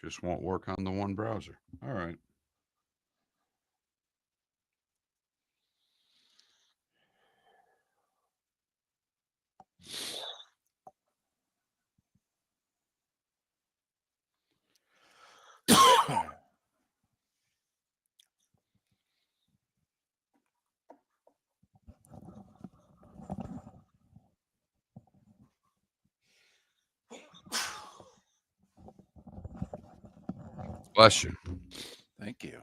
Just won't work on the one browser. All right. Bless you. Thank you.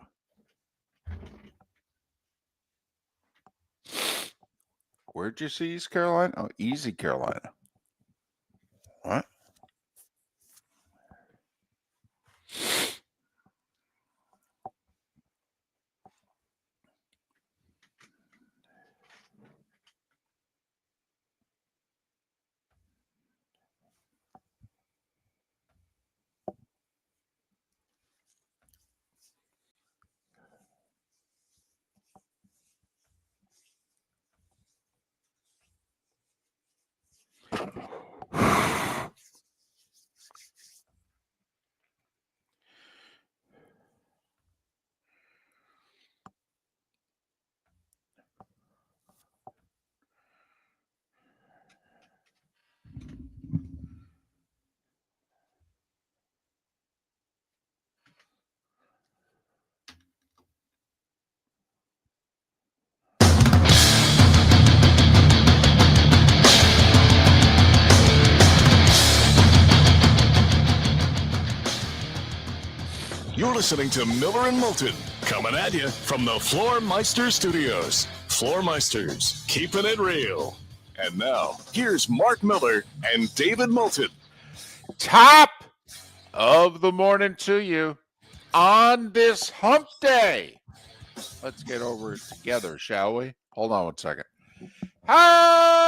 Where'd you see East Carolina? Oh, Easy Carolina. What? You're listening to Miller and Moulton, coming at you from the Floormeister Studios. Floormeisters, keeping it real. And now, here's Mark Miller and David Moulton. Top of the morning to you on this hump day. Let's get over it together, shall we? Hold on 1 second. How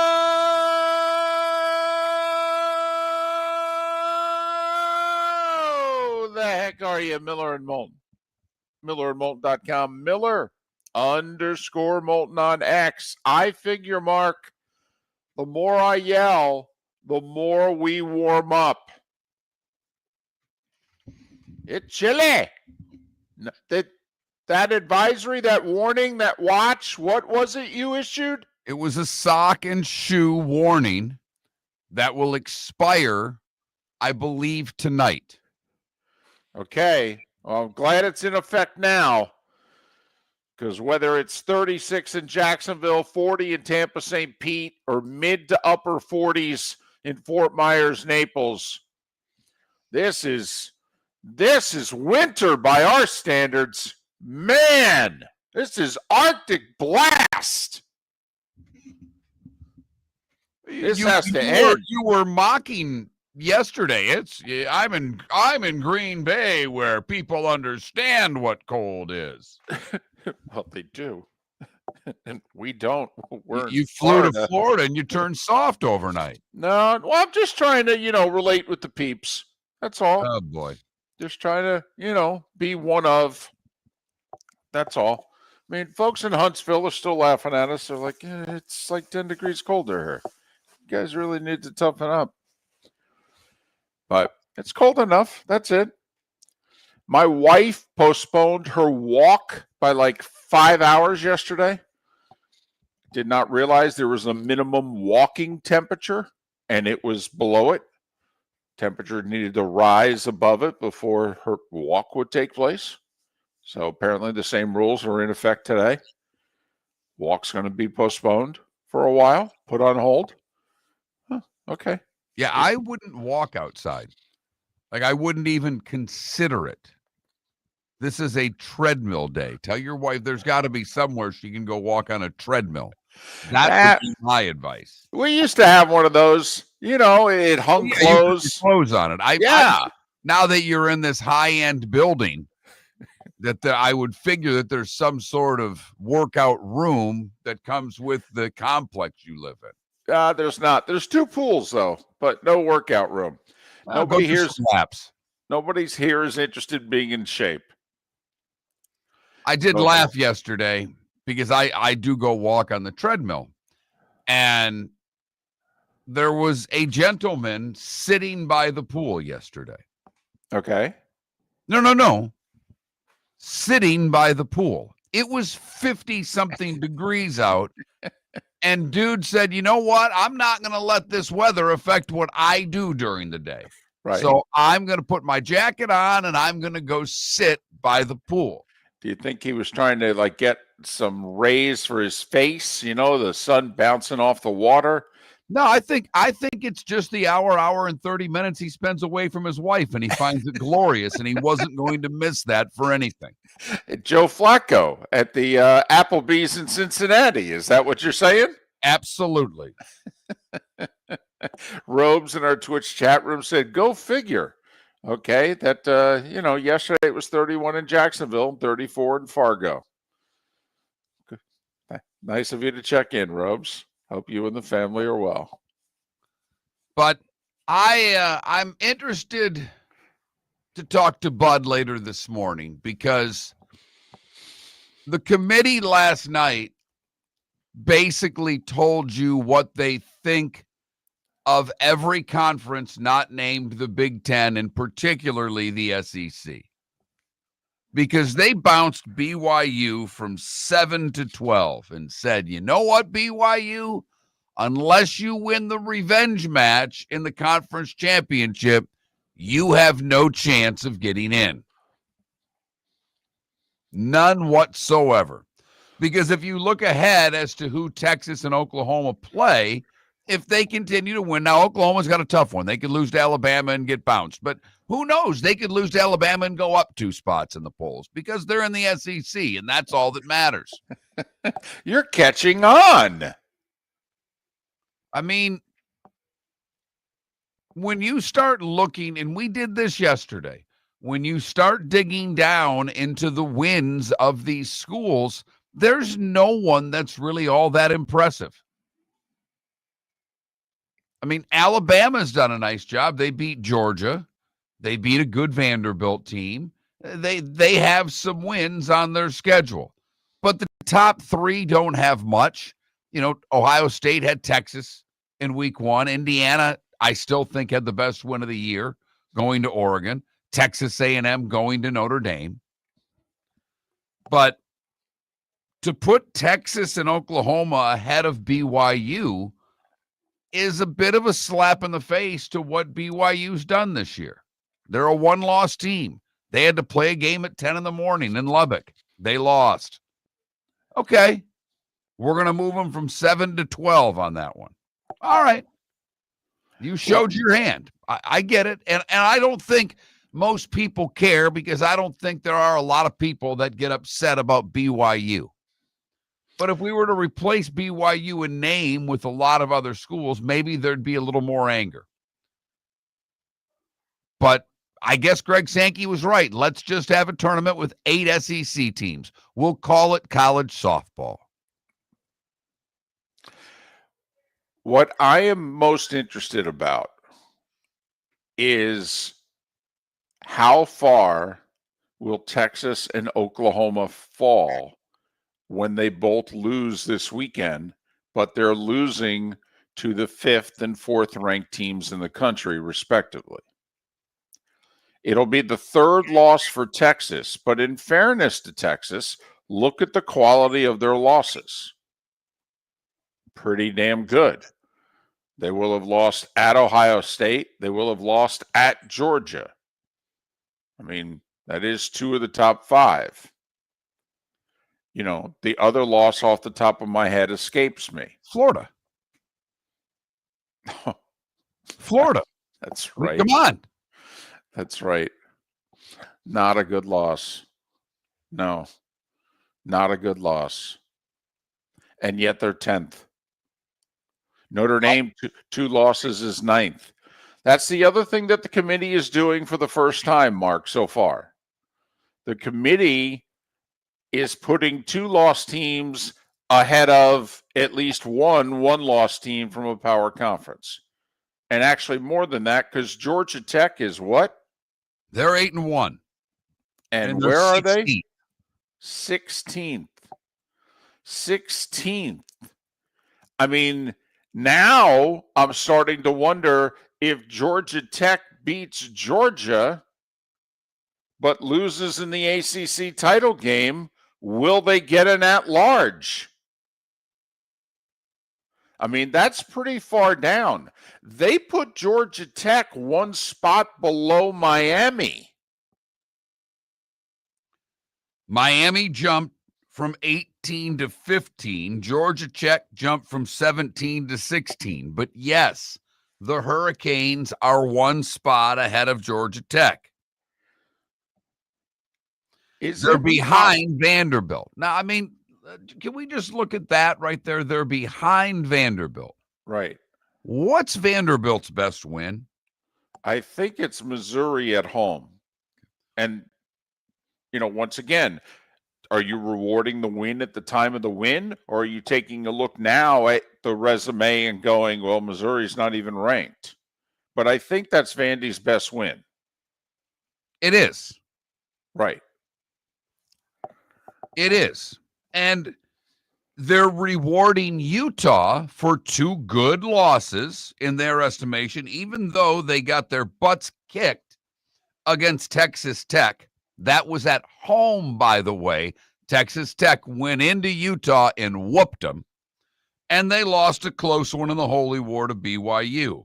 the heck are you, Miller and Moulton? MillerandMoulton.com. Miller_Moulton on X. I figure, Mark, the more I yell, the more we warm up. It's chilly. That advisory, that warning, that watch, what was it you issued? It was a sock and shoe warning that will expire, I believe, tonight. Okay. Well, I'm glad it's in effect now, because whether it's 36 in Jacksonville, 40 in Tampa, St. Pete, or mid to upper 40s in Fort Myers, Naples, this is winter by our standards. Man, this is Arctic blast. This has to end. You were mocking yesterday. I'm in Green Bay where people understand what cold is. Well, they do. And we don't. You flew to Florida and you turned soft overnight. No, well, I'm just trying to, relate with the peeps. That's all. Oh, boy. Just trying to, be one of. That's all. I mean, folks in Huntsville are still laughing at us. They're like, it's like 10 degrees colder here. You guys really need to toughen up. But it's cold enough. That's it. My wife postponed her walk by like 5 hours yesterday. Did not realize there was a minimum walking temperature, and it was below it. Temperature needed to rise above it before her walk would take place. So apparently the same rules are in effect today. Walk's going to be postponed for a while, put on hold. Huh, okay. Yeah, I wouldn't walk outside. Like, I wouldn't even consider it. This is a treadmill day. Tell your wife there's got to be somewhere she can go walk on a treadmill. That would be my advice. We used to have one of those. It hung clothes. Clothes on it. Now that you're in this high-end building, I would figure that there's some sort of workout room that comes with the complex you live in. There's not. There's 2 pools, though, but no workout room. Nobody's here is interested in being in shape. I did laugh yesterday because I do go walk on the treadmill. And there was a gentleman sitting by the pool yesterday. Okay. No. Sitting by the pool. It was 50-something degrees out. And dude said, you know what? I'm not going to let this weather affect what I do during the day. Right. So I'm going to put my jacket on and I'm going to go sit by the pool. Do you think he was trying to like get some rays for his face? You know, the sun bouncing off the water. No, I think it's just the hour and 30 minutes he spends away from his wife, and he finds it glorious, and he wasn't going to miss that for anything. Joe Flacco at the Applebee's in Cincinnati. Is that what you're saying? Absolutely. Robes in our Twitch chat room said, go figure. Okay, that, yesterday it was 31 in Jacksonville, 34 in Fargo. Nice of you to check in, Robes. Hope you and the family are well. But I'm interested to talk to Bud later this morning because the committee last night basically told you what they think of every conference not named the Big Ten, and particularly the SEC. Because they bounced BYU from 7 to 12 and said, you know what, BYU? Unless you win the revenge match in the conference championship, you have no chance of getting in. None whatsoever. Because if you look ahead as to who Texas and Oklahoma play, if they continue to win, now Oklahoma's got a tough one. They could lose to Alabama and get bounced. But who knows? They could lose to Alabama and go up 2 spots in the polls because they're in the SEC, and that's all that matters. You're catching on. I mean, when you start looking, and we did this yesterday, when you start digging down into the wins of these schools, there's no one that's really all that impressive. I mean, Alabama's done a nice job. They beat Georgia. They beat a good Vanderbilt team. They have some wins on their schedule. But the top 3 don't have much. You know, Ohio State had Texas in week 1. Indiana, I still think, had the best win of the year going to Oregon. Texas A&M going to Notre Dame. But to put Texas and Oklahoma ahead of BYU is a bit of a slap in the face to what BYU's done this year. They're a 1-loss team. They had to play a game at 10 in the morning in Lubbock. They lost. Okay. We're going to move them from 7 to 12 on that one. All right. You showed your hand. I get it. And I don't think most people care because I don't think there are a lot of people that get upset about BYU. But if we were to replace BYU in name with a lot of other schools, maybe there'd be a little more anger. But I guess Greg Sankey was right. Let's just have a tournament with 8 SEC teams. We'll call it college softball. What I am most interested about is how far will Texas and Oklahoma fall when they both lose this weekend, but they're losing to the 5th and 4th ranked teams in the country, respectively. It'll be the 3rd loss for Texas, but in fairness to Texas, look at the quality of their losses. Pretty damn good. They will have lost at Ohio State. They will have lost at Georgia. I mean, that is 2 of the top 5. You know, the other loss off the top of my head escapes me. Florida. Florida. That's right. Come on. That's right. Not a good loss. No, not a good loss. And yet they're 10th. Notre Dame, 2 losses is 9th. That's the other thing that the committee is doing for the first time, Mark, so far. The committee is putting 2 loss teams ahead of at least one loss team from a power conference. And actually more than that, because Georgia Tech is what? They're 8-1. And where are 16th. they? 16th. 16th. I mean, now I'm starting to wonder if Georgia Tech beats Georgia, but loses in the ACC title game, will they get an at-large? I mean, that's pretty far down. They put Georgia Tech one spot below Miami. Miami jumped from 18 to 15. Georgia Tech jumped from 17 to 16. But yes, the Hurricanes are one spot ahead of Georgia Tech. They're behind Vanderbilt. Now, I mean, can we just look at that right there? They're behind Vanderbilt. Right. What's Vanderbilt's best win? I think it's Missouri at home. And, once again, are you rewarding the win at the time of the win? Or are you taking a look now at the resume and going, well, Missouri's not even ranked? But I think that's Vandy's best win. It is. Right. It is. And they're rewarding Utah for 2 good losses in their estimation, even though they got their butts kicked against Texas Tech. That was at home, by the way. Texas Tech went into Utah and whooped them, and they lost a close one in the Holy War to BYU.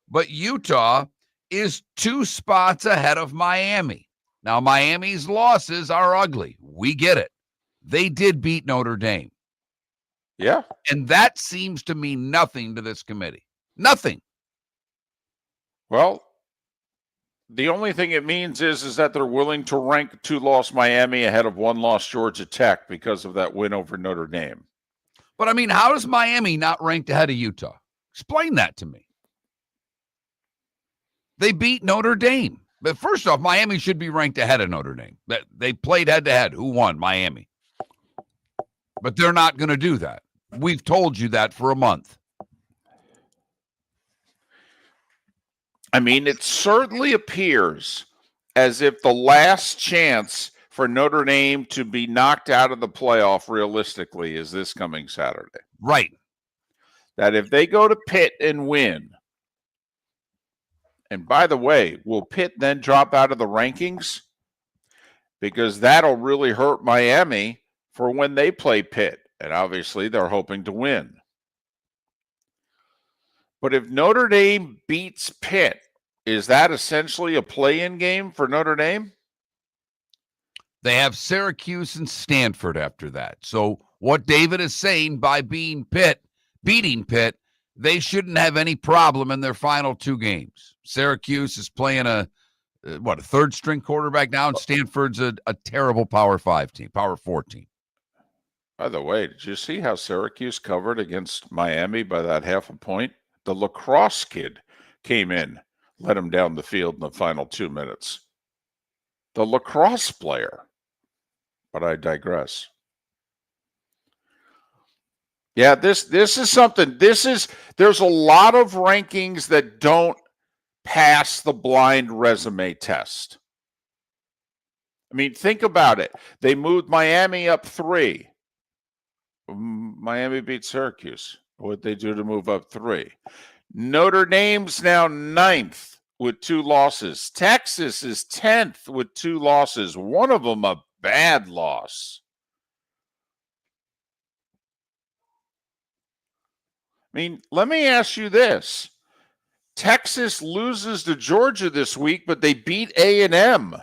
But Utah is 2 spots ahead of Miami. Now, Miami's losses are ugly. We get it. They did beat Notre Dame. Yeah. And that seems to mean nothing to this committee. Nothing. Well, the only thing it means is that they're willing to rank 2-loss Miami ahead of 1-loss Georgia Tech because of that win over Notre Dame. But, I mean, how does Miami not ranked ahead of Utah? Explain that to me. They beat Notre Dame. But first off, Miami should be ranked ahead of Notre Dame. They played head-to-head. Who won? Miami. But they're not going to do that. We've told you that for a month. I mean, it certainly appears as if the last chance for Notre Dame to be knocked out of the playoff realistically is this coming Saturday. Right. That if they go to Pitt and win, and by the way, will Pitt then drop out of the rankings? Because that'll really hurt Miami for when they play Pitt. And obviously, they're hoping to win. But if Notre Dame beats Pitt, is that essentially a play-in game for Notre Dame? They have Syracuse and Stanford after that. So what David is saying by beating Pitt, they shouldn't have any problem in their final 2 games. Syracuse is playing a third-string quarterback now, and Stanford's a terrible Power 5 team, Power 4 team. By the way, did you see how Syracuse covered against Miami by that half a point? The lacrosse kid came in, let him down the field in the final 2 minutes. The lacrosse player. But I digress. Yeah, this is something. There's a lot of rankings that don't pass the blind resume test. I mean, think about it. They moved Miami up 3. Miami beat Syracuse. What'd they do to move up 3? Notre Dame's now 9th with 2 losses. Texas is 10th with 2 losses. One of them a bad loss. I mean, let me ask you this. Texas loses to Georgia this week, but they beat A&M.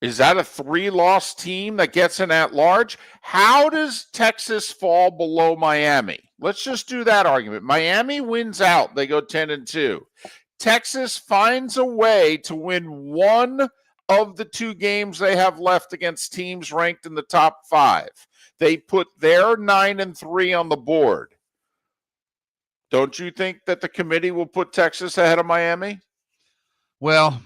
Is that a 3-loss team that gets an at-large? How does Texas fall below Miami? Let's just do that argument. Miami wins out. They go 10-2. Texas finds a way to win one of the 2 games they have left against teams ranked in the top 5. They put their 9-3 on the board. Don't you think that the committee will put Texas ahead of Miami? Well,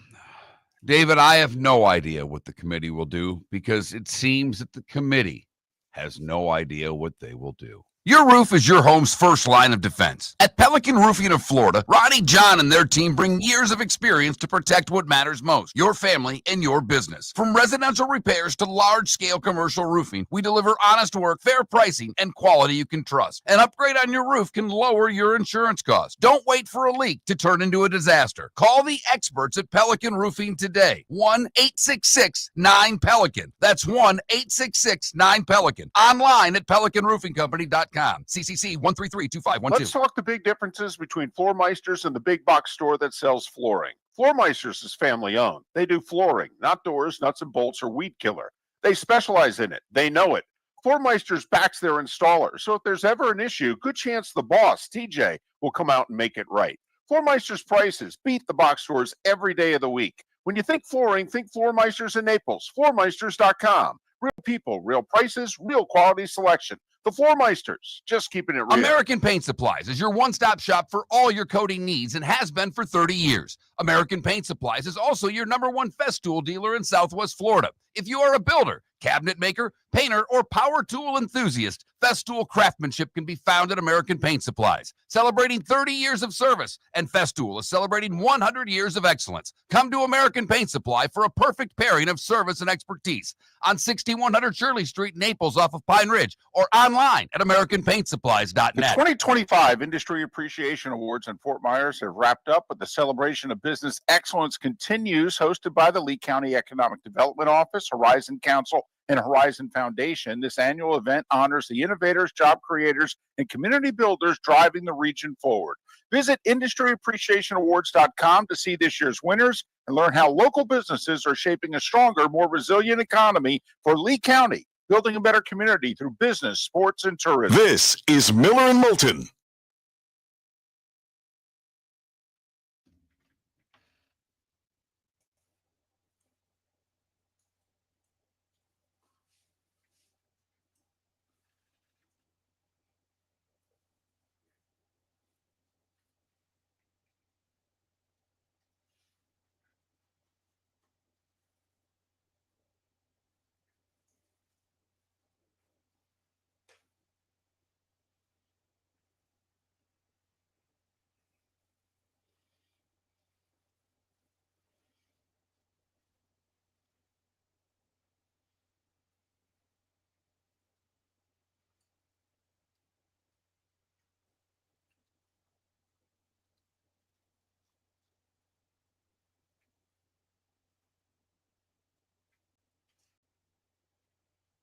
David, I have no idea what the committee will do because it seems that the committee has no idea what they will do. Your roof is your home's first line of defense. At Pelican Roofing of Florida, Ronnie, John, and their team bring years of experience to protect what matters most, your family and your business. From residential repairs to large-scale commercial roofing, we deliver honest work, fair pricing, and quality you can trust. An upgrade on your roof can lower your insurance costs. Don't wait for a leak to turn into a disaster. Call the experts at Pelican Roofing today. 1-866-9-PELICAN. That's 1-866-9-PELICAN. Online at pelicanroofingcompany.com. CCC 1332512. Let's talk the big differences between Floor Meisters and the big box store that sells flooring. Floor Meisters is family owned. They do flooring, not doors, nuts and bolts, or weed killer. They specialize in it. They know it. Floor Meisters backs their installer, so if there's ever an issue, good chance the boss, TJ, will come out and make it right. Floor Meisters prices beat the box stores every day of the week. When you think flooring, think Floor Meisters in Naples. Floormeisters.com. Real people, real prices, real quality selection. The Floor Meisters, just keeping it real. American Paint Supplies is your one-stop shop for all your coating needs and has been for 30 years. American Paint Supplies is also your #1 Festool dealer in Southwest Florida. If you are a builder, cabinet maker, painter, or power tool enthusiast, Festool craftsmanship can be found at American Paint Supplies. Celebrating 30 years of service, and Festool is celebrating 100 years of excellence. Come to American Paint Supply for a perfect pairing of service and expertise on 6100 Shirley Street, Naples, off of Pine Ridge, or online at AmericanPaintSupplies.net. The 2025 Industry Appreciation Awards in Fort Myers have wrapped up, but the celebration of business excellence continues, hosted by the Lee County Economic Development Office, Horizon Council, and Horizon Foundation. This annual event honors the innovators, job creators, and community builders driving the region forward. Visit industryappreciationawards.com to see this year's winners and learn how local businesses are shaping a stronger, more resilient economy for Lee County, building a better community through business, sports, and tourism. This is Miller and Moulton.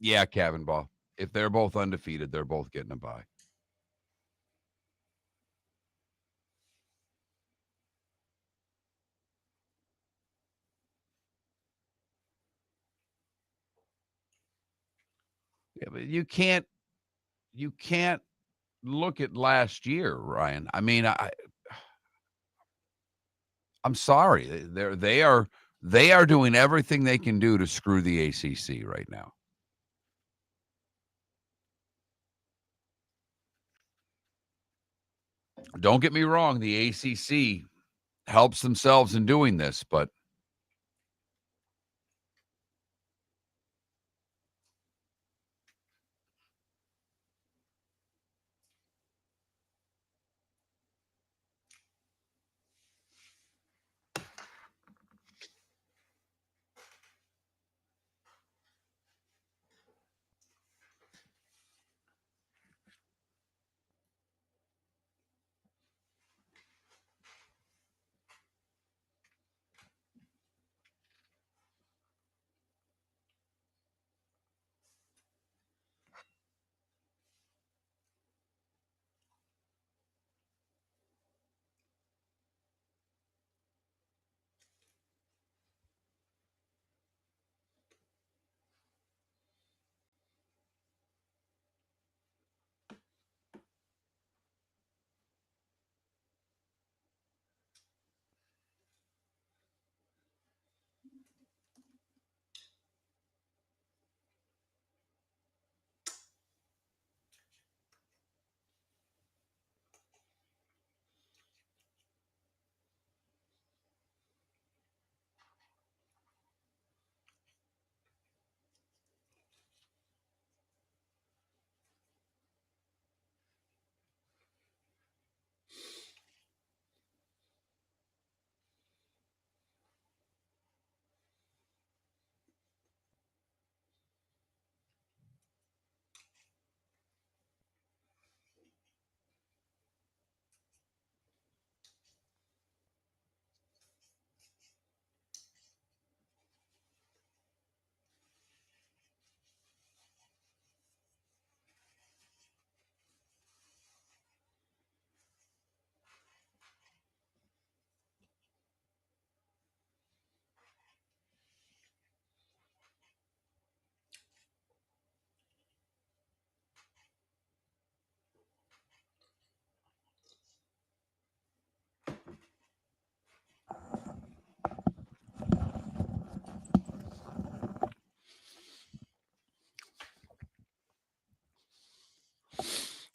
Yeah, Kevin Ball. If they're both undefeated, they're both getting a bye. Yeah, but you can't look at last year, Ryan. I mean, I'm sorry. They are doing everything they can do to screw the ACC right now. Don't get me wrong, the ACC helps themselves in doing this, but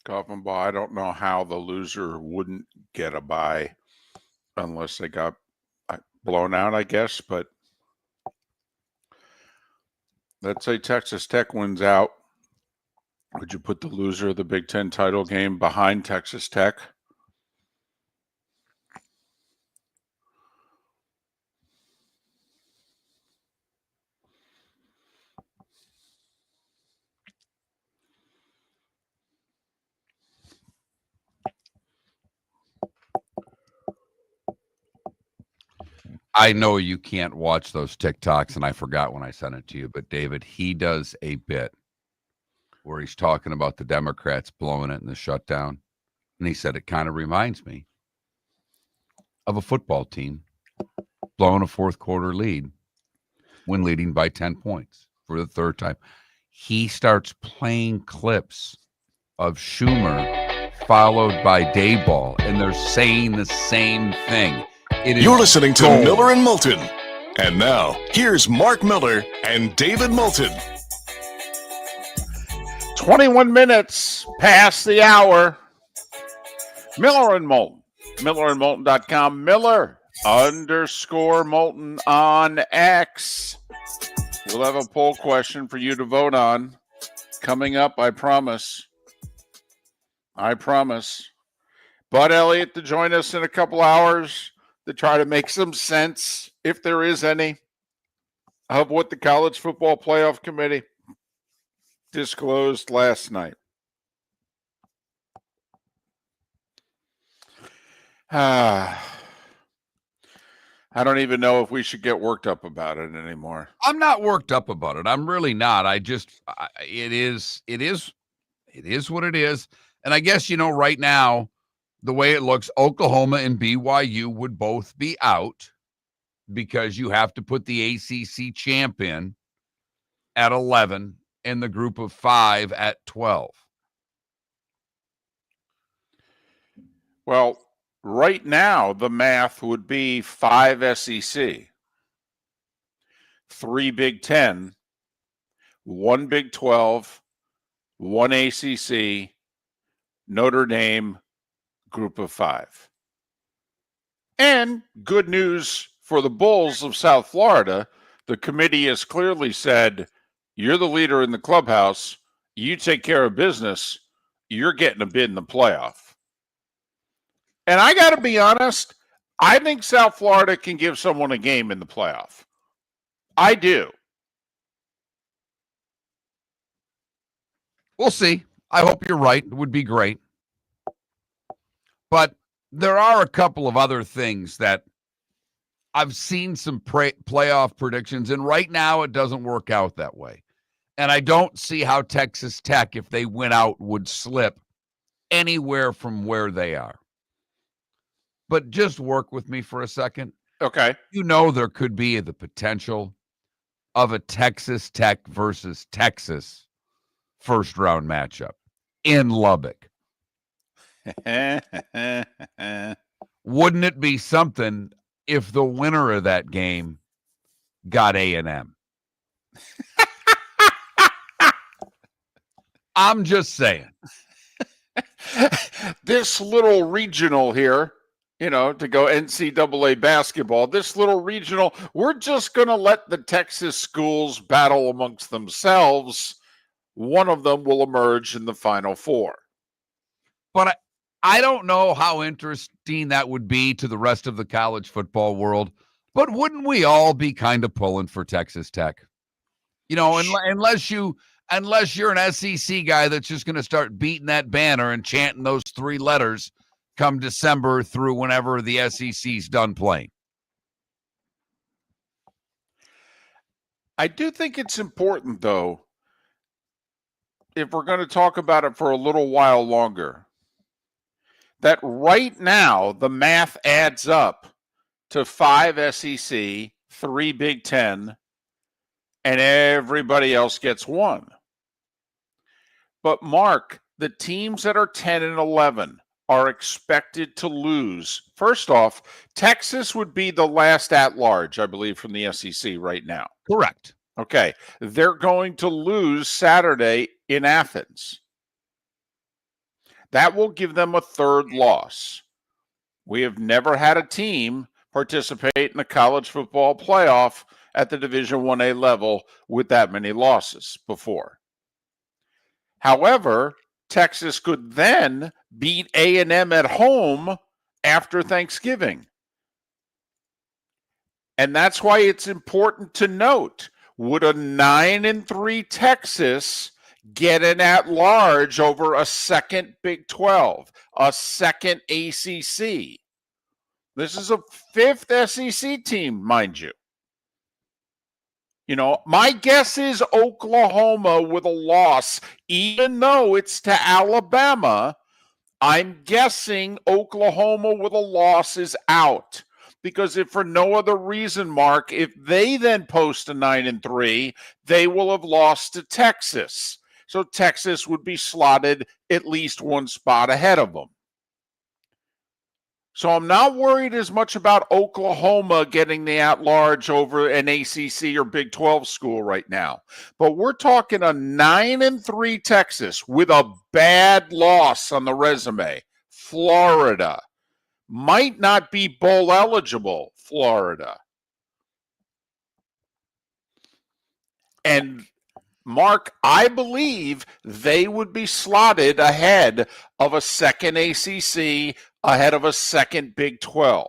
Coffin ball. I don't know how the loser wouldn't get a bye unless they got blown out, I guess. But let's say Texas Tech wins out. Would you put the loser of the Big Ten title game behind Texas Tech? I know you can't watch those TikToks, and I forgot when I sent it to you, but David, he does a bit where he's talking about the Democrats blowing it in the shutdown. And he said, it kind of reminds me of a football team blowing a fourth quarter lead when leading by 10 points for the third time. He starts playing clips of Schumer followed by Dayball, and they're saying the same thing. You're listening to Miller and Moulton. And now, here's Mark Miller and David Moulton. 21 minutes past the hour. Miller and Moulton. MillerandMoulton.com. Miller_Moulton on X. We'll have a poll question for you to vote on. Coming up, I promise. Bud Elliott to join us in a couple hours to try to make some sense, if there is any, of what the College Football Playoff Committee disclosed last night. I don't even know if we should get worked up about it anymore. I'm not worked up about it. I'm really not. It is what it is. And I guess, right now, the way it looks, Oklahoma and BYU would both be out because you have to put the ACC champ in at 11 and the group of 5 at 12. Well, right now, the math would be 5 SEC, 3 Big Ten, 1 Big 12, 1 ACC, Notre Dame, group of 5. And good news for the Bulls of South Florida, the committee has clearly said, you're the leader in the clubhouse, you take care of business, you're getting a bid in the playoff. And I got to be honest, I think South Florida can give someone a game in the playoff. I do. We'll see. I hope you're right. It would be great. But there are a couple of other things that I've seen some playoff predictions, and right now it doesn't work out that way. And I don't see how Texas Tech, if they went out, would slip anywhere from where they are. But just work with me for a second. Okay. There could be the potential of a Texas Tech versus Texas first-round matchup in Lubbock. Wouldn't it be something if the winner of that game got A&M? I'm just saying. This little regional here, to go NCAA basketball, this little regional, we're just going to let the Texas schools battle amongst themselves. One of them will emerge in the Final Four. But I don't know how interesting that would be to the rest of the college football world, but wouldn't we all be kind of pulling for Texas Tech? Unless you're an SEC guy that's just going to start beating that banner and chanting those 3 letters come December through whenever the SEC's done playing. I do think it's important, though, if we're going to talk about it for a little while longer, that right now the math adds up to 5 SEC, 3 Big Ten, and everybody else gets 1. But Mark, the teams that are 10 and 11 are expected to lose. First off, Texas would be the last at large, I believe, from the SEC right now. Correct. Okay. They're going to lose Saturday in Athens. That will give them a third loss. We have never had a team participate in the college football playoff at the Division 1A level with that many losses before. However, Texas could then beat A&M at home after Thanksgiving. And that's why it's important to note, would a 9-3 Texas get an at-large over a second Big 12, a second ACC? This is a fifth SEC team, mind you. You know, my guess is Oklahoma with a loss, even though it's to Alabama. I'm guessing Oklahoma with a loss is out. Because if for no other reason, Mark, if they then post a 9-3, they will have lost to Texas. So Texas would be slotted at least one spot ahead of them. So I'm not worried as much about Oklahoma getting the at-large over an ACC or Big 12 school right now. But we're talking a 9-3 Texas with a bad loss on the resume. Florida. Might not be bowl eligible, Florida. And Mark, I believe they would be slotted ahead of a second ACC, ahead of a second Big 12.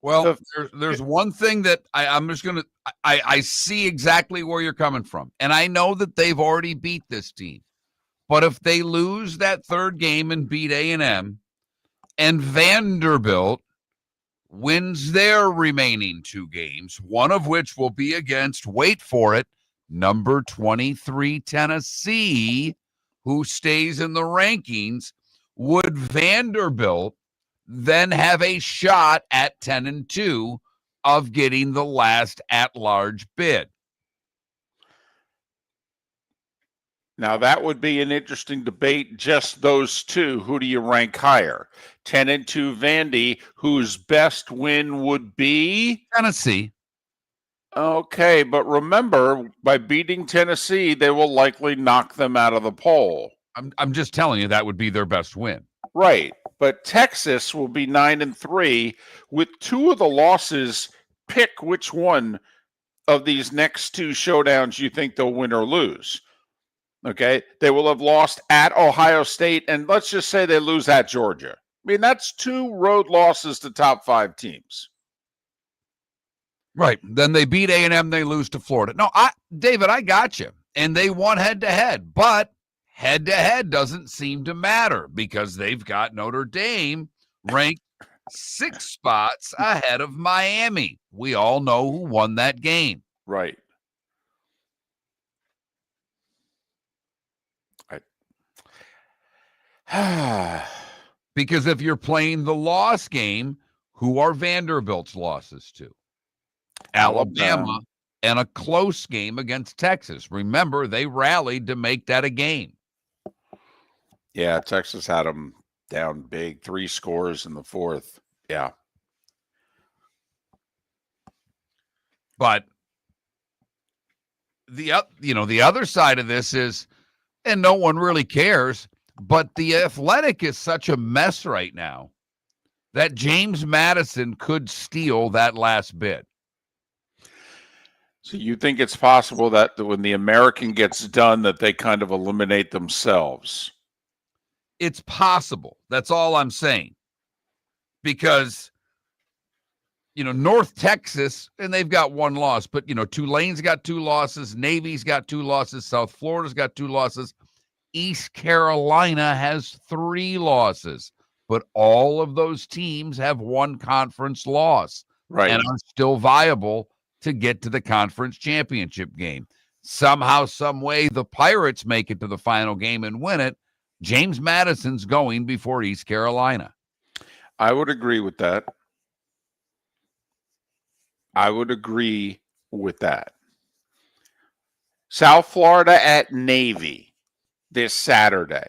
Well, there's one thing that I'm just going to – I see exactly where you're coming from. And I know that they've already beat this team. But if they lose that third game and beat A&M and Vanderbilt wins their remaining two games, one of which will be against, wait for it, number 23 Tennessee, who stays in the rankings, would Vanderbilt then have a shot at 10-2 of getting the last at-large bid? Now, that would be an interesting debate, just those two. Who do you rank higher? 10-2 Vandy, whose best win would be? Tennessee. Okay, but remember, by beating Tennessee, they will likely knock them out of the poll. I'm just telling you that would be their best win. Right, but Texas will be 9-3 with two of the losses. Pick which one of these next two showdowns you think they'll win or lose. Okay, they will have lost at Ohio State, and let's just say they lose at Georgia. I mean, that's two road losses to top five teams. Right. Then they beat A&M, they lose to Florida. No, David, I got you. And they won head-to-head, but head-to-head doesn't seem to matter because they've got Notre Dame ranked 6 spots ahead of Miami. We all know who won that game. Right. Because if you're playing the loss game, who are Vanderbilt's losses to? Alabama, and a close game against Texas. Remember, they rallied to make that a game. Yeah, Texas had them down big, 3 scores in the fourth. Yeah. But the other side of this is, and no one really cares, but the Athletic is such a mess right now that James Madison could steal that last bid. So you think it's possible that when the American gets done that they kind of eliminate themselves? It's possible. That's all I'm saying. Because, North Texas, and they've got 1 loss, but, Tulane's got 2 losses. Navy's got 2 losses. South Florida's got 2 losses. East Carolina has 3 losses. But all of those teams have 1 conference loss. Right. And are still viable to get to the conference championship game. Somehow, some way, the Pirates make it to the final game and win it. James Madison's going before East Carolina. I would agree with that. South Florida at Navy this Saturday.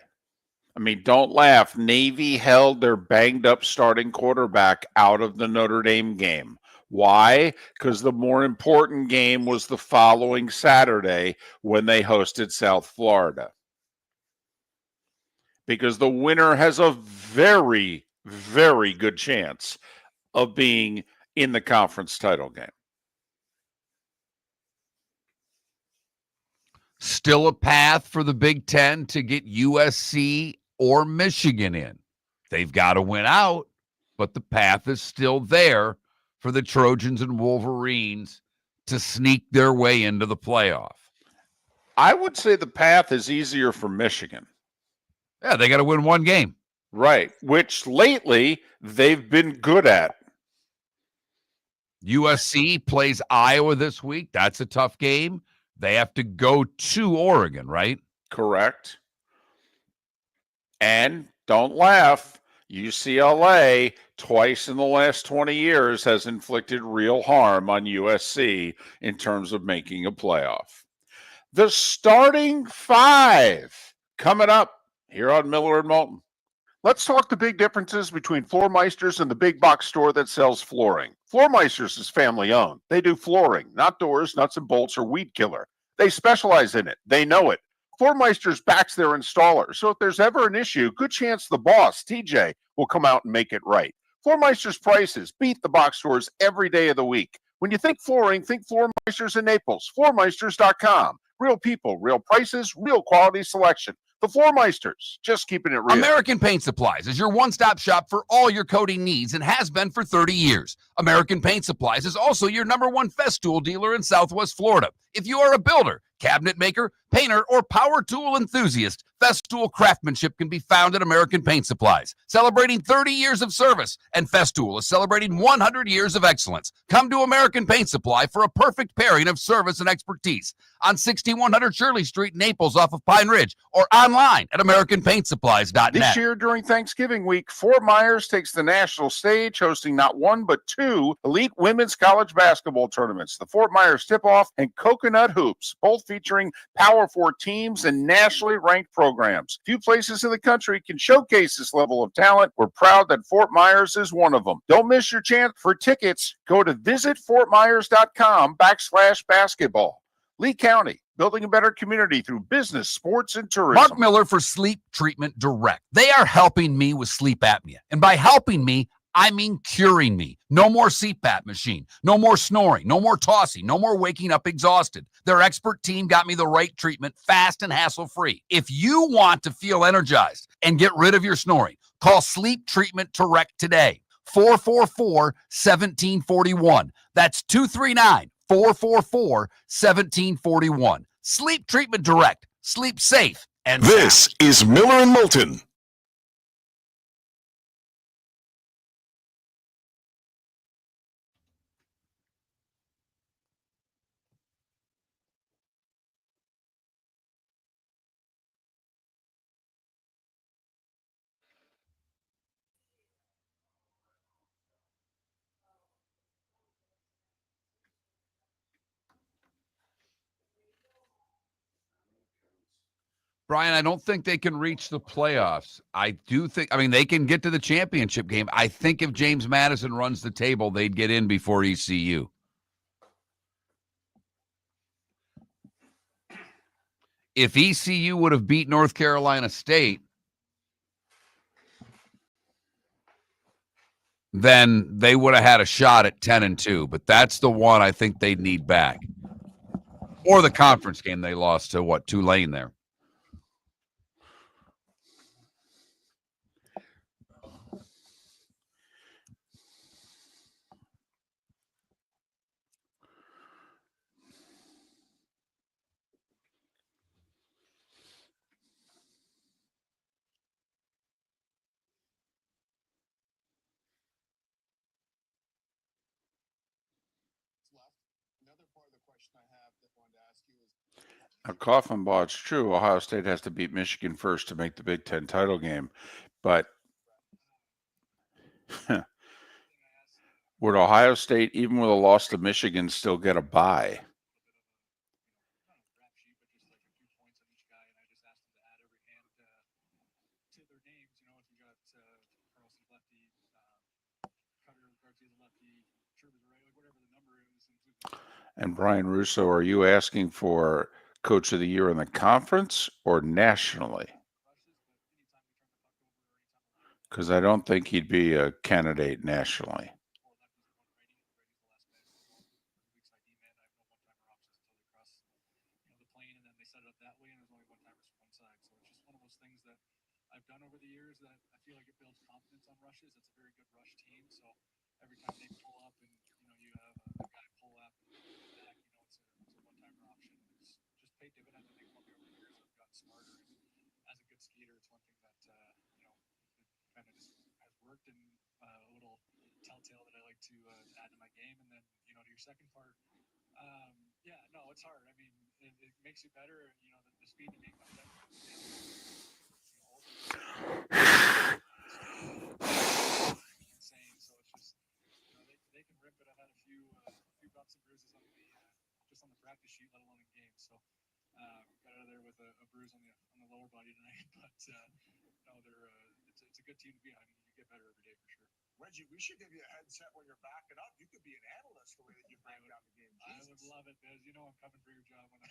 I mean, don't laugh. Navy held their banged-up starting quarterback out of the Notre Dame game. Why? Because the more important game was the following Saturday when they hosted South Florida. because the winner has a very, very good chance of being in the conference title game. Still a path for the Big Ten to get USC or Michigan in. They've got to win out, but the path is still there for the Trojans and Wolverines to sneak their way into the playoff. I would say the path is easier for Michigan. Yeah, they got to win one game. Right, which lately they've been good at. USC plays Iowa this week. That's a tough game. They have to go to Oregon, right? Correct. And don't laugh, UCLA twice in the last 20 years has inflicted real harm on USC in terms of making a playoff. The starting five coming up here on Miller and Moulton. Let's talk the big differences between Floor Meisters and the big box store that sells flooring. Floor Meisters is family owned. They do flooring, not doors, nuts and bolts, or weed killer. They specialize in it. They know it. Floor Meisters backs their installer. So if there's ever an issue, good chance the boss, TJ, will come out and make it right. Floor Meisters prices beat the box stores every day of the week. When you think flooring, think Floor Meisters in Naples. FloorMeisters.com. Real people, real prices, real quality selection. The Floor Meisters, just keeping it real. American Paint Supplies is your one-stop shop for all your coating needs and has been for 30 years. American Paint Supplies is also your #1 Festool dealer in Southwest Florida. If you are a builder, cabinet maker, painter, or power tool enthusiast, Festool craftsmanship can be found at American Paint Supplies. Celebrating 30 years of service, and Festool is celebrating 100 years of excellence. Come to American Paint Supply for a perfect pairing of service and expertise on 6100 Shirley Street, Naples, off of Pine Ridge, or online at AmericanPaintSupplies.net. This year during Thanksgiving week, Fort Myers takes the national stage, hosting not one but two elite women's college basketball tournaments, the Fort Myers Tip-Off and Coconut Hoops, both featuring Power 4 teams and nationally ranked programs. Few places in the country can showcase this level of talent. We're proud that Fort Myers is one of them. Don't miss your chance. For tickets, go to visitfortmyers.com/basketball. Lee County, building a better community through business, sports, and tourism. Mark Miller for Sleep Treatment Direct. They are helping me with sleep apnea. And by helping me, I mean curing me. No more CPAP machine. No more snoring. No more tossing. No more waking up exhausted. Their expert team got me the right treatment, fast and hassle-free. If you want to feel energized and get rid of your snoring, call Sleep Treatment Direct today. 444-1741. That's 239-444-1741. Sleep Treatment Direct. Sleep safe and This sound. is Miller and Moulton. Brian, I don't think they can reach the playoffs. I mean, they can get to the championship game. I think if James Madison runs the table, they'd get in before ECU. If ECU would have beat North Carolina State, then they would have had a shot at 10-2. But that's the one I think they'd need back. Or the conference game they lost to, Tulane there. Now, Coffenbaugh, it's true. Ohio State has to beat Michigan first to make the Big Ten title game. But would Ohio State, even with a loss to Michigan, still get a bye? And Brian Russo, are you asking for Coach of the Year in the conference or nationally? because I don't think he'd be a candidate nationally. Reggie, we should give you a headset when you're backing up. You could be an analyst the way that you break down the game. Jesus. I would love it, Biz. You know I'm coming for your job when I'm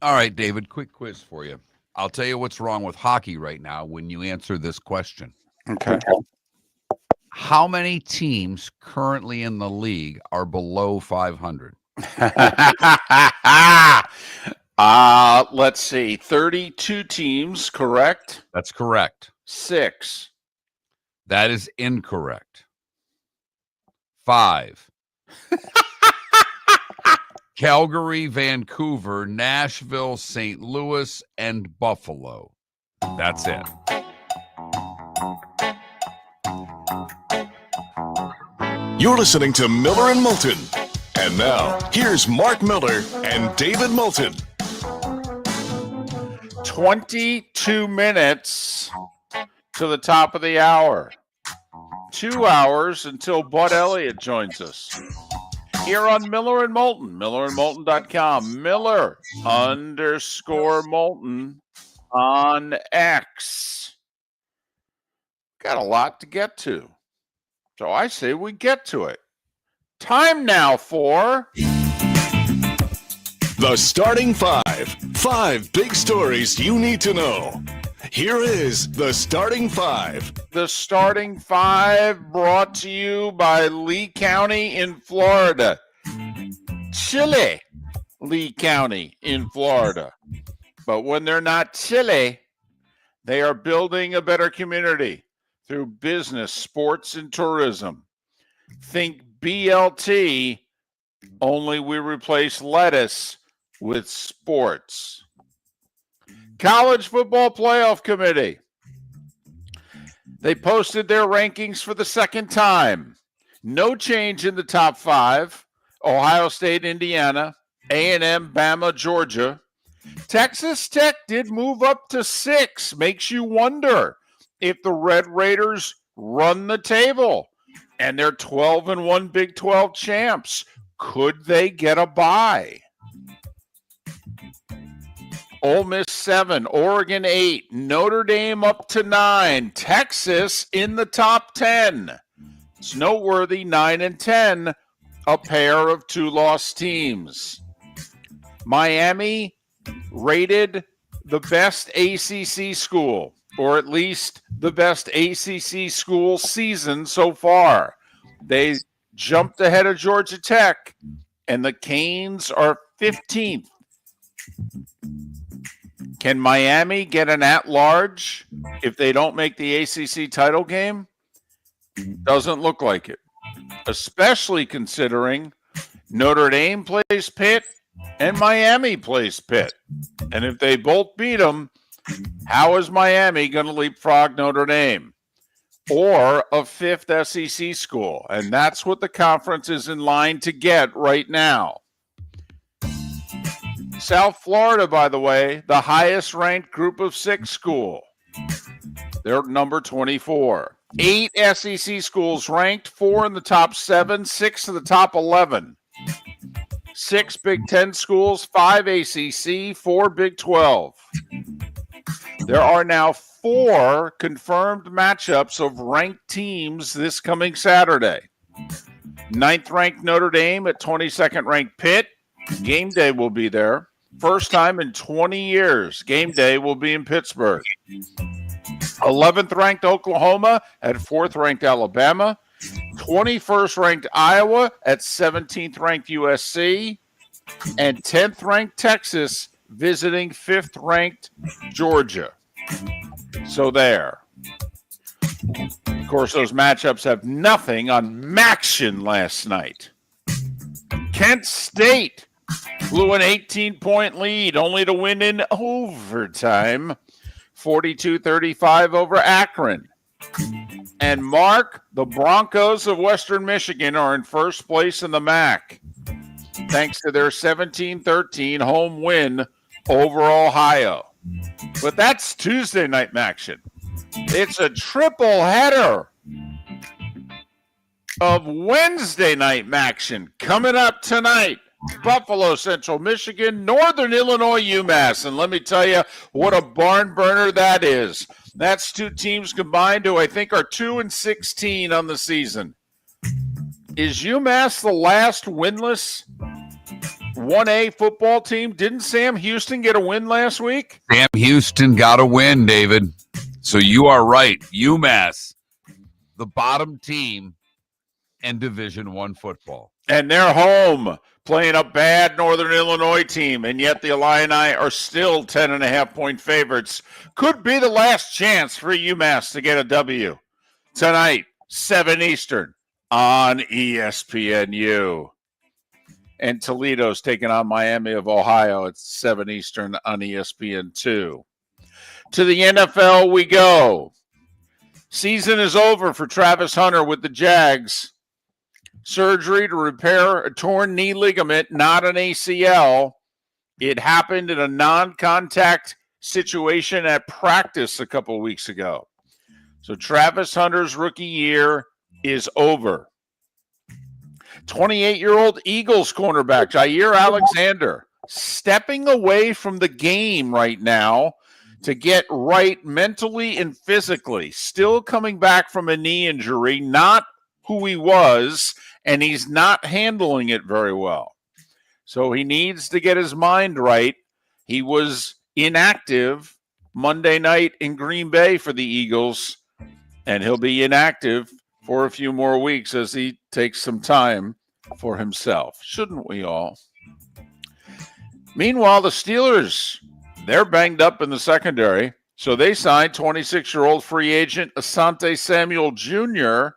All right, David, quick quiz for you. I'll tell you what's wrong with hockey right now when you answer this question. Okay. How many teams currently in the league are below 500? Let's see. 32 teams, correct? That's correct. 6. That is incorrect. 5. Calgary, Vancouver, Nashville, St. Louis, and Buffalo. That's it. You're listening to Miller and Moulton. And now, here's Mark Miller and David Moulton. 22 minutes to the top of the hour. 2 hours until Bud Elliott joins us. Here on Miller and Moulton, millerandmoulton.com, Miller_Moulton on X. Got a lot to get to. So I say we get to it. Time now for The Starting Five. 5 big stories you need to know. Here is The Starting Five. The Starting Five, brought to you by Lee County in Florida. Chile, Lee County in Florida. But when they're not Chile, they are building a better community through business, sports, and tourism. Think BLT, only we replace lettuce with sports. College Football Playoff Committee. They posted their rankings for the second time. No change in the top 5. Ohio State, Indiana, A&M, Bama, Georgia. Texas Tech did move up to 6. Makes you wonder if the Red Raiders run the table and they're 12-1 Big 12 champs. Could they get a bye? Ole Miss 7, Oregon 8, Notre Dame up to 9, Texas in the top 10. It's noteworthy, 9 and 10, a pair of 2-loss teams. Miami rated the best ACC school. or at least the best ACC school season so far. They jumped ahead of Georgia Tech, and the Canes are 15th. Can Miami get an at-large if they don't make the ACC title game? Doesn't look like it, especially considering Notre Dame plays Pitt and Miami plays Pitt. And if they both beat them, how is Miami going to leapfrog Notre Dame or a fifth SEC school? And that's what the conference is in line to get right now. South Florida, by the way, the highest ranked group of 6 school. They're number 24. 8 SEC schools ranked, 4 in the top 7, 6 in the top 11. 6 Big 10 schools, 5 ACC, 4 Big 12. There are now 4 confirmed matchups of ranked teams this coming Saturday. 9th ranked Notre Dame at 22nd ranked Pitt. Game day will be there. First time in 20 years, game day will be in Pittsburgh. 11th ranked Oklahoma at 4th ranked Alabama. 21st ranked Iowa at 17th ranked USC. And 10th ranked Texas visiting 5th ranked Georgia. So there. Of course, those matchups have nothing on Maction last night. Kent State blew an 18-point lead, only to win in overtime, 42-35 over Akron. And Mark, the Broncos of Western Michigan are in first place in the MAC, thanks to their 17-13 home win over Ohio. But that's Tuesday night action. It's a triple header of Wednesday night action coming up tonight. Buffalo, Central Michigan, Northern Illinois, UMass. And let me tell you what a barn burner that is. That's 2 teams combined who I think are 2-16 on the season. Is UMass the last winless 1A football team? Didn't Sam Houston get a win last week? Sam Houston got a win, David. So you are right. UMass, the bottom team in Division I football. And they're home playing a bad Northern Illinois team, and yet the Illini are still 10.5-point favorites. Could be the last chance for UMass to get a W. Tonight, 7 Eastern on ESPNU. And Toledo's taking on Miami of Ohio at 7 Eastern on ESPN2. To the NFL we go. Season is over for Travis Hunter with the Jags. Surgery to repair a torn knee ligament, not an ACL. It happened in a non-contact situation at practice a couple weeks ago. So Travis Hunter's rookie year is over. 28-year-old Eagles cornerback Jair Alexander stepping away from the game right now to get right mentally and physically. Still coming back from a knee injury, not who he was, and he's not handling it very well. So he needs to get his mind right. He was inactive Monday night in Green Bay for the Eagles, and he'll be inactive for a few more weeks as he takes some time for himself. Shouldn't we all? Meanwhile, the Steelers, they're banged up in the secondary, so they signed 26-year-old free agent Asante Samuel Jr.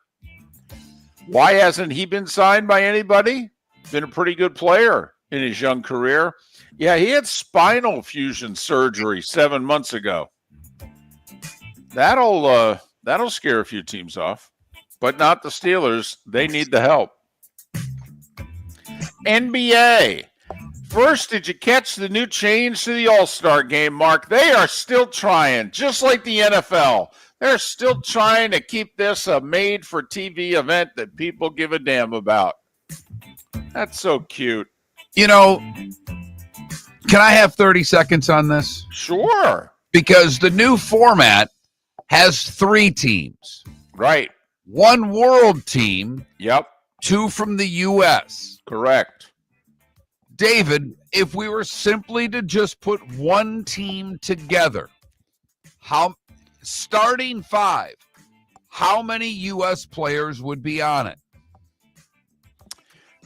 Why hasn't he been signed by anybody? Been a pretty good player in his young career. Yeah, he had spinal fusion surgery 7 months ago. That'll scare a few teams off, but not the Steelers. They need the help. NBA. First, did you catch the new change to the All-Star game, Mark? They are still trying, just like the NFL. They're still trying to keep this a made-for-TV event that people give a damn about. That's so cute. You know, can I have 30 seconds on this? Sure. Because the new format has 3 teams. Right. 1 world team. Yep. 2 from the U.S. Correct. David, if we were simply to just put 1 team together, starting 5, how many U.S. players would be on it?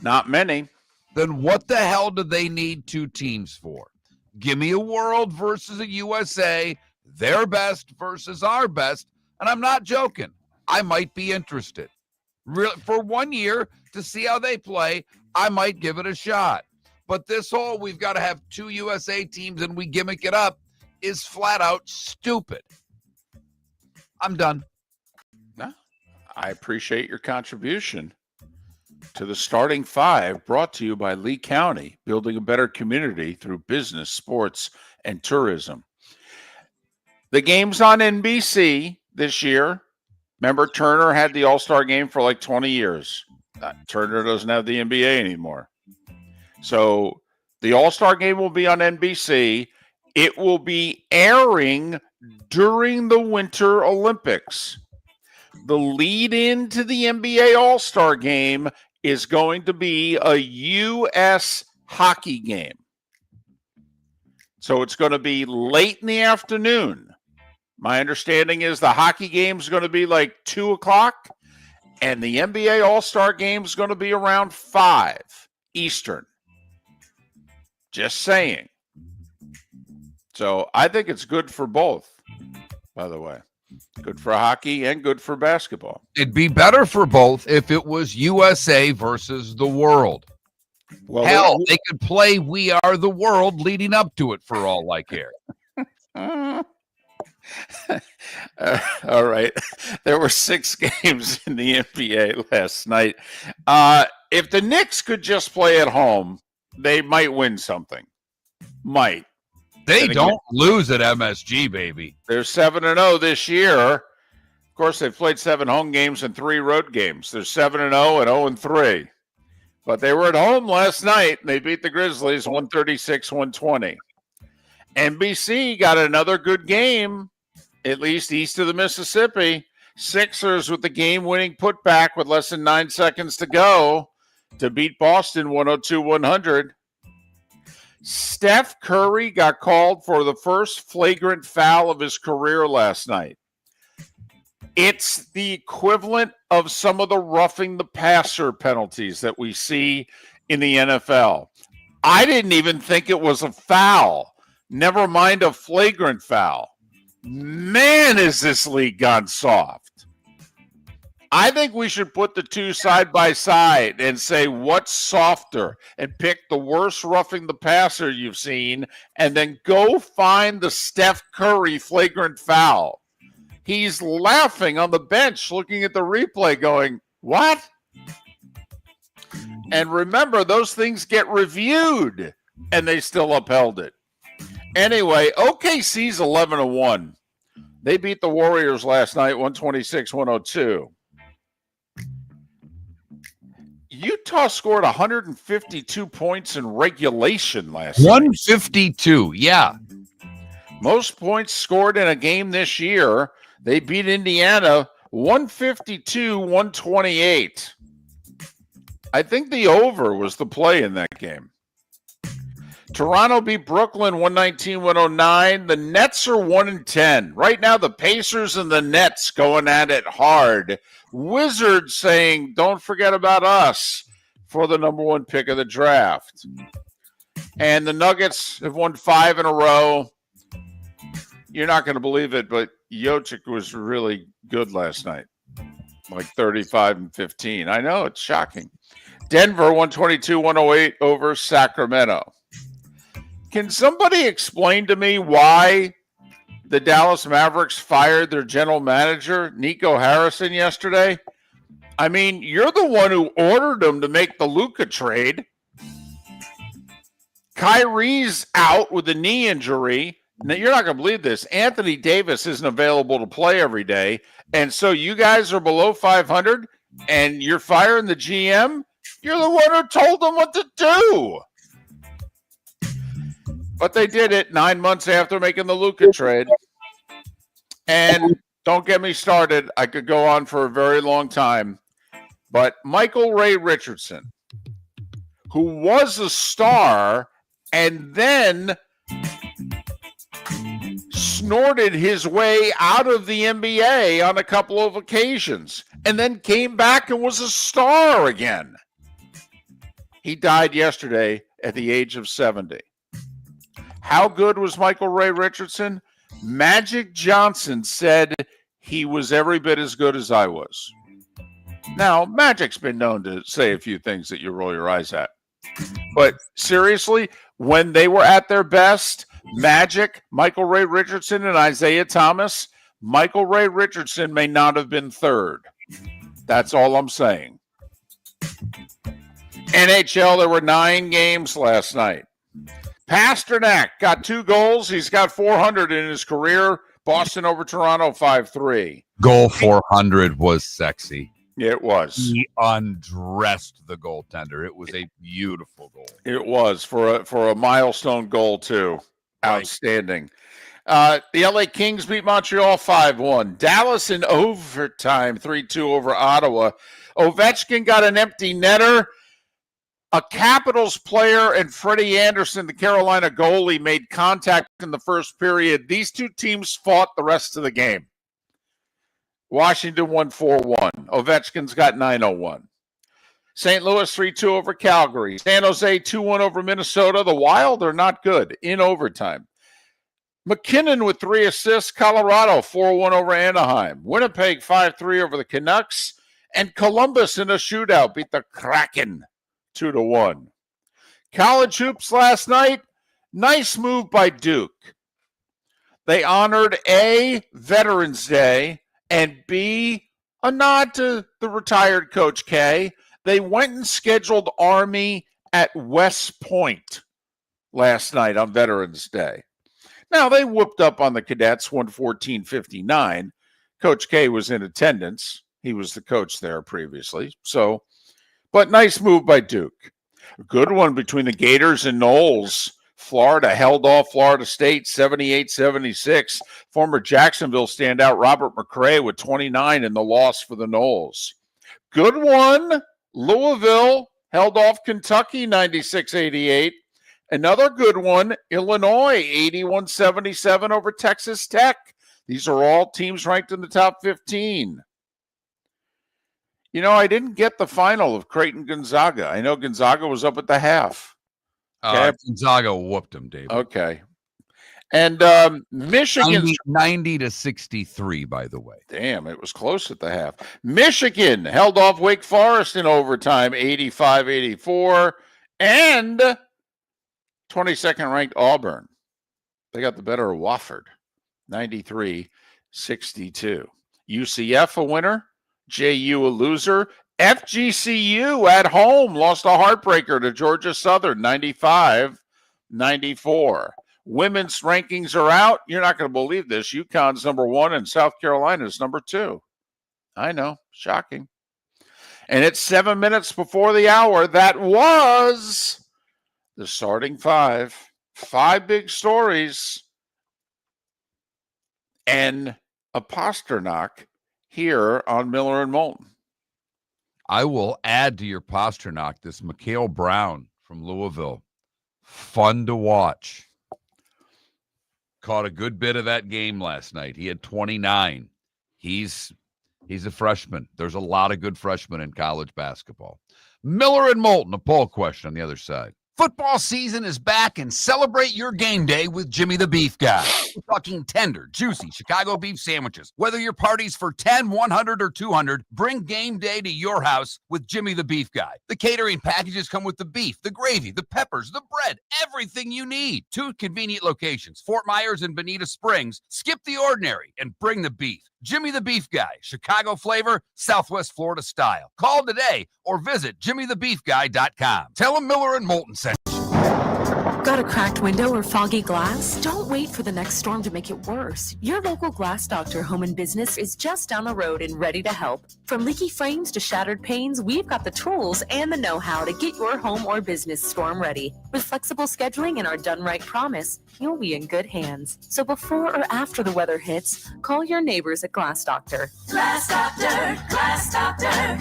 Not many. Then what the hell do they need 2 teams for? Give me a world versus a USA, their best versus our best, and I'm not joking. I might be interested. For 1 year to see how they play, I might give it a shot. But this whole we've got to have 2 USA teams and we gimmick it up is flat out stupid. I'm done. I appreciate your contribution to the starting 5, brought to you by Lee County, building a better community through business, sports, and tourism. The game's on NBC this year. Remember, Turner had the All-Star game for like 20 years. Turner doesn't have the NBA anymore. So the All-Star game will be on NBC. It will be airing during the Winter Olympics. The lead into the NBA All-Star game is going to be a U.S. hockey game. So it's going to be late in the afternoon. My understanding is the hockey game is going to be like 2 o'clock, and the NBA All-Star game is going to be around 5 Eastern. Just saying. So I think it's good for both, by the way. Good for hockey and good for basketball. It'd be better for both if it was USA versus the world. Well, hell, they could play We Are the World leading up to it for all I care. All right. There were 6 games in the NBA last night. If the Knicks could just play at home, they might win something. Might. They don't lose at MSG, baby. They're 7-0 this year. Of course, they've played 7 home games and 3 road games. They're 7-0 and 0-3. But they were at home last night, and they beat the Grizzlies 136-120. NBC got another good game, at least east of the Mississippi. Sixers with the game-winning putback with less than 9 seconds to go to beat Boston 102-100. Steph Curry got called for the first flagrant foul of his career last night. It's the equivalent of some of the roughing the passer penalties that we see in the NFL. I didn't even think it was a foul, never mind a flagrant foul. Man, is this league gone soft. I think we should put the two side by side and say what's softer and pick the worst roughing the passer you've seen and then go find the Steph Curry flagrant foul. He's laughing on the bench looking at the replay going, what? And remember, those things get reviewed and they still upheld it. Anyway, OKC's 11-1. They beat the Warriors last night 126-102. Utah scored 152 points in regulation last night. 152, yeah. Most points scored in a game this year. They beat Indiana 152-128. I think the over was the play in that game. Toronto beat Brooklyn 119-109. The Nets are 1-10. Right now, the Pacers and the Nets going at it hard. Wizards saying, don't forget about us for the number 1 pick of the draft. And the Nuggets have won 5 in a row. You're not going to believe it, but Jokic was really good last night. Like 35 and 15. I know, it's shocking. Denver 122-108 over Sacramento. Can somebody explain to me why the Dallas Mavericks fired their general manager, Nico Harrison, yesterday? I mean, you're the one who ordered them to make the Luka trade. Kyrie's out with a knee injury. Now, you're not going to believe this. Anthony Davis isn't available to play every day. And so you guys are below 500 and you're firing the GM? You're the one who told them what to do. But they did it 9 months after making the Luka trade. And don't get me started. I could go on for a very long time. But Michael Ray Richardson, who was a star and then snorted his way out of the NBA on a couple of occasions and then came back and was a star again. He died yesterday at the age of 70. How good was Michael Ray Richardson? Magic Johnson said he was every bit as good as I was. Now, Magic's been known to say a few things that you roll your eyes at. But seriously, when they were at their best, Magic, Michael Ray Richardson, and Isaiah Thomas, Michael Ray Richardson may not have been third. That's all I'm saying. NHL, there were 9 games last night. Pasternak got 2 goals. He's got 400 in his career. Boston over Toronto 5-3. Goal 400 was sexy. It was. He undressed the goaltender. It was a beautiful goal. It was for a milestone goal too. Outstanding. The LA Kings beat Montreal 5-1. Dallas in overtime 3-2 over Ottawa. Ovechkin got an empty netter. A Capitals player and Freddie Anderson, the Carolina goalie, made contact in the first period. These two teams fought the rest of the game. Washington won 4-1. Ovechkin's got 901. St. Louis 3-2 over Calgary. San Jose 2-1 over Minnesota. The Wild are not good in overtime. McKinnon with 3 assists. Colorado 4-1 over Anaheim. Winnipeg 5-3 over the Canucks. And Columbus in a shootout beat the Kraken 2-1. College hoops last night. Nice move by Duke. They honored A, Veterans Day, and B, a nod to the retired Coach K. They went and scheduled Army at West Point last night on Veterans Day. Now, they whooped up on the Cadets 114-59. Coach K was in attendance. He was the coach there previously. So, but nice move by Duke. A good one between the Gators and Knowles. Florida held off Florida State 78-76. Former Jacksonville standout Robert McRae with 29 in the loss for the Noles. Good one. Louisville held off Kentucky 96-88. Another good one. Illinois 81-77 over Texas Tech. These are all teams ranked in the top 15. You know, I didn't get the final of Creighton Gonzaga. I know Gonzaga was up at the half. Okay. Gonzaga whooped him, David. Okay. And Michigan 90-63, by the way. Damn, it was close at the half. Michigan held off Wake Forest in overtime, 85-84. And 22nd ranked Auburn. They got the better of Wofford, 93-62. UCF a winner, JU a loser. FGCU at home lost a heartbreaker to Georgia Southern, 95-94. Women's rankings are out. You're not going to believe this. UConn's number 1 and South Carolina's number 2. I know, shocking. And it's 7 minutes before the hour. That was the starting 5. 5 big stories. And a Pasternak here on Miller and Moulton. I will add to your Pasternak this Mikhail Brown from Louisville. Fun to watch. Caught a good bit of that game last night. He had 29. He's a freshman. There's a lot of good freshmen in college basketball. Miller and Moulton, a poll question on the other side. Football season is back, and celebrate your game day with Jimmy the Beef Guy. We're talking tender, juicy Chicago beef sandwiches. Whether your party's for 10, 100, or 200, bring game day to your house with Jimmy the Beef Guy. The catering packages come with the beef, the gravy, the peppers, the bread, everything you need. 2 convenient locations, Fort Myers and Bonita Springs. Skip the ordinary and bring the beef. Jimmy the Beef Guy, Chicago flavor, Southwest Florida style. Call today or visit jimmythebeefguy.com. Tell him Miller and Moulton sent you. Got a cracked window or foggy glass? Don't wait for the next storm to make it worse. Your local Glass Doctor Home and Business is just down the road and ready to help. From leaky frames to shattered panes, we've got the tools and the know-how to get your home or business storm ready. With flexible scheduling and our done right promise, you'll be in good hands. So before or after the weather hits, call your neighbors at Glass Doctor. Glass Doctor, Glass Doctor.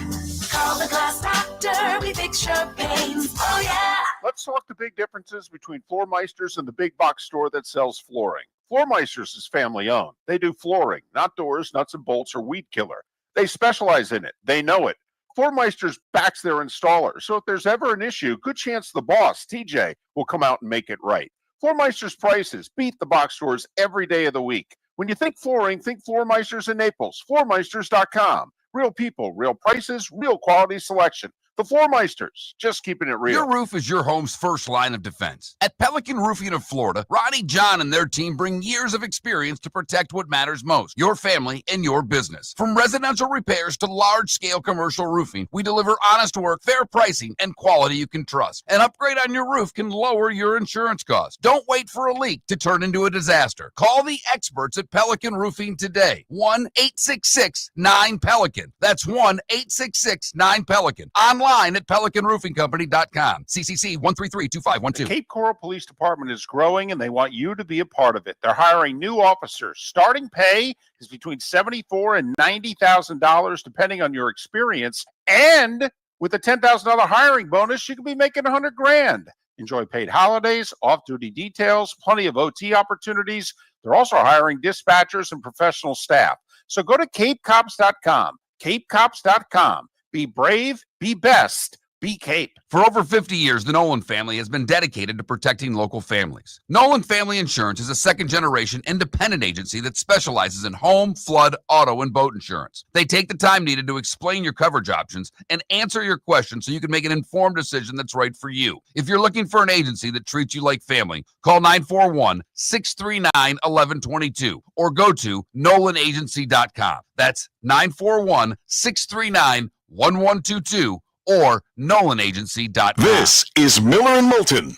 Call the Glass Doctor. We fix your pains. Oh, yeah. let's talk the big differences between Floor Meisters and the big box store that sells flooring. Floor Meisters is family owned. They do flooring, not doors, nuts and bolts, or weed killer. They specialize in it. They know it. Floor Meisters backs their installer. So if there's ever an issue, good chance the boss, TJ, will come out and make it right. Floor Meisters prices beat the box stores every day of the week. When you think flooring, think Floor Meisters in Naples. Floormeisters.com. Real people, real prices, real quality selection. The Floor Meisters, just keeping it real. Your roof is your home's first line of defense. At Pelican Roofing of Florida, Ronnie, John, and their team bring years of experience to protect what matters most, your family and your business. From residential repairs to large-scale commercial roofing, we deliver honest work, fair pricing, and quality you can trust. An upgrade on your roof can lower your insurance costs. Don't wait for a leak to turn into a disaster. Call the experts at Pelican Roofing today. 1-866-9-PELICAN. That's 1-866-9-PELICAN. Online at pelicanroofingcompany.com. CCC 1332512. The Cape Coral Police Department is growing, and they want you to be a part of it. They're hiring new officers. Starting pay is between $74,000 and $90,000, depending on your experience. And with a $10,000 hiring bonus, you could be making $100,000. Enjoy paid holidays, off-duty details, plenty of OT opportunities. They're also hiring dispatchers and professional staff. So go to capecops.com. capecops.com. Be brave, be best, be Cape. For over 50 years, the Nolan family has been dedicated to protecting local families. Nolan Family Insurance is a second-generation independent agency that specializes in home, flood, auto, and boat insurance. They take the time needed to explain your coverage options and answer your questions so you can make an informed decision that's right for you. If you're looking for an agency that treats you like family, call 941-639-1122 or go to nolanagency.com. That's 941-639-1122 or nolanagency.com. This is Miller and Moulton.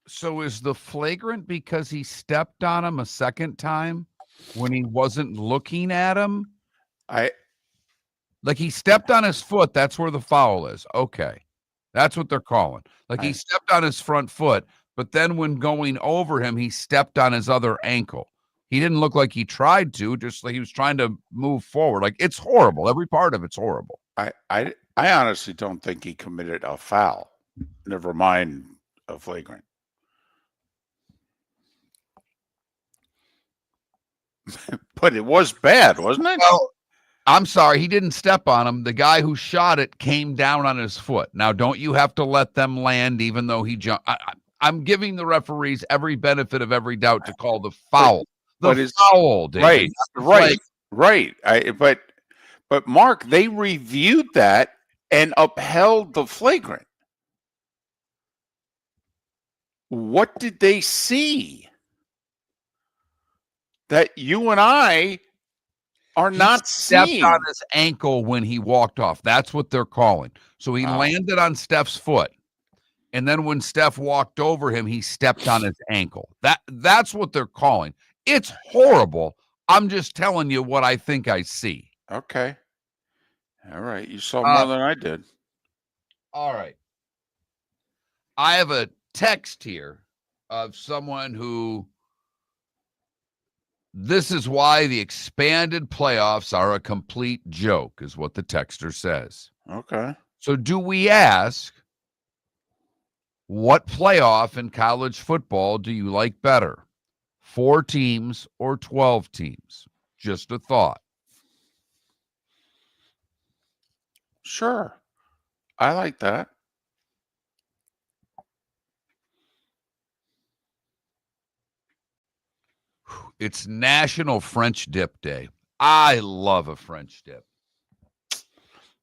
So is the flagrant because he stepped on him a second time when he wasn't looking at him? Like he stepped on his foot. That's where the foul is. Okay. That's what they're calling. Like he stepped on his front foot, but then when going over him, he stepped on his other ankle. He didn't look like he tried to, just like he was trying to move forward. Like it's horrible. Every part of it's horrible. I honestly don't think he committed a foul. Never mind a flagrant. But it was bad, wasn't it? Well, I'm sorry, he didn't step on him. The guy who shot it came down on his foot. Now, don't you have to let them land even though he jumped? I'm giving the referees every benefit of every doubt to call the foul. The foul, David. Right. But Mark, they reviewed that and upheld the flagrant. What did they see that you and I are not stepped seeing? On his ankle when he walked off. That's what they're calling. So he landed on Steph's foot. And then when Steph walked over him, he stepped on his ankle. That's what they're calling. It's horrible. I'm just telling you what I think I see. Okay. All right. You saw more than I did. All right. I have a text here of someone who, this is why the expanded playoffs are a complete joke, is what the texter says. Okay. So do we ask, what playoff in college football do you like better? 4 teams or 12 teams? Just a thought. Sure. I like that. It's National French Dip Day. I love a French dip.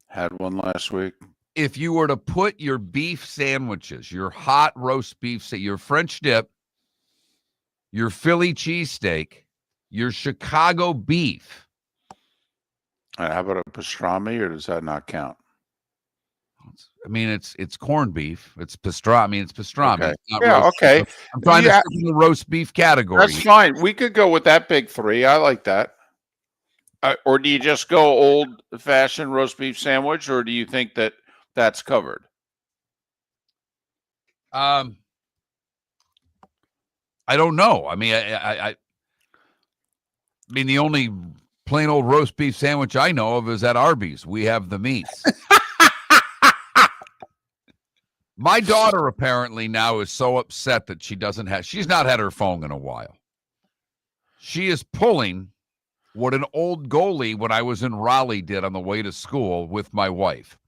Had one last week. If you were to put your beef sandwiches, your hot roast beef, your French dip, your Philly cheesesteak, your Chicago beef. How about a pastrami, or does that not count? I mean, it's corned beef. It's pastrami. I mean, it's pastrami. Okay. It's not Yeah, roast okay. beef. I'm trying to stick in the roast beef category. That's fine. We could go with that big 3. I like that. Or do you just go old-fashioned roast beef sandwich, or do you think that that's covered? I don't know. I mean, I mean, the only plain old roast beef sandwich I know of is at Arby's. We have the meats. My daughter apparently now is so upset that she's not had her phone in a while. She is pulling what an old goalie when I was in Raleigh did on the way to school with my wife.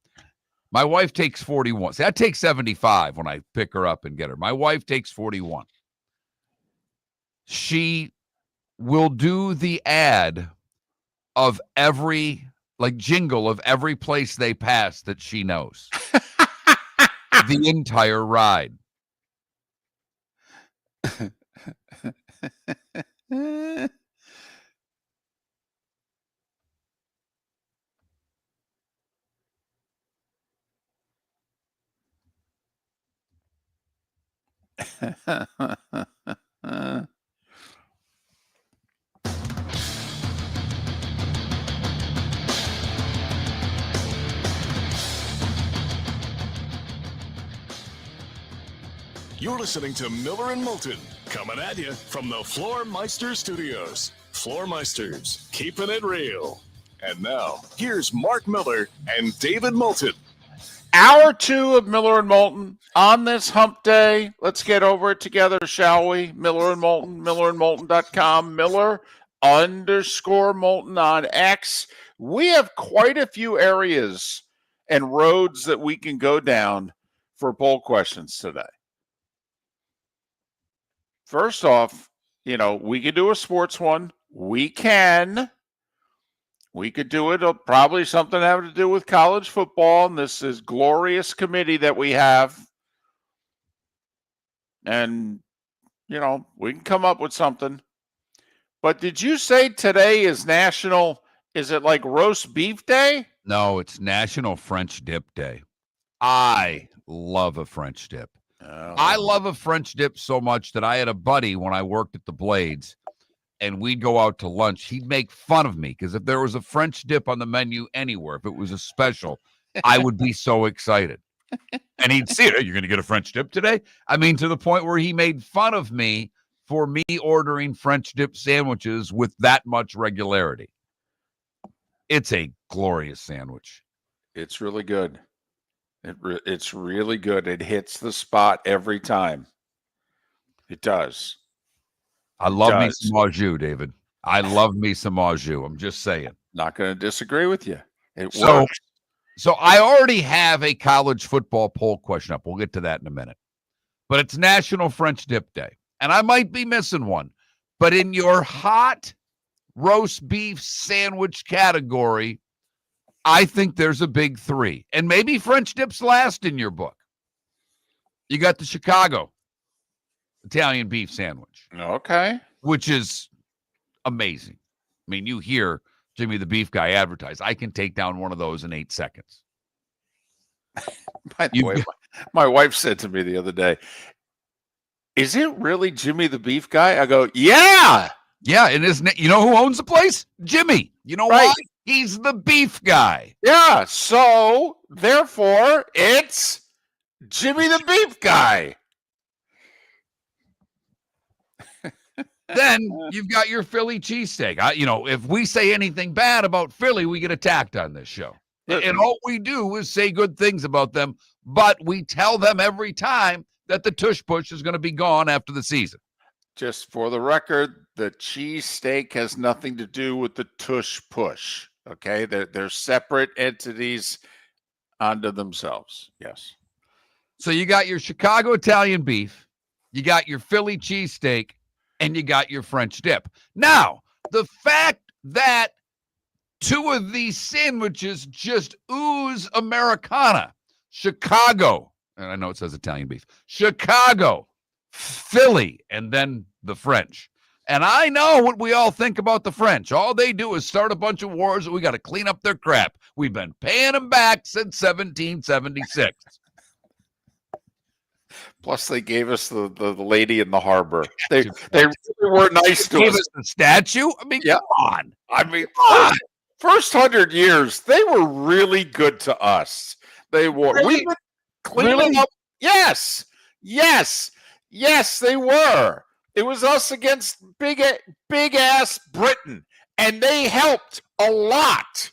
My wife takes 41. See, I take 75 when I pick her up and get her. My wife takes 41. She will do the ad of every, like, jingle of every place they pass that she knows. The entire ride. You're listening to Miller and Moulton, coming at you from the Floor Meister Studios. Floor Meisters, keeping it real. And now, here's Mark Miller and David Moulton. Hour 2 of Miller and Moulton on this hump day. Let's get over it together, shall we? Miller and Moulton, millerandmoulton.com, Miller_Moulton on X. We have quite a few areas and roads that we can go down for poll questions today. First off, we could do a sports one. We can. We could do it, probably something having to do with college football, and this is glorious committee that we have. And, we can come up with something. But did you say today is is it like roast beef day? No, it's National French Dip Day. I love a French dip. I love a French dip so much that I had a buddy when I worked at the Blades, and we'd go out to lunch. He'd make fun of me because if there was a French dip on the menu anywhere, if it was a special, I would be so excited. And he'd see it. You're going to get a French dip today? I mean, to the point where he made fun of me for me ordering French dip sandwiches with that much regularity. It's a glorious sandwich. It's really good. It's really good. It hits the spot every time. It does. I love me some au jus, David. I love me some au jus. I'm just saying. Not going to disagree with you. It works. So I already have a college football poll question up. We'll get to that in a minute. But it's National French Dip Day. And I might be missing one. But in your hot roast beef sandwich category, I think there's a big 3. And maybe French dips last in your book. You got the Chicago Italian beef sandwich. Okay. Which is amazing. I mean, you hear Jimmy the Beef Guy advertise. I can take down one of those in 8 seconds. By the way, my wife said to me the other day, "Is it really Jimmy the Beef Guy?" I go, "Yeah." Yeah, and isn't it? You know who owns the place? Jimmy. You know why? He's the beef guy. Yeah, so therefore it's Jimmy the Beef Guy. Then you've got your Philly cheesesteak. If we say anything bad about Philly, we get attacked on this show. And all we do is say good things about them, but we tell them every time that the tush push is going to be gone after the season. Just for the record, the cheesesteak has nothing to do with the tush push. Okay, they're separate entities unto themselves. Yes. So you got your Chicago Italian beef, you got your Philly cheesesteak, and you got your French dip. Now, the fact that 2 of these sandwiches just ooze Americana, Chicago, and I know it says Italian beef, Chicago, Philly, and then the French. And I know what we all think about the French. All they do is start a bunch of wars, and we got to clean up their crap. We've been paying them back since 1776. Plus, they gave us the lady in the harbor. They really were nice to Give us. us the statue. I mean, Yeah. come on. I mean, first 100 years, they were really good to us. They were. Really? We've been cleaning Really? up. Yes, they were. It was us against big ass Britain, and they helped a lot.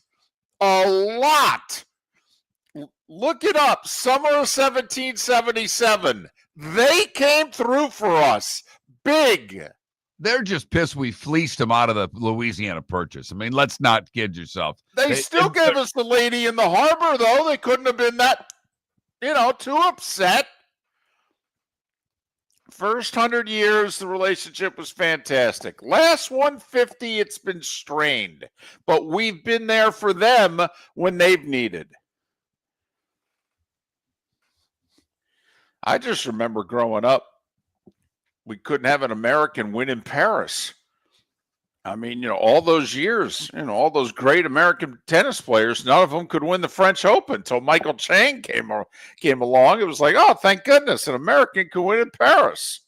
Look it up. Summer of 1777. They came through for us. Big. They're just pissed we fleeced them out of the Louisiana Purchase. I mean, let's not kid yourself. They still gave us the lady in the harbor, though. They couldn't have been that, too upset. First 100 years, the relationship was fantastic. Last 150, it's been strained. But we've been there for them when they've needed. I just remember growing up, we couldn't have an American win in Paris. I mean, all those years, all those great American tennis players, none of them could win the French Open until Michael Chang came along. It was like, oh, thank goodness, an American could win in Paris.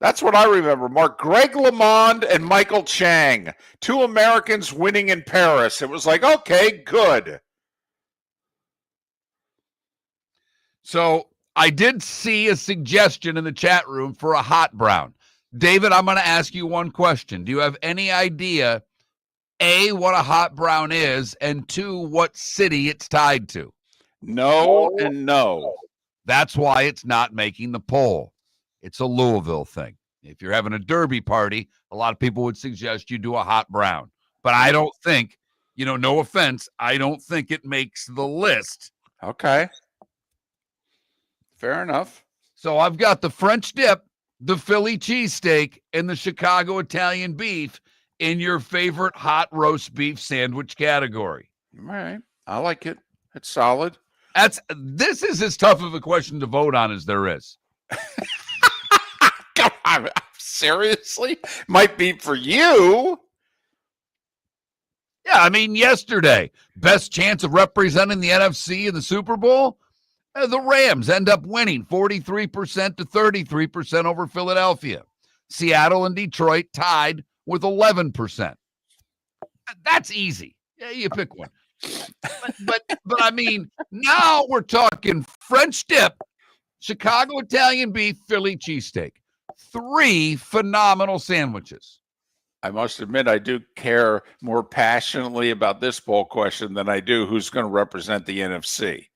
That's what I remember, Mark. Greg LeMond and Michael Chang, two Americans winning in Paris. It was like, okay, good. So I did see a suggestion in the chat room for a hot brown. David, I'm going to ask you one question. Do you have any idea, A, what a hot brown is, and 2, what city it's tied to? No and no. That's why it's not making the poll. It's a Louisville thing. If you're having a derby party, a lot of people would suggest you do a hot brown. But I don't think, no offense, I don't think it makes the list. Okay. Fair enough. So I've got the French dip, the Philly cheesesteak, and the Chicago Italian beef in your favorite hot roast beef sandwich category. All right. I like it. It's solid. This is as tough of a question to vote on as there is. Come on. Seriously? Might be for you. Yeah, I mean, yesterday, best chance of representing the NFC in the Super Bowl? The Rams end up winning 43% to 33% over Philadelphia. Seattle and Detroit tied with 11%. That's easy. Yeah, you pick one. But I mean, now we're talking French dip, Chicago Italian beef, Philly cheesesteak. 3 phenomenal sandwiches. I must admit, I do care more passionately about this bowl question than I do who's going to represent the NFC.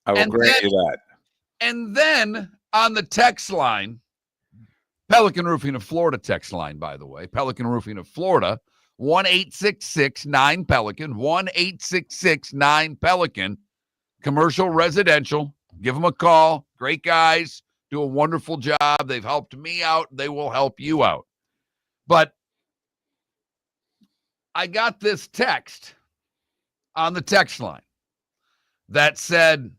I will grant you that. And then on the text line, Pelican Roofing of Florida text line, by the way, Pelican Roofing of Florida, 1-866-9-PELICAN, 1-866-9-PELICAN, commercial, residential. Give them a call. Great guys, do a wonderful job. They've helped me out. They will help you out. But I got this text on the text line that said,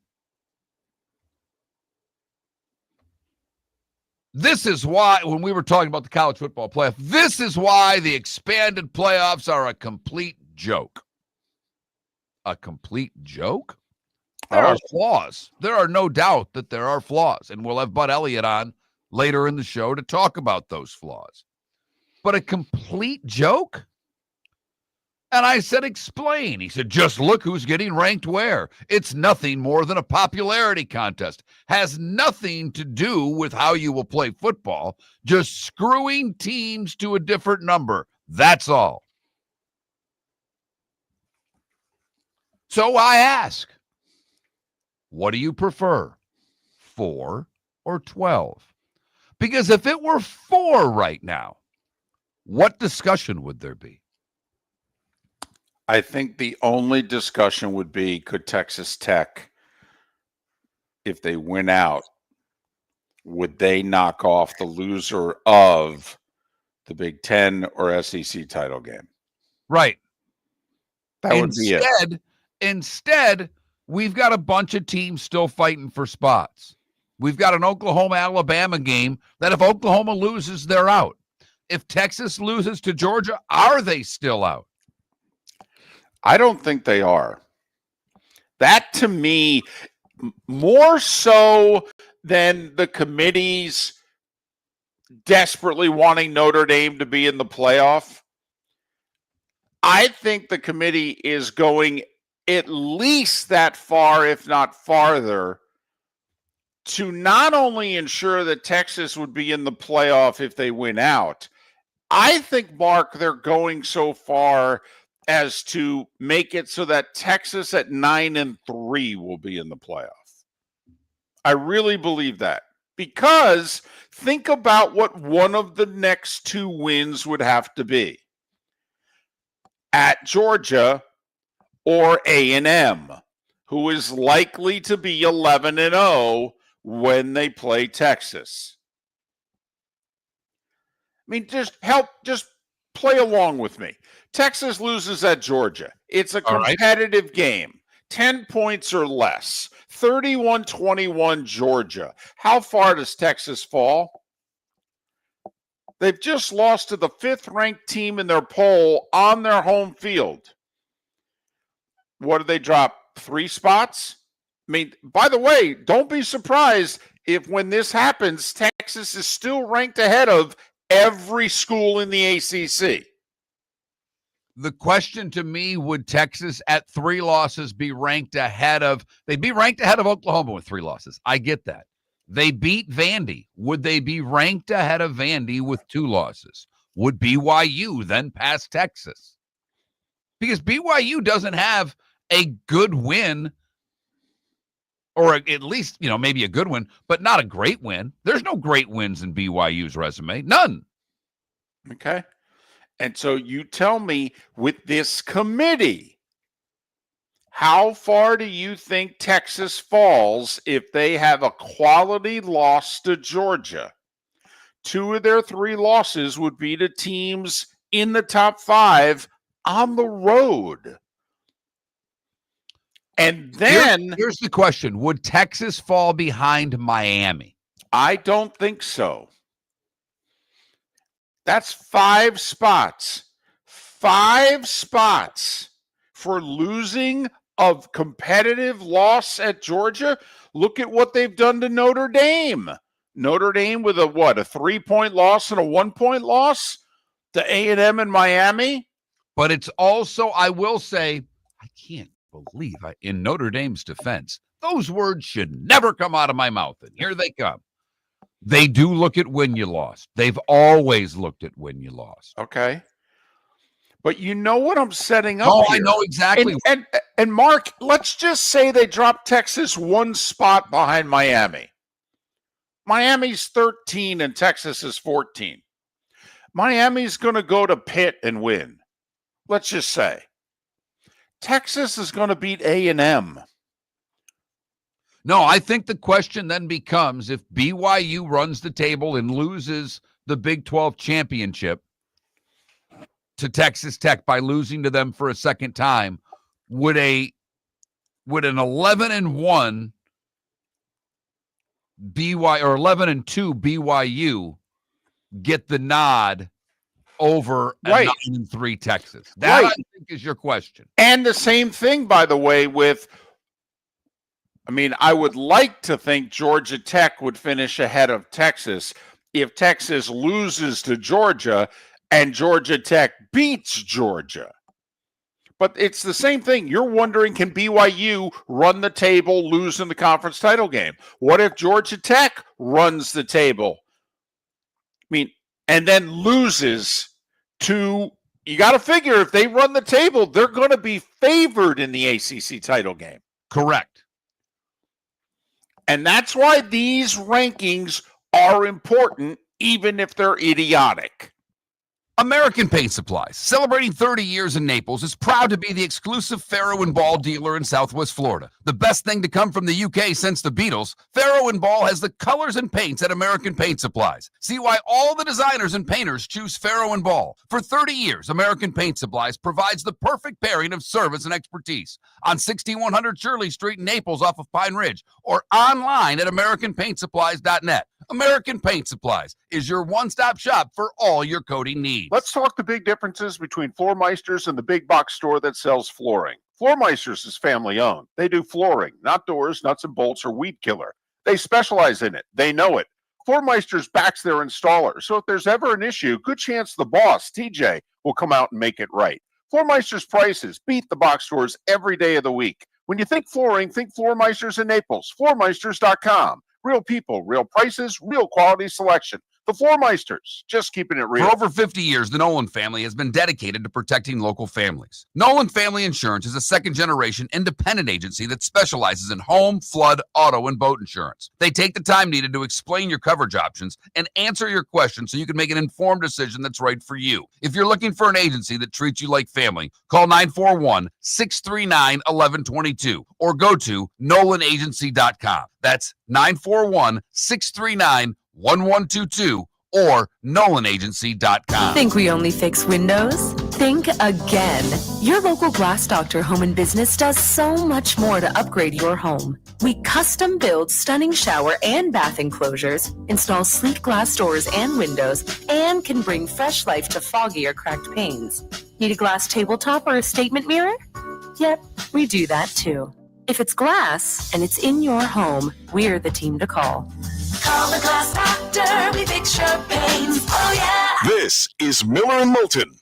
this is why, when we were talking about the college football playoff, this is why the expanded playoffs are a complete joke. A complete joke? There are flaws. There are no doubt that there are flaws. And we'll have Bud Elliott on later in the show to talk about those flaws. But a complete joke? And I said, explain. He said, just look who's getting ranked where. It's nothing more than a popularity contest. Has nothing to do with how you will play football. Just screwing teams to a different number. That's all. So I ask, what do you prefer? 4 or 12? Because if it were 4 right now, what discussion would there be? I think the only discussion would be, could Texas Tech, if they win out, would they knock off the loser of the Big Ten or SEC title game? Right. That would be it. Instead, we've got a bunch of teams still fighting for spots. We've got an Oklahoma-Alabama game that if Oklahoma loses, they're out. If Texas loses to Georgia, are they still out? I don't think they are. That, to me, more so than the committees desperately wanting Notre Dame to be in the playoff, I think the committee is going at least that far, if not farther, to not only ensure that Texas would be in the playoff if they win out. I think, Mark, they're going so far as to make it so that Texas at 9-3 will be in the playoff. I really believe that, because think about what one of the next two wins would have to be: at Georgia or A&M, who is likely to be 11-0 when they play Texas. I mean, just play along with me. Texas loses at Georgia. It's a competitive game. 10 points or less. 31-21 Georgia. How far does Texas fall? They've just lost to the 5th-ranked team in their poll on their home field. What did they drop? 3 spots? I mean, by the way, don't be surprised if when this happens, Texas is still ranked ahead of every school in the ACC. The question to me, would Texas at 3 losses be ranked ahead of, they'd be ranked ahead of Oklahoma with 3 losses. I get that. They beat Vandy. Would they be ranked ahead of Vandy with 2 losses? Would BYU then pass Texas? Because BYU doesn't have a good win, or at least, maybe a good win, but not a great win. There's no great wins in BYU's resume. None. Okay. And so you tell me, with this committee, how far do you think Texas falls if they have a quality loss to Georgia? 2 of their 3 losses would be to teams in the top 5 on the road. And then here's the question. Would Texas fall behind Miami? I don't think so. That's 5 spots. 5 spots for losing a competitive loss at Georgia. Look at what they've done to Notre Dame. Notre Dame with a 3-point loss and a 1-point loss to A&M and Miami. But it's also, I will say, I can't believe, in Notre Dame's defense, those words should never come out of my mouth. And here they come. They do look at when you lost. They've always looked at when you lost. Okay. But you know what I'm setting up here. I know exactly. And Mark, let's just say they drop Texas 1 spot behind Miami. Miami's 13 and Texas is 14. Miami's going to go to Pitt and win. Let's just say. Texas is going to beat A&M. No, I think the question then becomes, if BYU runs the table and loses the Big 12 championship to Texas Tech by losing to them for a second time, would an 11-1 BYU or 11-2 BYU get the nod over a 9-3 Texas? That, I think, is your question. And the same thing, by the way, with, I would like to think Georgia Tech would finish ahead of Texas if Texas loses to Georgia and Georgia Tech beats Georgia. But it's the same thing. You're wondering, can BYU run the table, lose in the conference title game? What if Georgia Tech runs the table? And then loses to, you got to figure, if they run the table, they're going to be favored in the ACC title game. Correct. And that's why these rankings are important, even if they're idiotic. American Paint Supplies, celebrating 30 years in Naples, is proud to be the exclusive Farrow & Ball dealer in Southwest Florida. The best thing to come from the UK since the Beatles, Farrow & Ball has the colors and paints at American Paint Supplies. See why all the designers and painters choose Farrow & Ball. For 30 years, American Paint Supplies provides the perfect pairing of service and expertise on 6100 Shirley Street in Naples off of Pine Ridge, or online at AmericanPaintSupplies.net. American Paint Supplies is your one-stop shop for all your coating needs. Let's talk the big differences between Floor Meisters and the big box store that sells flooring. Floor Meisters is family owned. They do flooring, not doors, nuts and bolts, or weed killer. They specialize in it. They know it. Floor Meisters backs their installer, so if there's ever an issue, good chance the boss, TJ, will come out and make it right. Floor Meisters prices beat the box stores every day of the week. When you think flooring, think Floor Meisters in Naples. Floormeisters.com. Real people, real prices, real quality selection. The Floor Meisters, just keeping it real. For over 50 years, the Nolan family has been dedicated to protecting local families. Nolan Family Insurance is a second-generation independent agency that specializes in home, flood, auto, and boat insurance. They take the time needed to explain your coverage options and answer your questions so you can make an informed decision that's right for you. If you're looking for an agency that treats you like family, call 941-639-1122 or go to nolanagency.com. That's 941-639-1122 or nolanagency.com. Think we only fix windows? Think again. Your local Glass Doctor Home and Business does so much more to upgrade your home. We custom build stunning shower and bath enclosures, install sleek glass doors and windows, and can bring fresh life to foggy or cracked panes. Need a glass tabletop or a statement mirror? Yep, we do that too. If it's glass and it's in your home, we're the team to call. Call the Glass Doctor, we fix your pains. Oh yeah. This is Miller and Moulton.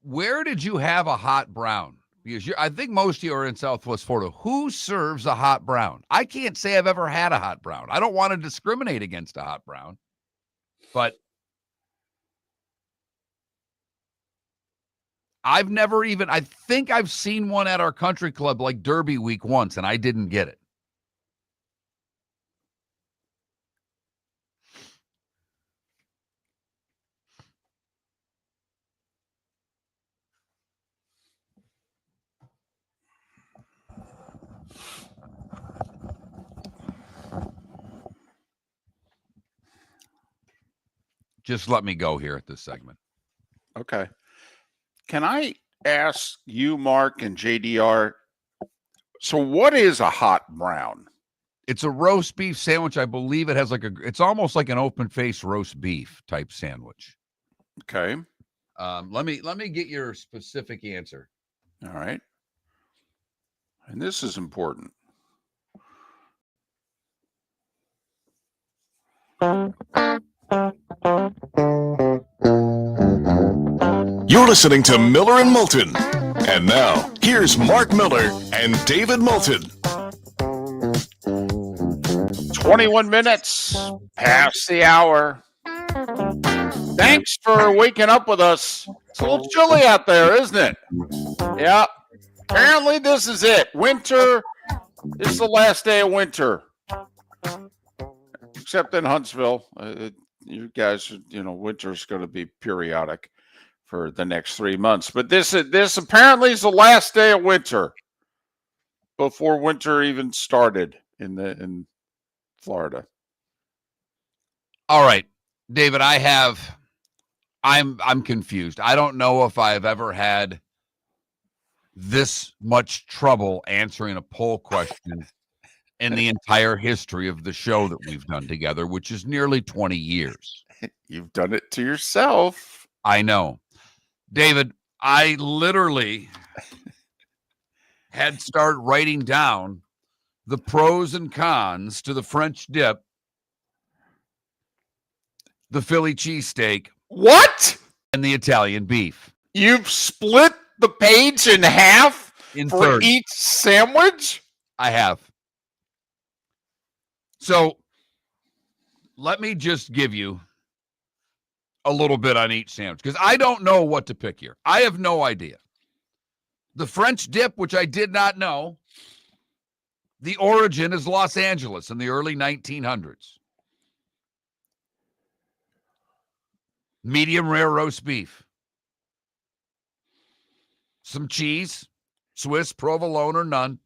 where did you have a hot brown? Because I think most of you are in Southwest Florida. Who serves a hot brown? I can't say I've ever had a hot brown. I don't want to discriminate against a hot brown, but I've never even, I think I've seen one at our country club like Derby week once, and I didn't get it. Just let me go here at this segment. Okay. Can I ask you, Mark and JDR? So, what is a hot brown? It's a roast beef sandwich. I believe it has it's almost like an open face roast beef type sandwich. Okay. Let me get your specific answer. All right. And this is important. You're listening to Miller and Moulton. And now, here's Mark Miller and David Moulton. 21 minutes past the hour. Thanks for waking up with us. It's a little chilly out there, isn't it? Yeah. Apparently, this is it. Winter. This is the last day of winter. Except in Huntsville. You guys, winter's going to be periodic for the next 3 months. But this apparently is the last day of winter before winter even started in Florida. All right, David, I'm confused. I don't know if I've ever had this much trouble answering a poll question in the entire history of the show that we've done together, which is nearly 20 years. You've done it to yourself. I know. David, I literally had started writing down the pros and cons to the French dip, the Philly cheesesteak, What? and the Italian beef. You've split the page in half In for thirds. each sandwich? I have. So let me just give you a little bit on each sandwich because I don't know what to pick here. I have no idea. The French dip, which I did not know, the origin is Los Angeles in the early 1900s. Medium rare roast beef. Some cheese, Swiss, provolone, or none.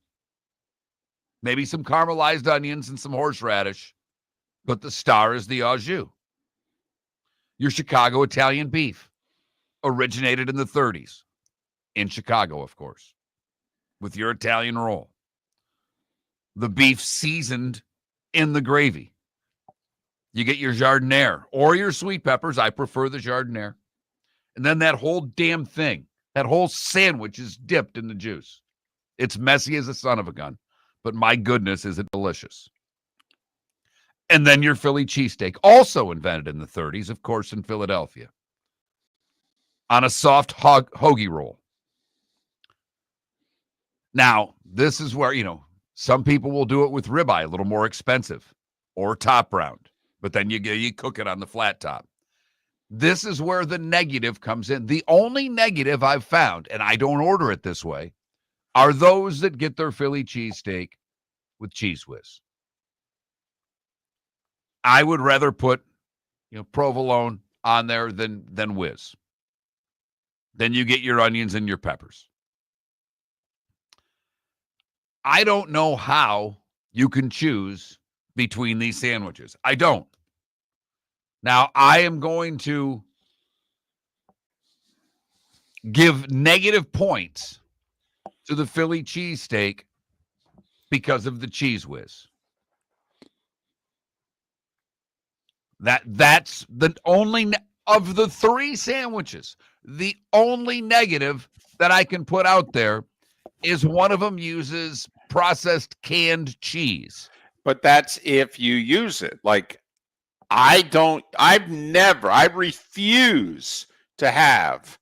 Maybe some caramelized onions and some horseradish. But the star is the au jus. Your Chicago Italian beef. Originated in the 30s. In Chicago, of course. With your Italian roll. The beef seasoned in the gravy. You get your jardiniere or your sweet peppers. I prefer the jardiniere. And then that whole damn thing, that whole sandwich is dipped in the juice. It's messy as a son of a gun, but my goodness, is it delicious. And then your Philly cheesesteak, also invented in the 30s, of course, in Philadelphia, on a soft hoagie roll. Now, this is where, some people will do it with ribeye, a little more expensive, or top round, but then you cook it on the flat top. This is where the negative comes in. The only negative I've found, and I don't order it this way, are those that get their Philly cheesesteak with Cheese Whiz. I would rather put, provolone on there than whiz. Then you get your onions and your peppers. I don't know how you can choose between these sandwiches. I don't. Now, I am going to give negative points to the Philly cheesesteak because of the Cheese Whiz. That's the only of the three sandwiches. The only negative that I can put out there is one of them uses processed canned cheese. But that's if you use it. Like, I refuse to have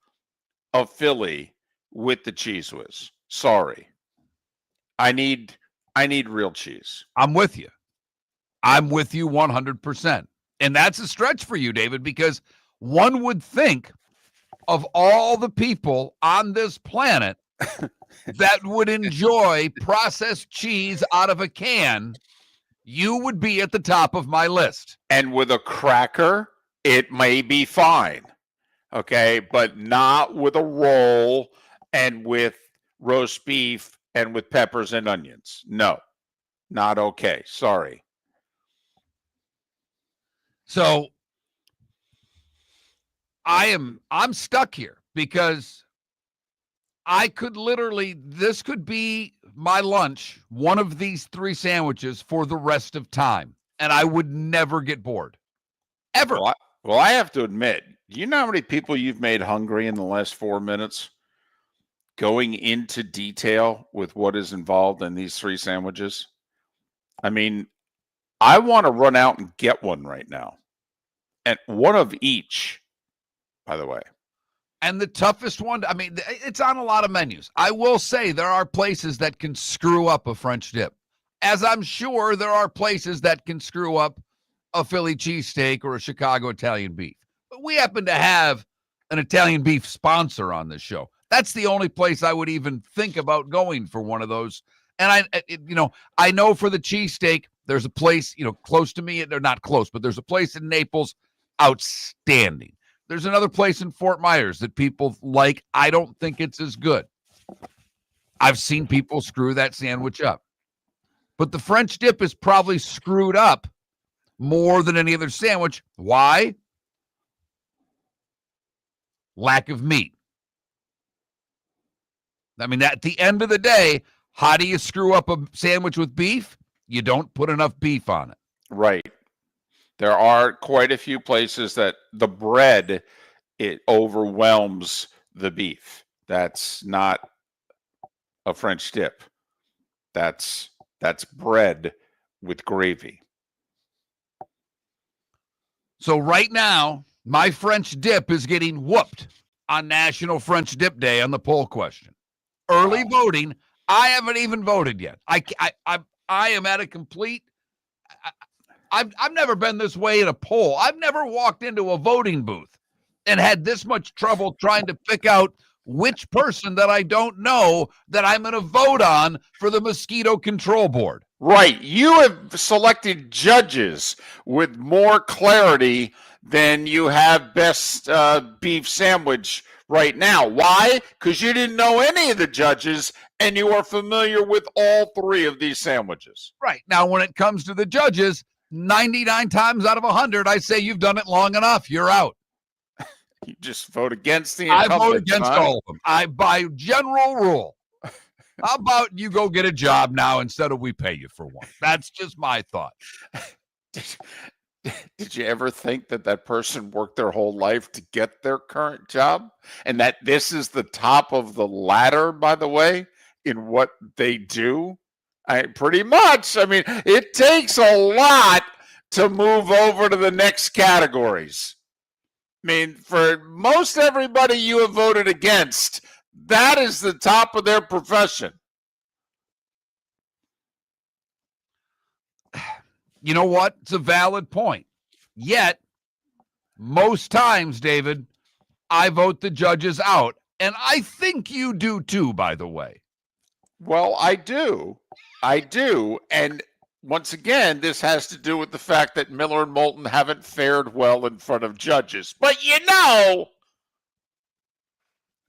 a Philly with the cheese whiz. Sorry. I need real cheese. I'm with you. I'm with you 100%. And that's a stretch for you, David, because one would think of all the people on this planet that would enjoy processed cheese out of a can, you would be at the top of my list. And with a cracker, it may be fine. Okay, but not with a roll and with roast beef and with peppers and onions. No, not okay. Sorry. So I'm stuck here because I could literally, this could be my lunch, one of these three sandwiches for the rest of time, and I would never get bored. Ever. Well, I have to admit, do you know how many people you've made hungry in the last 4 minutes? Going into detail with what is involved in these three sandwiches. I mean, I want to run out and get one right now. And one of each, by the way. And the toughest one, I mean, it's on a lot of menus. I will say there are places that can screw up a French dip, as I'm sure there are places that can screw up a Philly cheesesteak or a Chicago Italian beef. But we happen to have an Italian beef sponsor on this show. That's the only place I would even think about going for one of those. And I know for the cheesesteak, there's a place, close to me. They're not close, but there's a place in Naples, outstanding. There's another place in Fort Myers that people like. I don't think it's as good. I've seen people screw that sandwich up. But the French dip is probably screwed up more than any other sandwich. Why? Lack of meat. I mean, at the end of the day, how do you screw up a sandwich with beef? You don't put enough beef on it. Right. There are quite a few places that the bread, it overwhelms the beef. That's not a French dip. That's bread with gravy. So right now, my French dip is getting whooped on National French Dip Day on the poll question. Early voting, I haven't even voted yet. I am at a complete. I've never been this way in a poll. I've never walked into a voting booth and had this much trouble trying to pick out which person that I don't know that I'm going to vote on for the mosquito control board. Right. You have selected judges with more clarity than you have best beef sandwich right now. Why? Because you didn't know any of the judges and you are familiar with all three of these sandwiches. Right. Now, when it comes to the judges, 99 times out of 100, I say you've done it long enough. You're out. You just vote against the I incumbent. vote against all of them. By general rule. How about you go get a job now instead of we pay you for one? That's just my thought. Did you ever think that person worked their whole life to get their current job? And that this is the top of the ladder, by the way, in what they do? Pretty much. I mean, it takes a lot to move over to the next categories. I mean, for most everybody you have voted against, that is the top of their profession. You know what? It's a valid point. Yet, most times, David, I vote the judges out. And I think you do too, by the way. Well, I do. And once again, this has to do with the fact that Miller and Moulton haven't fared well in front of judges. But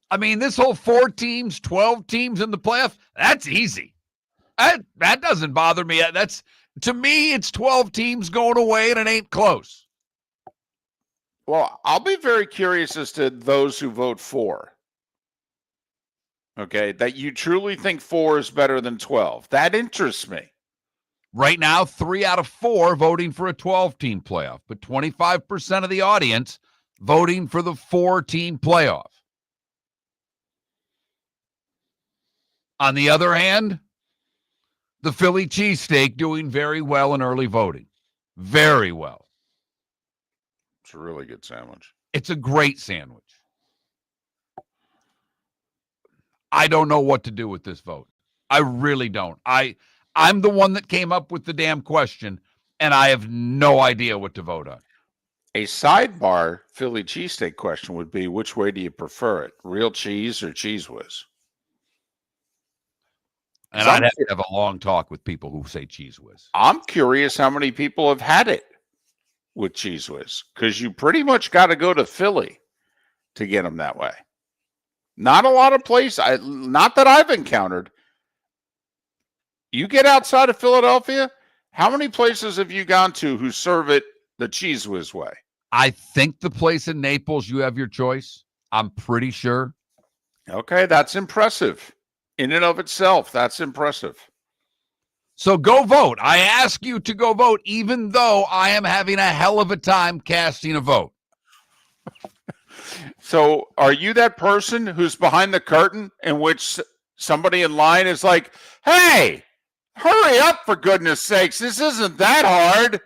I mean, this whole 4 teams, 12 teams in the playoff, that's easy. That doesn't bother me. To me, it's 12 teams going away and it ain't close. Well, I'll be very curious as to those who vote 4. Okay, that you truly think 4 is better than 12. That interests me. Right now, 3 out of 4 voting for a 12-team playoff, but 25% of the audience voting for the 4-team playoff. On the other hand, the Philly cheesesteak doing very well in early voting. Very well. It's a really good sandwich. It's a great sandwich. I don't know what to do with this vote. I really don't. I'm the one that came up with the damn question, and I have no idea what to vote on. A sidebar Philly cheesesteak question would be, which way do you prefer it? Real cheese or Cheese Whiz? And I'd have to have a long talk with people who say Cheese Whiz. I'm curious how many people have had it with Cheese Whiz, because you pretty much got to go to Philly to get them that way. Not a lot of places, not that I've encountered. You get outside of Philadelphia, how many places have you gone to who serve it the Cheese Whiz way? I think the place in Naples, you have your choice. I'm pretty sure. Okay, that's impressive. In and of itself, that's impressive. So go vote. I ask you to go vote, even though I am having a hell of a time casting a vote. So are you that person who's behind the curtain in which somebody in line is like, hey, hurry up, for goodness sakes. This isn't that hard.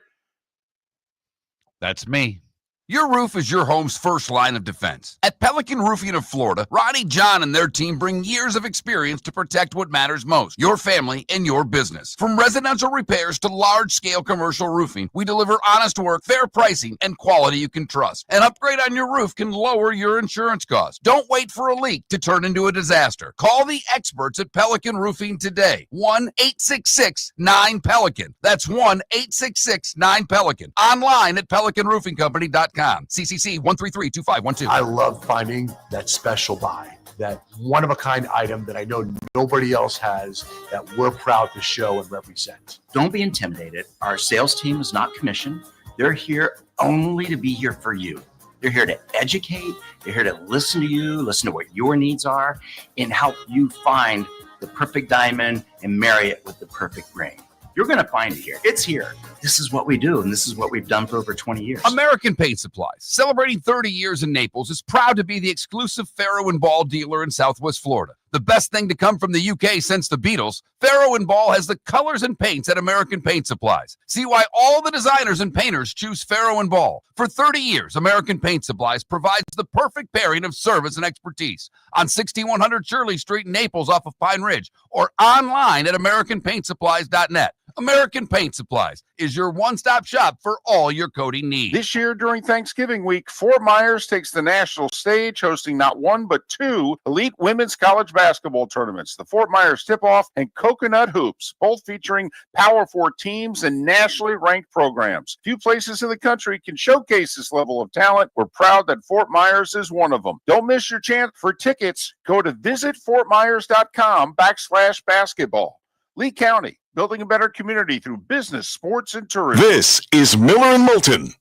That's me. Your roof is your home's first line of defense. At Pelican Roofing of Florida, Ronnie John and their team bring years of experience to protect what matters most, your family and your business. From residential repairs to large-scale commercial roofing, we deliver honest work, fair pricing, and quality you can trust. An upgrade on your roof can lower your insurance costs. Don't wait for a leak to turn into a disaster. Call the experts at Pelican Roofing today. 1-866-9-PELICAN. That's 1-866-9-PELICAN. Online at pelicanroofingcompany.com. CCC 1332512. I love finding that special buy, that one-of-a-kind item that I know nobody else has, that we're proud to show and represent. Don't be intimidated. Our sales team is not commissioned. They're here only to be here for you. They're here to educate. They're here to listen to you, listen to what your needs are, and help you find the perfect diamond and marry it with the perfect ring. You're going to find it here. It's here. This is what we do, and this is what we've done for over 20 years. American Paint Supplies, celebrating 30 years in Naples, is proud to be the exclusive Farrow and Ball dealer in Southwest Florida. The best thing to come from the UK since the Beatles, Farrow and Ball has the colors and paints at American Paint Supplies. See why all the designers and painters choose Farrow and Ball. For 30 years, American Paint Supplies provides the perfect pairing of service and expertise on 6100 Shirley Street in Naples off of Pine Ridge, or online at AmericanPaintSupplies.net. American Paint Supplies is your one-stop shop for all your coating needs. This year during Thanksgiving week, Fort Myers takes the national stage, hosting not one but two elite women's college basketball tournaments, the Fort Myers Tip-Off and Coconut Hoops, both featuring Power 4 teams and nationally ranked programs. Few places in the country can showcase this level of talent. We're proud that Fort Myers is one of them. Don't miss your chance. For tickets, go to visitfortmyers.com/basketball. Lee County, building a better community through business, sports, and tourism. This is Miller and Moulton.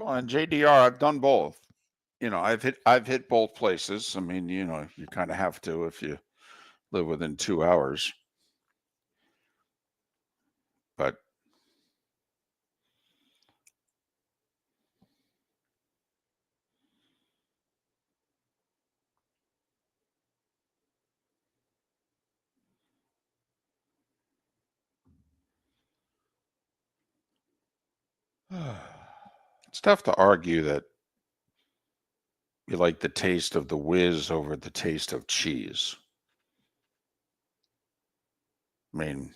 Well, and JDR, I've done both. I've hit both places. I mean, you kind of have to if you live within 2 hours. But it's tough to argue that you like the taste of the whiz over the taste of cheese. I mean,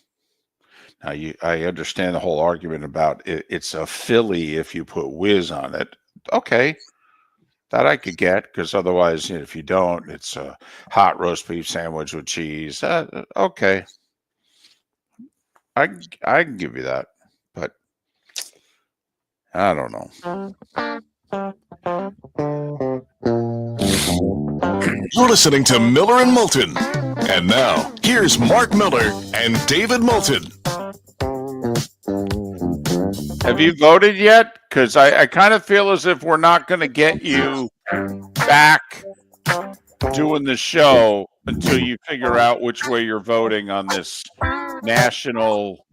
now I understand the whole argument about it's a Philly if you put whiz on it. Okay, that I could get, because otherwise, if you don't, it's a hot roast beef sandwich with cheese. Okay, I can give you that, but I don't know. You're listening to Miller and Moulton. And now, here's Mark Miller and David Moulton. Have you voted yet? Because I kind of feel as if we're not going to get you back doing the show until you figure out which way you're voting on this National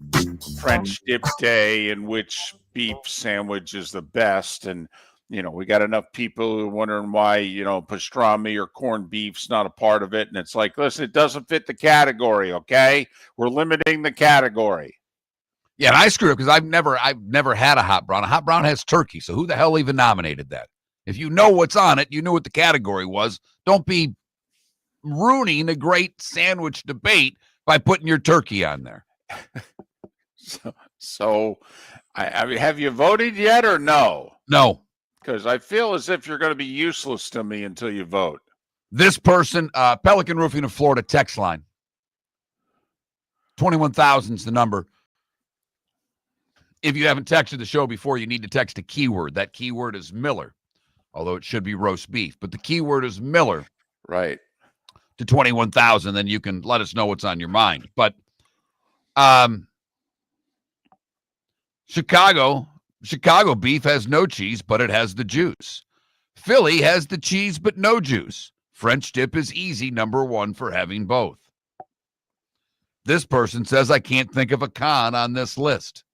French Dip Day and which beef sandwich is the best. And, we got enough people who are wondering why, pastrami or corned beef's not a part of it. And it's like, listen, it doesn't fit the category, okay? We're limiting the category. Yeah, and I screwed up because I've never had a hot brown. A hot brown has turkey, so who the hell even nominated that? If you know what's on it, you knew what the category was. Don't be ruining a great sandwich debate by putting your turkey on there. So I mean, have you voted yet or no? No. Because I feel as if you're going to be useless to me until you vote. This person, Pelican Roofing of Florida text line. 21,000 is the number. If you haven't texted the show before, you need to text a keyword. That keyword is Miller, although it should be roast beef. But the keyword is Miller. Right. To 21,000, then you can let us know what's on your mind. But Chicago beef has no cheese, but it has the juice. Philly has the cheese, but no juice. French dip is easy, number one for having both. This person says, I can't think of a con on this list.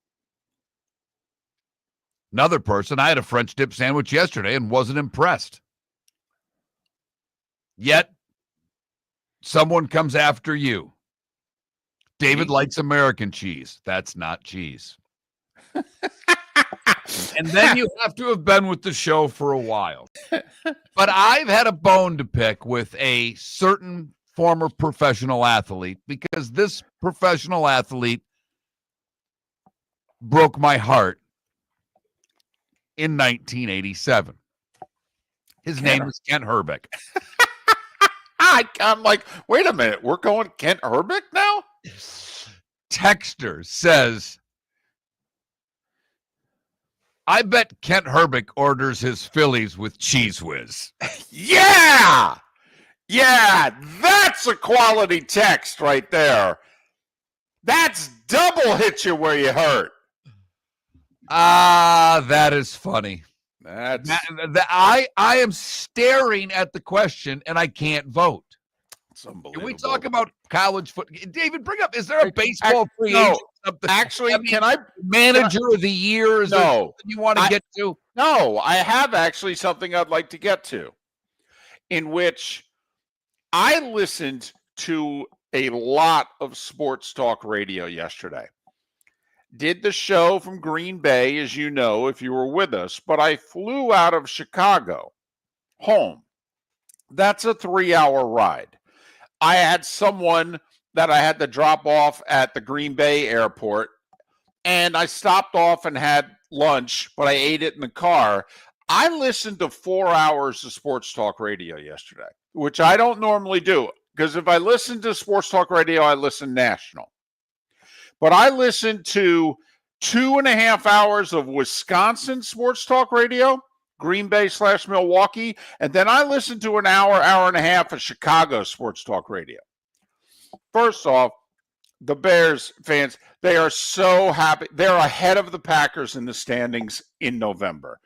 Another person, I had a French dip sandwich yesterday and wasn't impressed. Yet, someone comes after you. David likes American cheese. That's not cheese. And then you have to have been with the show for a while. But I've had a bone to pick with a certain former professional athlete because this professional athlete broke my heart in 1987. His name is Kent Herbeck. I'm like, wait a minute. We're going Kent Herbeck now? Texter says, I bet Kent Herbeck orders his Phillies with Cheese Whiz. Yeah! Yeah, that's a quality text right there. That's double hit you where you hurt. That is funny. I am staring at the question and I can't vote. It's unbelievable. Can we talk about college football? David, bring up, is there a baseball free no, agent? Actually, can I? Manager of the year? Is there something you want to get to? No, I have actually something I'd like to get to, in which I listened to a lot of sports talk radio yesterday. Did the show from Green Bay, as you know, if you were with us, but I flew out of Chicago home. That's a 3-hour ride. I had someone that I had to drop off at the Green Bay airport, and I stopped off and had lunch, but I ate it in the car. I listened to 4 hours of sports talk radio yesterday, which I don't normally do, because if I listen to sports talk radio, I listen national. But I listened to 2.5 hours of Wisconsin sports talk radio, Green Bay / Milwaukee, and then I listened to an hour and a half of Chicago sports talk radio. First off, The Bears fans, they are so happy. They're ahead of the Packers in the standings in November.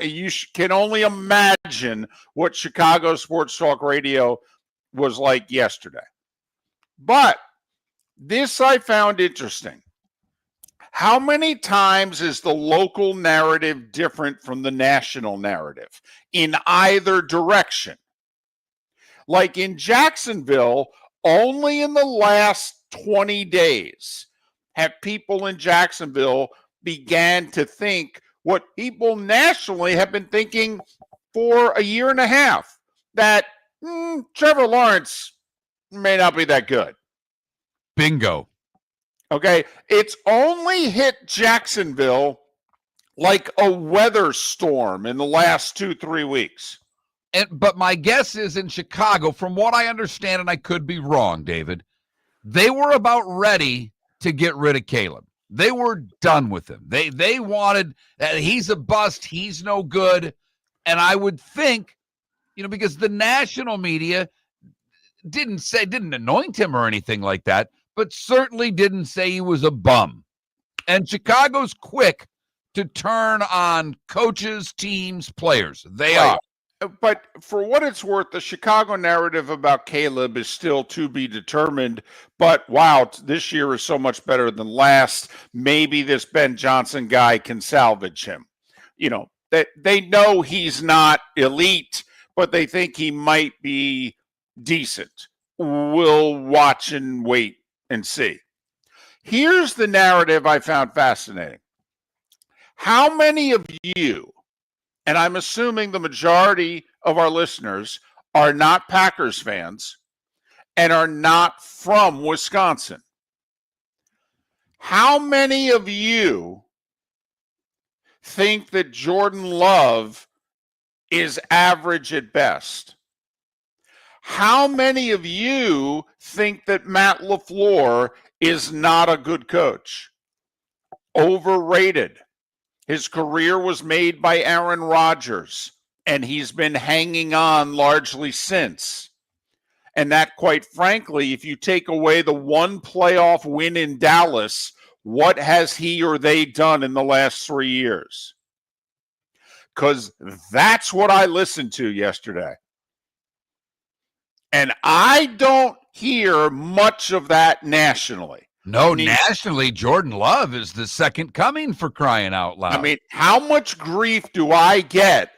You can only imagine what Chicago Sports Talk Radio was like yesterday. But this I found interesting. How many times is the local narrative different from the national narrative in either direction? Like in Jacksonville, only in the last 20 days have people in Jacksonville began to think what people nationally have been thinking for a year and a half, that Trevor Lawrence may not be that good. Bingo. Okay, it's only hit Jacksonville like a weather storm in the last 2-3 weeks. But my guess is in Chicago, from what I understand, and I could be wrong, David, they were about ready to get rid of Caleb. They were done with him. They wanted that he's a bust, he's no good. And I would think, because the national media didn't anoint him or anything like that, but certainly didn't say he was a bum. And Chicago's quick to turn on coaches, teams, players. They are. But for what it's worth, the Chicago narrative about Caleb is still to be determined. But wow, this year is so much better than last. Maybe this Ben Johnson guy can salvage him. That they know he's not elite, but they think he might be decent. We'll watch and wait and see. Here's the narrative I found fascinating. How many of you, and I'm assuming the majority of our listeners, are not Packers fans and are not from Wisconsin? How many of you think that Jordan Love is average at best? How many of you think that Matt LaFleur is not a good coach? Overrated. His career was made by Aaron Rodgers, and he's been hanging on largely since. And that, quite frankly, if you take away the one playoff win in Dallas, what has he or they done in the last 3 years? Because that's what I listened to yesterday. And I don't hear much of that nationally. No, nationally, Jordan Love is the second coming, for crying out loud. I mean, how much grief do I get?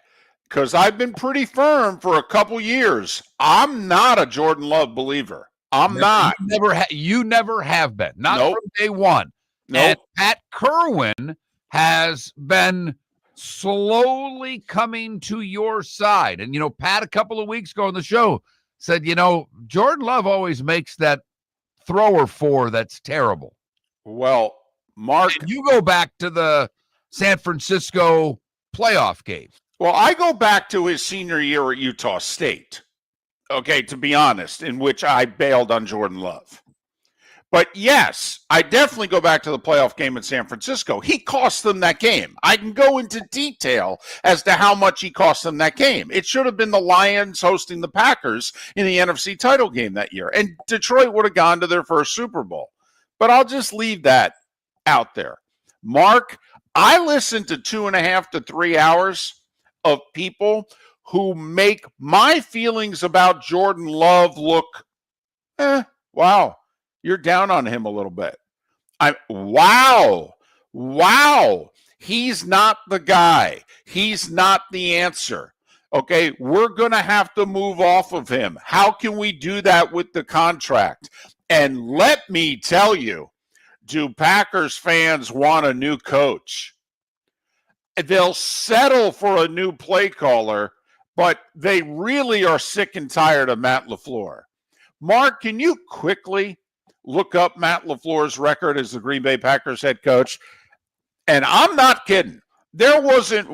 Because I've been pretty firm for a couple years. I'm not a Jordan Love believer. I'm not. You never have been. Not Nope. from day one. Nope. And Pat Kerwin has been slowly coming to your side. And, Pat, a couple of weeks ago on the show, said, Jordan Love always makes that thrower four that's terrible. Well, Mark, and you go back to the San Francisco playoff game. Well, I go back to his senior year at Utah State, okay, to be honest, in which I bailed on Jordan Love. But yes, I definitely go back to the playoff game in San Francisco. He cost them that game. I can go into detail as to how much he cost them that game. It should have been the Lions hosting the Packers in the NFC title game that year. And Detroit would have gone to their first Super Bowl. But I'll just leave that out there. Mark, I listened to 2.5 to 3 hours of people who make my feelings about Jordan Love look, wow. You're down on him a little bit. Wow. He's not the guy. He's not the answer. Okay, we're going to have to move off of him. How can we do that with the contract? And let me tell you, do Packers fans want a new coach? They'll settle for a new play caller, but they really are sick and tired of Matt LaFleur. Mark, can you quickly look up Matt LaFleur's record as the Green Bay Packers head coach? And I'm not kidding. There wasn't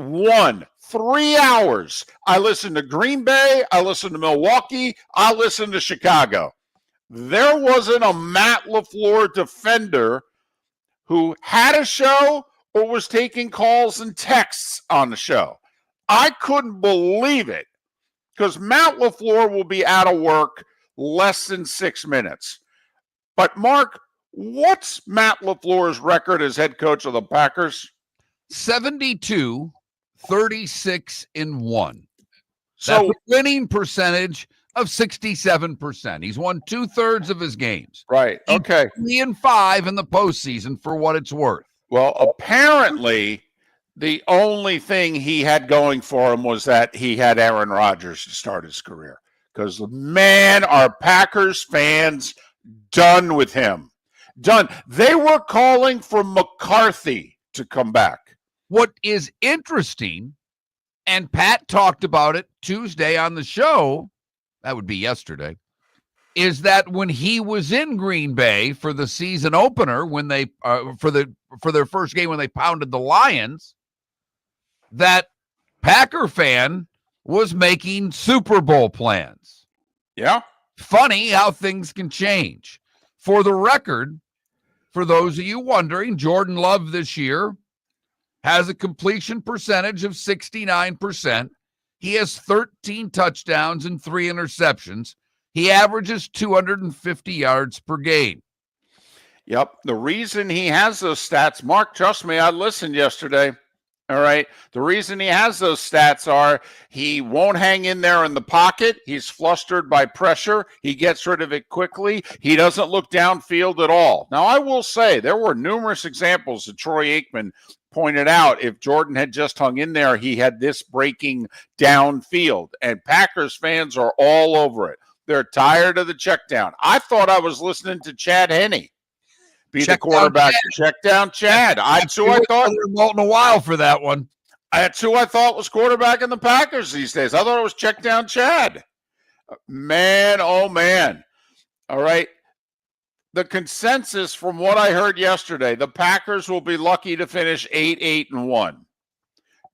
3 hours. I listened to Green Bay. I listened to Milwaukee. I listened to Chicago. There wasn't a Matt LaFleur defender who had a show or was taking calls and texts on the show. I couldn't believe it, because Matt LaFleur will be out of work less than 6 minutes. But, Mark, What's Matt LaFleur's record as head coach of the Packers? 72, 36 and 1. So That's a winning percentage of 67%. He's won 2/3 of his games. right, He's okay. 3-5 in the postseason for what it's worth. Well, apparently, the only thing he had going for him was that he had Aaron Rodgers to start his career. Because, man, are Packers fans done with him. Done. They were calling for McCarthy to come back. What is interesting, and Pat talked about it Tuesday on the show, that would be yesterday, is that when he was in Green Bay for the season opener, when they for their first game when they pounded the Lions, that Packer fan was making Super Bowl plans. Yeah. Funny how things can change. For the record, for those of you wondering, Jordan Love this year has a completion percentage of 69%. He has 13 touchdowns and 3 interceptions. He averages 250 yards per game. Yep. The reason he has those stats, Mark, trust me, I listened yesterday. All right. The reason he has those stats are he won't hang in there in the pocket. He's flustered by pressure. He gets rid of it quickly. He doesn't look downfield at all. Now, I will say there were numerous examples that Troy Aikman pointed out. If Jordan had just hung in there, he had this breaking downfield. And Packers fans are all over it. They're tired of the check down. I thought I was listening to Chad Henne. Be the quarterback. Check down Chad. That's who I thought. Moulton a while for that one. That's who I thought was quarterback in the Packers these days. I thought it was check down Chad. Man, oh man. All right. The consensus from what I heard yesterday, the Packers will be lucky to finish 8-1.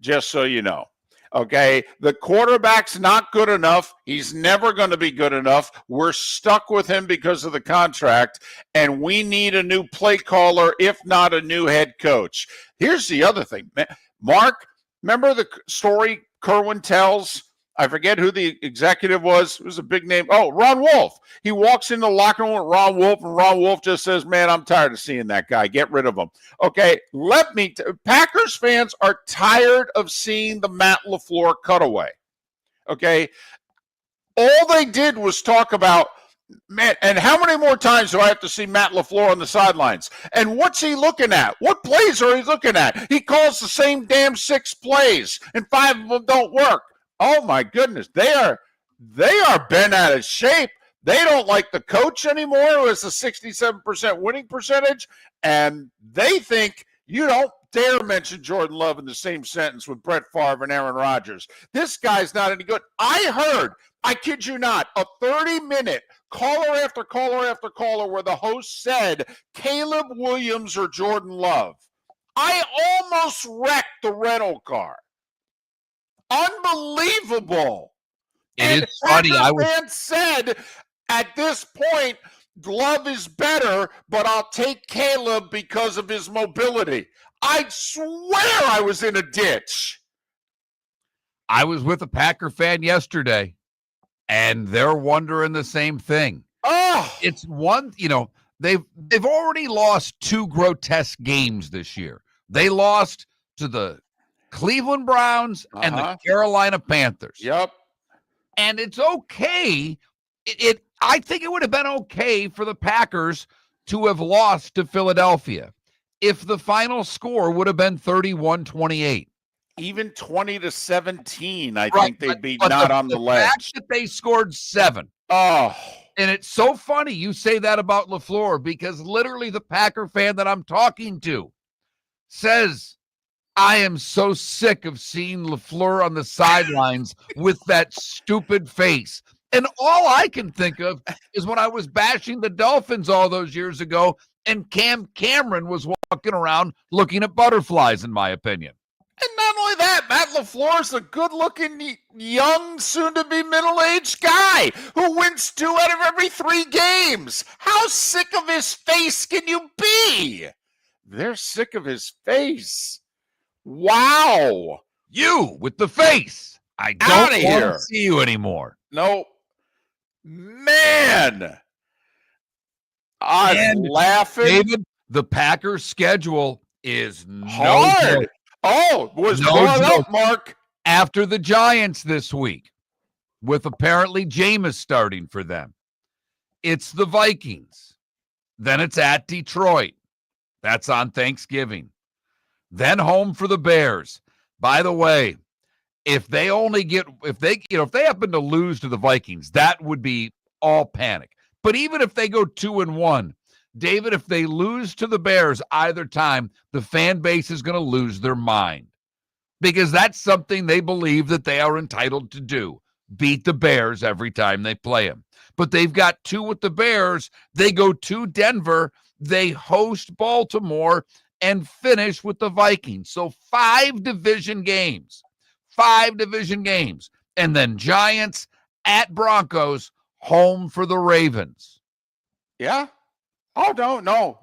Just so you know. Okay, the quarterback's not good enough. He's never going to be good enough. We're stuck with him because of the contract, and we need a new play caller, if not a new head coach. Here's the other thing. Mark, remember the story Kerwin tells? I forget who the executive was. It was a big name. Oh, Ron Wolf. He walks into the locker room with Ron Wolf, and Ron Wolf just says, man, I'm tired of seeing that guy. Get rid of him. Okay, Packers fans are tired of seeing the Matt LaFleur cutaway. Okay, all they did was talk about, man, and how many more times do I have to see Matt LaFleur on the sidelines? And what's he looking at? What plays are he looking at? He calls the same damn 6 plays, and 5 of them don't work. Oh my goodness, they are bent out of shape. They don't like the coach anymore, who has a 67% winning percentage, and they think you don't dare mention Jordan Love in the same sentence with Brett Favre and Aaron Rodgers. This guy's not any good. I heard, I kid you not, a 30-minute caller after caller after caller where the host said Caleb Williams or Jordan Love. I almost wrecked the rental car. Unbelievable. It is funny. Man said at this point, Love is better, but I'll take Caleb because of his mobility. I swear I was in a ditch. I was with a Packer fan yesterday, and they're wondering the same thing. Oh, It's one, they've already lost 2 grotesque games this year. They lost to the Cleveland Browns and the Carolina Panthers. Yep. And it's okay. I think it would have been okay for the Packers to have lost to Philadelphia if the final score would have been 31-28. Even 20-17, I think they'd be not on the ledge. The fact that they scored 7. Oh. And it's so funny you say that about LaFleur, because literally the Packer fan that I'm talking to says, I am so sick of seeing LaFleur on the sidelines with that stupid face. And all I can think of is when I was bashing the Dolphins all those years ago, and Cam Cameron was walking around looking at butterflies, in my opinion. And not only that, Matt LaFleur's a good-looking, young, soon-to-be middle-aged guy who wins 2 out of every 3 games. How sick of his face can you be? They're sick of his face. Wow. You with the face. I don't want to see you anymore. No. Man. I was And laughing David, the Packers' schedule is no hard. joke. Oh, was No brought joke. up, Mark. After the Giants this week, with apparently Jameis starting for them. It's the Vikings. Then it's at Detroit. That's on Thanksgiving. Then home for the Bears. By the way, if they happen to lose to the Vikings, that would be all panic. But even if they go 2-1, David, if they lose to the Bears either time, the fan base is going to lose their mind, because that's something they believe that they are entitled to do. Beat the Bears every time they play them. But they've got 2 with the Bears. They go to Denver. They host Baltimore and finish with the Vikings. So 5 division games. 5 division games. And then Giants at Broncos, home for the Ravens. Yeah. Oh, no.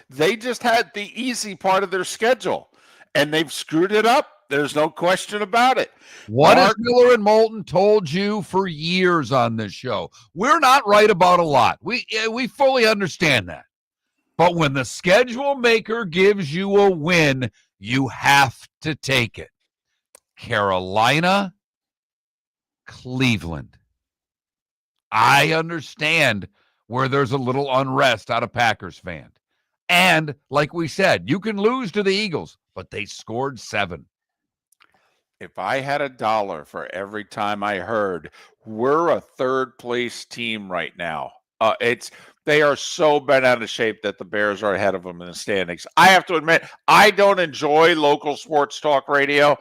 They just had the easy part of their schedule, and they've screwed it up. There's no question about it. What has Mark, Miller and Moulton told you for years on this show? We're not right about a lot. We fully understand that. But when the schedule maker gives you a win, you have to take it. Carolina, Cleveland. I understand where there's a little unrest out of Packers fan. And like we said, you can lose to the Eagles, but they scored 7. if I had $1 for every time I heard we're a third place team right now, they are so bent out of shape that the Bears are ahead of them in the standings. I have to admit, I don't enjoy local sports talk radio.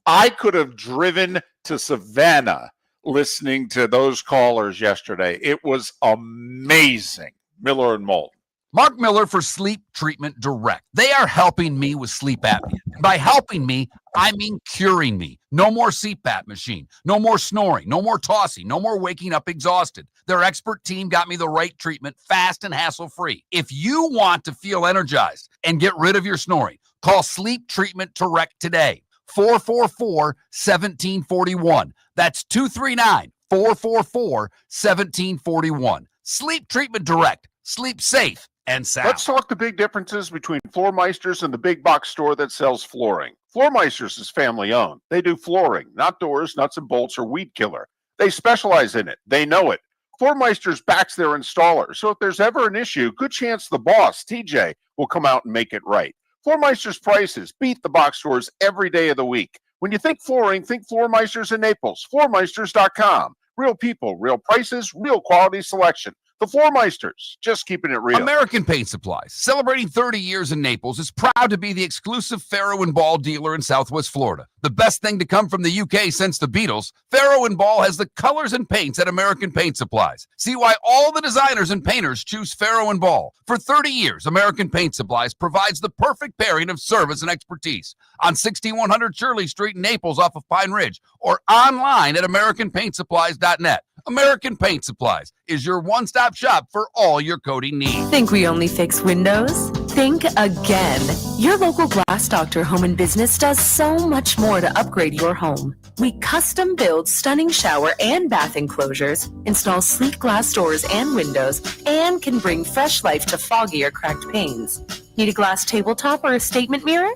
I could have driven to Savannah listening to those callers yesterday. It was amazing. Miller and Moulton. Mark Miller for Sleep Treatment Direct. They are helping me with sleep apnea. By helping me, I mean curing me. No more CPAP machine. No more snoring. No more tossing. No more waking up exhausted. Their expert team got me the right treatment, fast and hassle-free. If you want to feel energized and get rid of your snoring, call Sleep Treatment Direct today. 444-1741. That's 239-444-1741. Sleep Treatment Direct. Sleep safe and sound. Let's talk the big differences between Floor Meisters and the big box store that sells flooring. Floor Meisters is family owned. They do flooring, not doors, nuts and bolts, or weed killer. They specialize in it. They know it. Floor Meisters backs their installer, so if there's ever an issue, good chance the boss, TJ, will come out and make it right. Floor Meisters prices beat the box stores every day of the week. When you think flooring, think Floor Meisters in Naples. FloorMeisters.com. Real people, real prices, real quality selection. The Floor Meisters, just keeping it real. American Paint Supplies, celebrating 30 years in Naples, is proud to be the exclusive Farrow & Ball dealer in Southwest Florida. The best thing to come from the UK since the Beatles, Farrow & Ball has the colors and paints at American Paint Supplies. See why all the designers and painters choose Farrow & Ball. For 30 years, American Paint Supplies provides the perfect pairing of service and expertise. On 6100 Shirley Street in Naples off of Pine Ridge, or online at AmericanPaintSupplies.net. American Paint Supplies is your one-stop shop for all your coating needs. Think we only fix windows? Think again. Your local Glass Doctor Home and Business does so much more to upgrade your home. We custom build stunning shower and bath enclosures, install sleek glass doors and windows, and can bring fresh life to foggy or cracked panes. Need a glass tabletop or a statement mirror?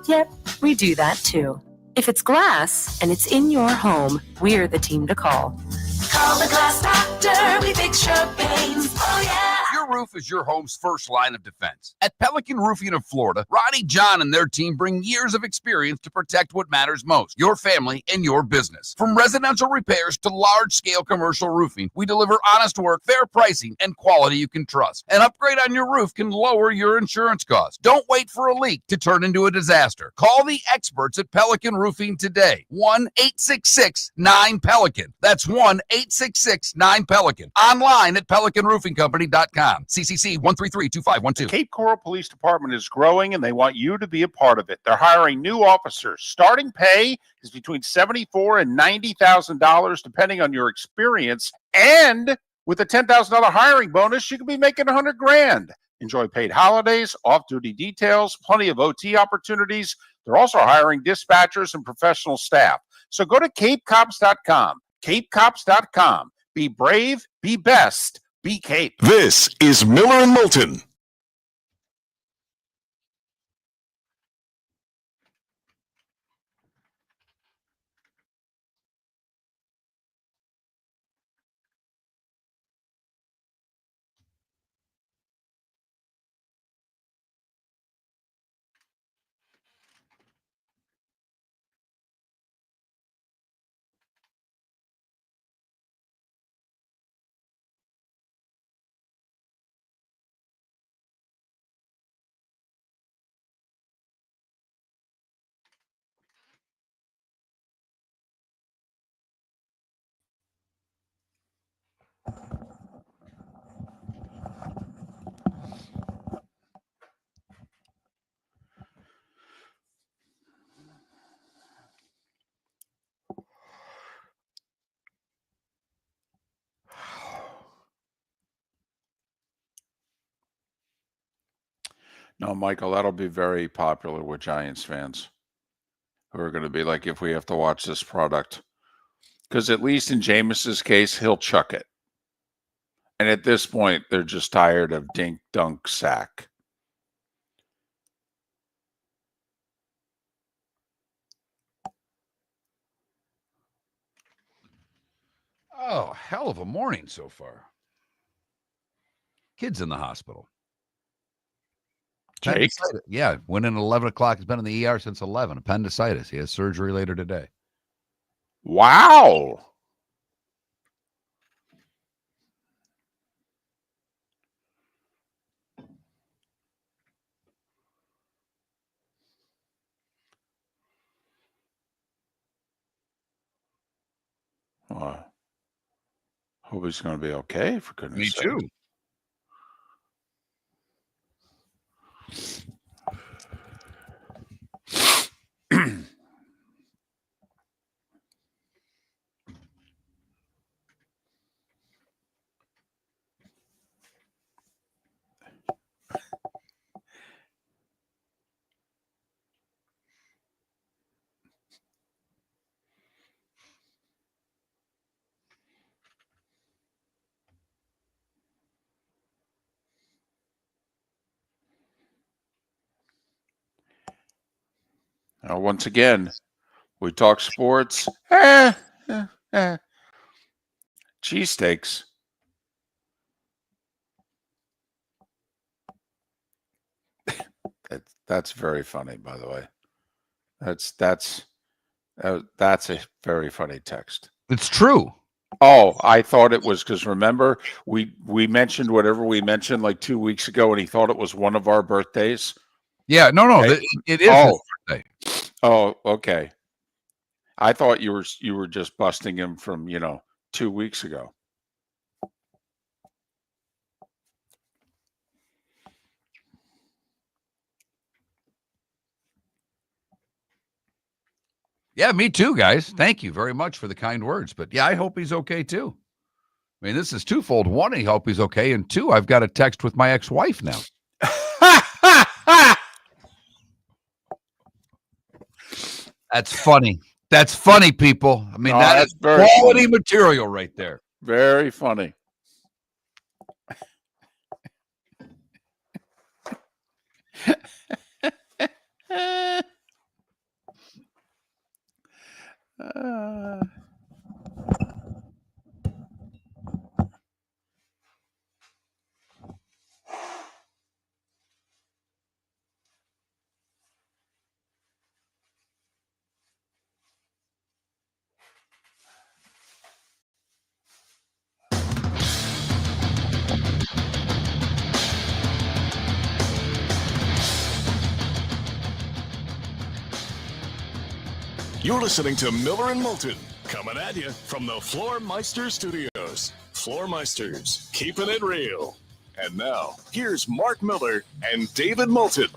Yep, we do that too. If it's glass and it's in your home, we're the team to call. Call the Glass Doctor, we fix your pains. Oh yeah. Your roof is your home's first line of defense. At Pelican Roofing of Florida, Ronnie John and their team bring years of experience to protect what matters most, your family and your business. From residential repairs to large-scale commercial roofing, we deliver honest work, fair pricing, and quality you can trust. An upgrade on your roof can lower your insurance costs. Don't wait for a leak to turn into a disaster. Call the experts at Pelican Roofing today. 1-866-9-PELICAN. That's 1-866-9-PELICAN. Online at PelicanRoofingCompany.com. CCC 1332512. Cape Coral Police Department is growing, and they want you to be a part of it. They're hiring new officers. Starting pay is between $74,000 and $90,000, depending on your experience. And with a $10,000 hiring bonus, you could be making $100,000. Enjoy paid holidays, off-duty details, plenty of OT opportunities. They're also hiring dispatchers and professional staff. So go to CapeCops.com. CapeCops.com. Be brave, be best, Be Cape. This is Miller and Moulton. No, Michael, that'll be very popular with Giants fans who are going to be like, if we have to watch this product. Because at least in Jameis's case, he'll chuck it. And at this point, they're just tired of dink, dunk, sack. Oh, hell of a morning so far. Kid's in the hospital. Jake? Appendicitis. Yeah, went in at 11 o'clock. He's been in the ER since 11. Appendicitis. He has surgery later today. Wow. Hope he's going to be okay, for goodness Me sake. too. Now, once again, we talk sports. Cheesesteaks. That's very funny, by the way. That's a very funny text. It's true. Oh, I thought it was because remember we mentioned whatever we mentioned like 2 weeks ago, and he thought it was one of our birthdays. Yeah, no, Okay. it is his birthday. Oh, okay. I thought you were just busting him from 2 weeks ago. Yeah, me too, guys. Thank you very much for the kind words. But yeah, I hope he's okay too. I mean, this is twofold. One, I hope he's okay. And two, I've got a text with my ex-wife now. That's funny. That's funny, people. I mean, No, that's very quality funny. material right there. Very funny. You're listening to Miller and Moulton, coming at you from the Floor Meister Studios. Floor Meisters, keeping it real. And now, here's Mark Miller and David Moulton.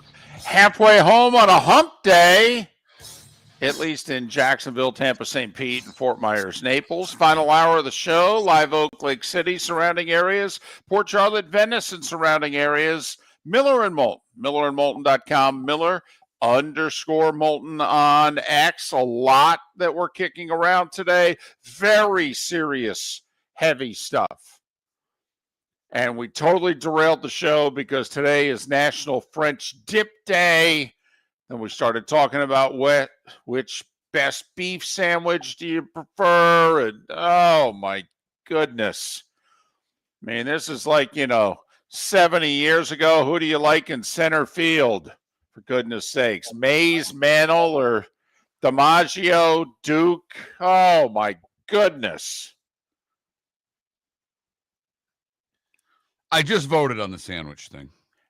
Halfway home on a hump day, at least in Jacksonville, Tampa, St. Pete, and Fort Myers, Naples. Final hour of the show, Live Oak, Lake City, surrounding areas, Port Charlotte, Venice, and surrounding areas. Miller and Moulton, millerandmoulton.com, Miller_Moulton on X. A lot that we're kicking around today. Very serious, heavy stuff. And we totally derailed the show because today is National French Dip Day. Then we started talking about which best beef sandwich do you prefer? And oh my goodness. I mean, this is like, 70 years ago. Who do you like in center field? For goodness sakes. Mays, Mantle, or DiMaggio, Duke? Oh my goodness. I just voted on the sandwich thing.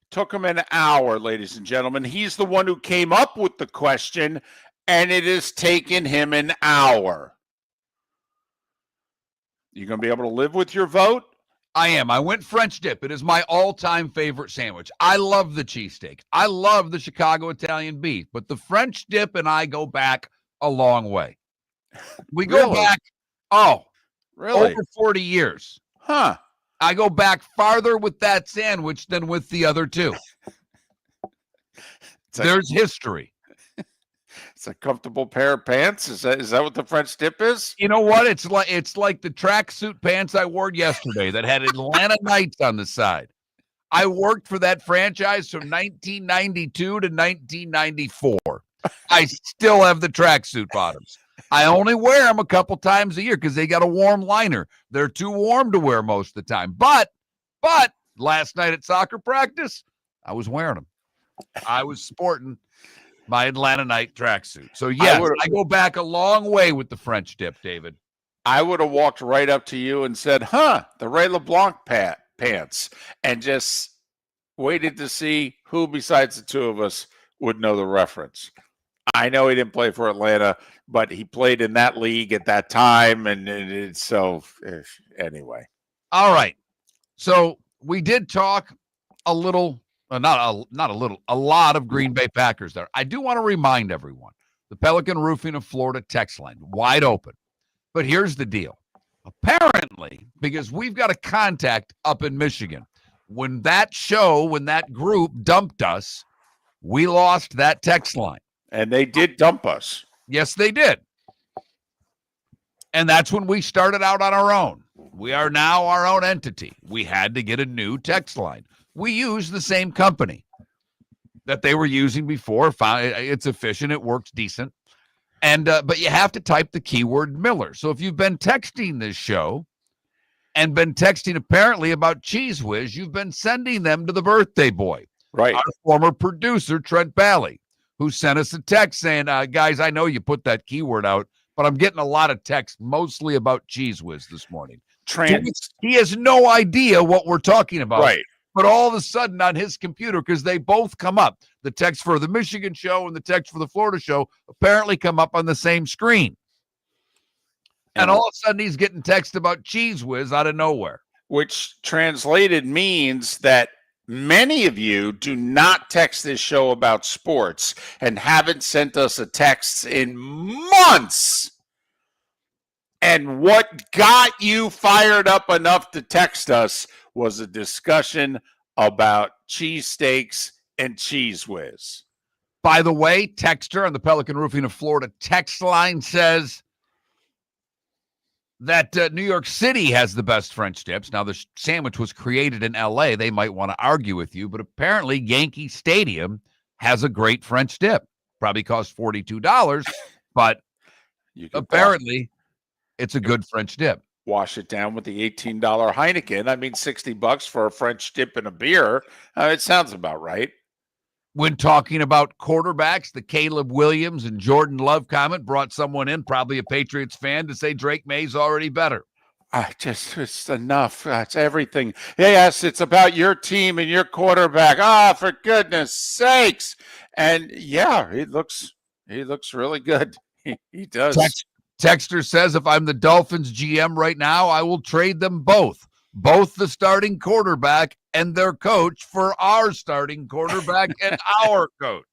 Took him an hour, ladies and gentlemen. He's the one who came up with the question, and it has taken him an hour. You going to be able to live with your vote? I am. I went French dip. It is my all-time favorite sandwich. I love the cheesesteak. I love the Chicago Italian beef, but the French dip and I go back a long way. We go Really? back, Really? over 40 years. Huh. I go back farther with that sandwich than with the other two. There's history. It's a comfortable pair of pants. Is that what the French dip is? You know what? It's like the tracksuit pants I wore yesterday that had Atlanta Knights on the side. I worked for that franchise from 1992 to 1994. I still have the tracksuit bottoms. I only wear them a couple times a year because they got a warm liner. They're too warm to wear most of the time. But last night at soccer practice, I was wearing them. I was sporting my Atlanta Knight tracksuit. So, yes, I go back a long way with the French dip, David. I would have walked right up to you and said, the Ray LeBlanc pants, and just waited to see who besides the two of us would know the reference. I know he didn't play for Atlanta, but he played in that league at that time. And it's so anyway. All right. So we did talk a little, not a little, a lot of Green Bay Packers there. I do want to remind everyone, the Pelican Roofing of Florida text line, wide open. But here's the deal. Apparently, because we've got a contact up in Michigan, when that group dumped us, we lost that text line. And they did dump us. Yes, they did. And that's when we started out on our own. We are now our own entity. We had to get a new text line. We use the same company that they were using before. It's efficient. It works decent. And but you have to type the keyword Miller. So if you've been texting this show and been texting apparently about Cheese Whiz, you've been sending them to the birthday boy. Right. Our former producer, Trent Bally, who sent us a text saying, guys, I know you put that keyword out, but I'm getting a lot of texts, mostly about Cheese Whiz this morning. He has no idea what we're talking about. Right. But all of a sudden on his computer, because they both come up, the text for the Michigan show and the text for the Florida show apparently come up on the same screen. And all of a sudden he's getting text about Cheese Whiz out of nowhere. Which translated means that many of you do not text this show about sports and haven't sent us a text in months. And what got you fired up enough to text us was a discussion about cheesesteaks and Cheese Whiz. By the way, texter on the Pelican Roofing of Florida text line says that New York City has the best French dips. Now, the sandwich was created in L.A. They might want to argue with you, but apparently Yankee Stadium has a great French dip. Probably costs $42, but apparently it's a good French dip. Wash it down with the $18 Heineken. I mean, $60 for a French dip and a beer. It sounds about right. When talking about quarterbacks, the Caleb Williams and Jordan Love comment brought someone in, probably a Patriots fan, to say Drake May's already better. It's enough. It's everything. Yes, it's about your team and your quarterback. For goodness sakes. And yeah, he looks really good. He does. Texter says, if I'm the Dolphins GM right now, I will trade them both the starting quarterback and their coach for our starting quarterback and our coach.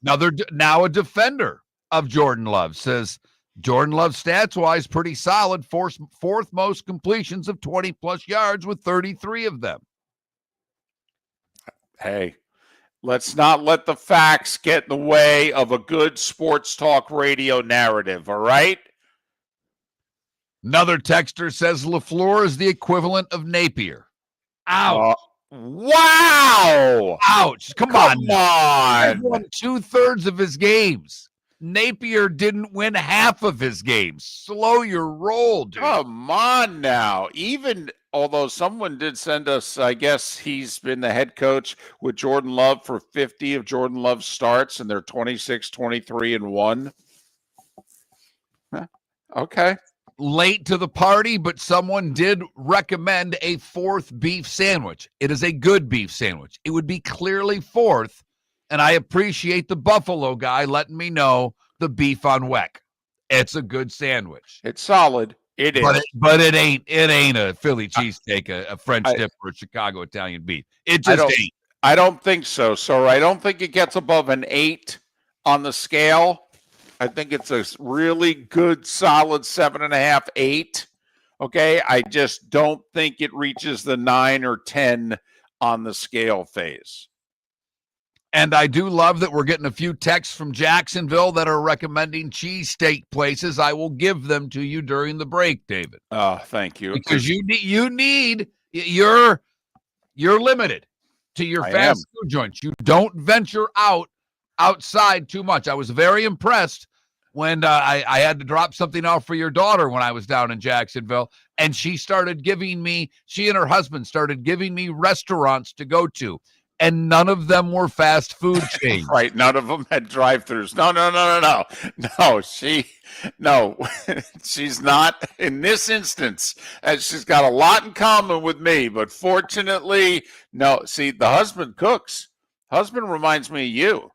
Now a defender of Jordan Love says, Jordan Love stats-wise pretty solid, fourth most completions of 20-plus yards with 33 of them. Hey, let's not let the facts get in the way of a good sports talk radio narrative, all right? Another texter says LaFleur is the equivalent of Napier. Ouch. Wow. Ouch. Come Come on. He on. won 2/3 of his games. Napier didn't win half of his games. Slow your roll, dude. Come on now. Even although someone did send us, I guess he's been the head coach with Jordan Love for 50 of Jordan Love's starts, and they're 26, 23, and 1. Okay. Late to the party, but someone did recommend a 4th beef sandwich. It is a good beef sandwich. It would be clearly 4th, and I appreciate the Buffalo guy letting me know the beef on Weck. It's a good sandwich. It's solid. It is. But it ain't a Philly cheesesteak, a French dip, or a Chicago Italian beef. It just ain't. I don't think so. So I don't think it gets above an 8 on the scale. I think it's a really good, solid 7.5, 8. Okay. I just don't think it reaches the 9 or 10 on the scale phase. And I do love that we're getting a few texts from Jacksonville that are recommending cheesesteak places. I will give them to you during the break, David. Oh, thank you. Because you're limited to your fast food joints. You don't venture outside too much. I was very impressed when I had to drop something off for your daughter when I was down in Jacksonville, and she and her husband started giving me restaurants to go to, and none of them were fast food chains. Right. None of them had drive-thrus. No, she's not in this instance. And she's got a lot in common with me, but fortunately, no. See, the husband cooks. Husband reminds me of you.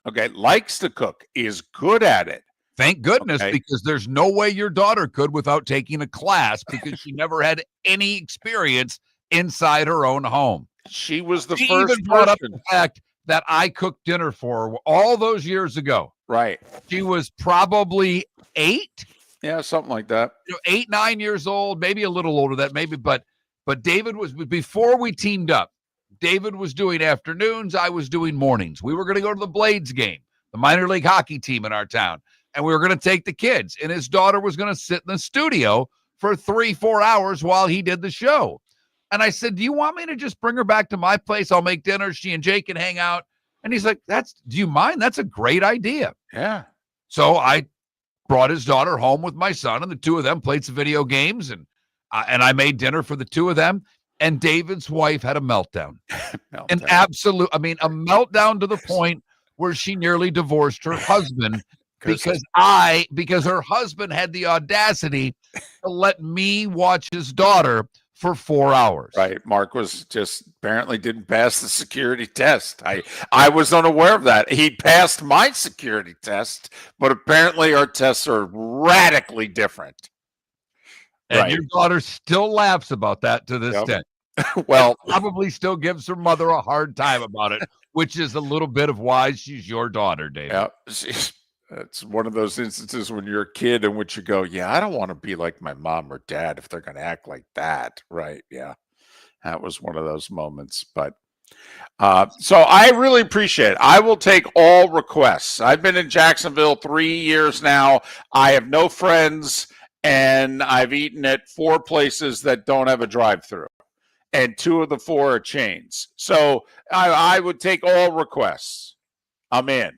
Okay. Likes to cook, is good at it. Thank goodness, because there's no way your daughter could without taking a class, because she never had any experience inside her own home. She was the she first even brought person. up the fact that I cooked dinner for her all those years ago. Right. She was probably 8. Yeah, something like that. 8, 9 years old, maybe a little older than that, maybe. But David was, before we teamed up, David was doing afternoons. I was doing mornings. We were going to go to the Blades game, the minor league hockey team in our town. And we were going to take the kids. And his daughter was going to sit in the studio for 3-4 hours while he did the show. And I said, do you want me to just bring her back to my place? I'll make dinner. She and Jake can hang out. And he's like, do you mind? That's a great idea. Yeah. So I brought his daughter home with my son, and the two of them played some video games, and I made dinner for the two of them. And David's wife had a meltdown. A meltdown to the point where she nearly divorced her husband because her husband had the audacity to let me watch his daughter for 4 hours. Right. Mark was just apparently didn't pass the security test. I was unaware of that. He passed my security test, but apparently our tests are radically different. And your daughter still laughs about that to this day. Well, probably still gives her mother a hard time about it, which is a little bit of why she's your daughter, David. Yeah, it's one of those instances when you're a kid in which you go, yeah, I don't want to be like my mom or dad if they're going to act like that. Right. Yeah. That was one of those moments. But so I really appreciate it. I will take all requests. I've been in Jacksonville 3 years now. I have no friends, and I've eaten at 4 places that don't have a drive-through. And 2 of the 4 are chains. So I would take all requests. I'm in.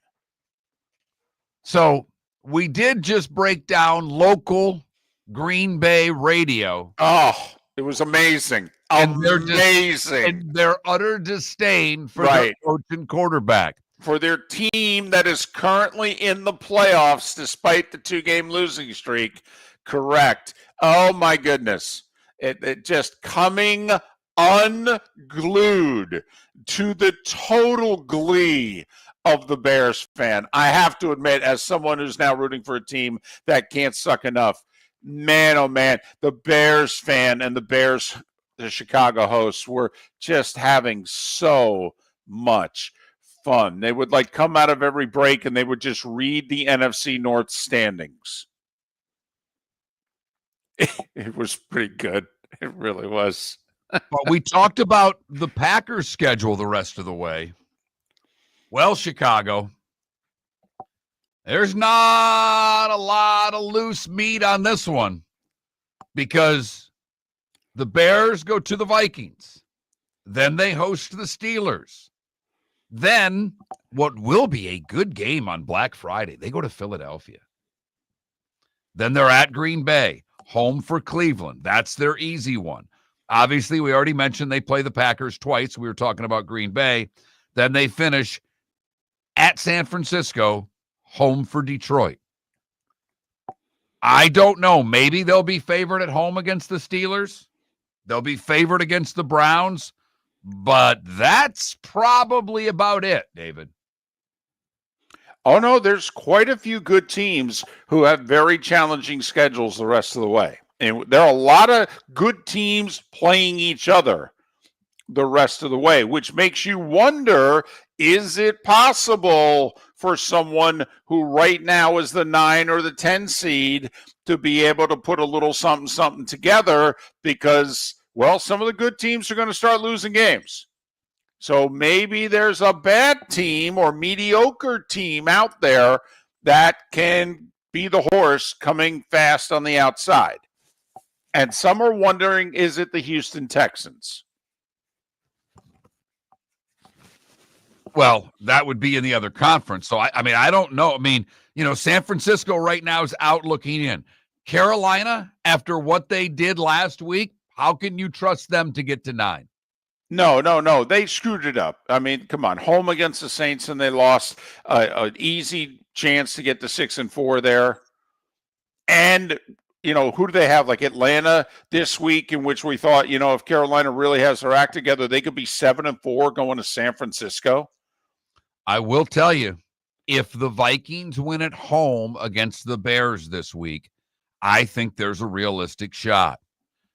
So we did just break down local Green Bay radio. Oh, it was amazing. Amazing. And their utter disdain for their coach and quarterback. For their team that is currently in the playoffs despite the 2-game losing streak. Correct. Oh, my goodness. It just coming unglued to the total glee of the Bears fan. I have to admit, as someone who's now rooting for a team that can't suck enough, man, oh man, the Bears fan and the Chicago hosts were just having so much fun. They would come out of every break and they would just read the NFC North standings. It was pretty good. It really was. But we talked about the Packers' schedule the rest of the way. Well, Chicago, there's not a lot of loose meat on this one. because the Bears go to the Vikings. Then they host the Steelers. Then what will be a good game on Black Friday, they go to Philadelphia. Then they're at Green Bay, home for Cleveland. That's their easy one. Obviously, we already mentioned they play the Packers twice. We were talking about Green Bay. Then they finish at San Francisco, home for Detroit. I don't know. Maybe they'll be favored at home against the Steelers. They'll be favored against the Browns. But that's probably about it, David. Oh, no, there's quite a few good teams who have very challenging schedules the rest of the way. And there are a lot of good teams playing each other the rest of the way, which makes you wonder, is it possible for someone who right now is the 9 or the 10 seed to be able to put a little something together? Because, well, some of the good teams are going to start losing games. So maybe there's a bad team or mediocre team out there that can be the horse coming fast on the outside. And some are wondering, is it the Houston Texans? Well, that would be in the other conference. So, I don't know. San Francisco right now is out looking in. Carolina, after what they did last week, how can you trust them to get to 9? No. They screwed it up. Come on. Home against the Saints, and they lost an easy chance to get to 6-4 there. And, who do they have? Like Atlanta this week, in which we thought, if Carolina really has their act together, they could be 7-4 going to San Francisco. I will tell you, if the Vikings win at home against the Bears this week, I think there's a realistic shot.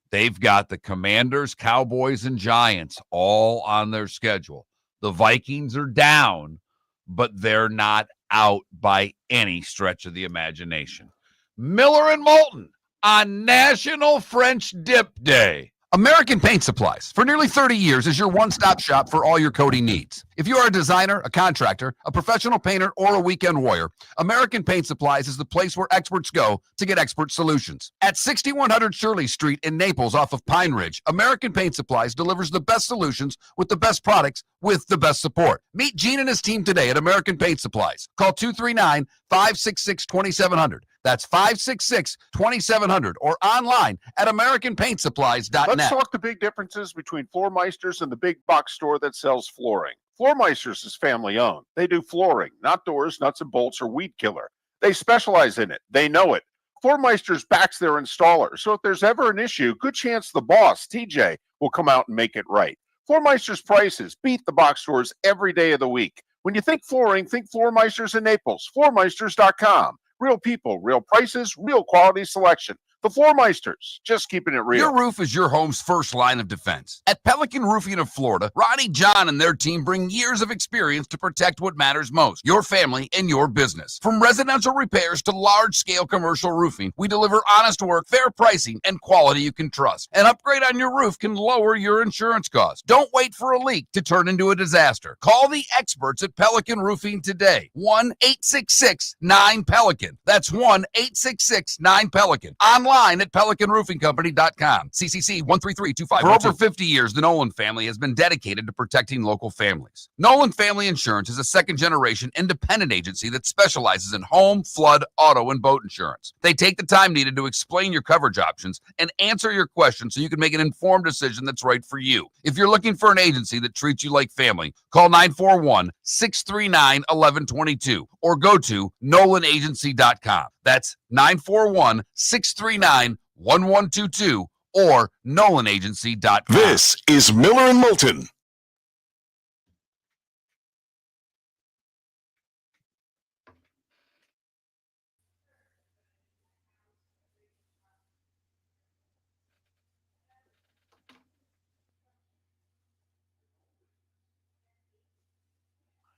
They've got the Commanders, Cowboys, and Giants all on their schedule. The Vikings are down, but they're not out by any stretch of the imagination. Miller and Moulton on National French Dip Day. American Paint Supplies, for nearly 30 years, is your one-stop shop for all your coating needs. If you are a designer, a contractor, a professional painter, or a weekend warrior, American Paint Supplies is the place where experts go to get expert solutions. At 6100 Shirley Street in Naples off of Pine Ridge, American Paint Supplies delivers the best solutions with the best products with the best support. Meet Gene and his team today at American Paint Supplies. Call 239-566-2700. That's 566-2700 or online at AmericanPaintSupplies.net. Let's talk the big differences between Floor Meisters and the big box store that sells flooring. Floor Meisters is family owned. They do flooring, not doors, nuts and bolts, or weed killer. They specialize in it. They know it. Floor Meisters backs their installer. So if there's ever an issue, good chance the boss, TJ, will come out and make it right. Floor Meisters prices beat the box stores every day of the week. When you think flooring, think Floor Meisters in Naples. FloorMeisters.com. Real people, real prices, real quality selection. The Floor Meisters, just keeping it real. Your roof is your home's first line of defense. At Pelican Roofing of Florida, Ronnie John and their team bring years of experience to protect what matters most, your family and your business. From residential repairs to large-scale commercial roofing, we deliver honest work, fair pricing, and quality you can trust. An upgrade on your roof can lower your insurance costs. Don't wait for a leak to turn into a disaster. Call the experts at Pelican Roofing today. 1-866-9-PELICAN. That's 1-866-9-PELICAN. Online at PelicanRoofingCompany.com. CCC 13325. For over 50 years, the Nolan family has been dedicated to protecting local families. Nolan Family Insurance is a second-generation independent agency that specializes in home, flood, auto, and boat insurance. They take the time needed to explain your coverage options and answer your questions so you can make an informed decision that's right for you. If you're looking for an agency that treats you like family, call 941-639-1122 or go to NolanAgency.com. That's 941-639-1122 or NolanAgency.com. This is Miller and Moulton.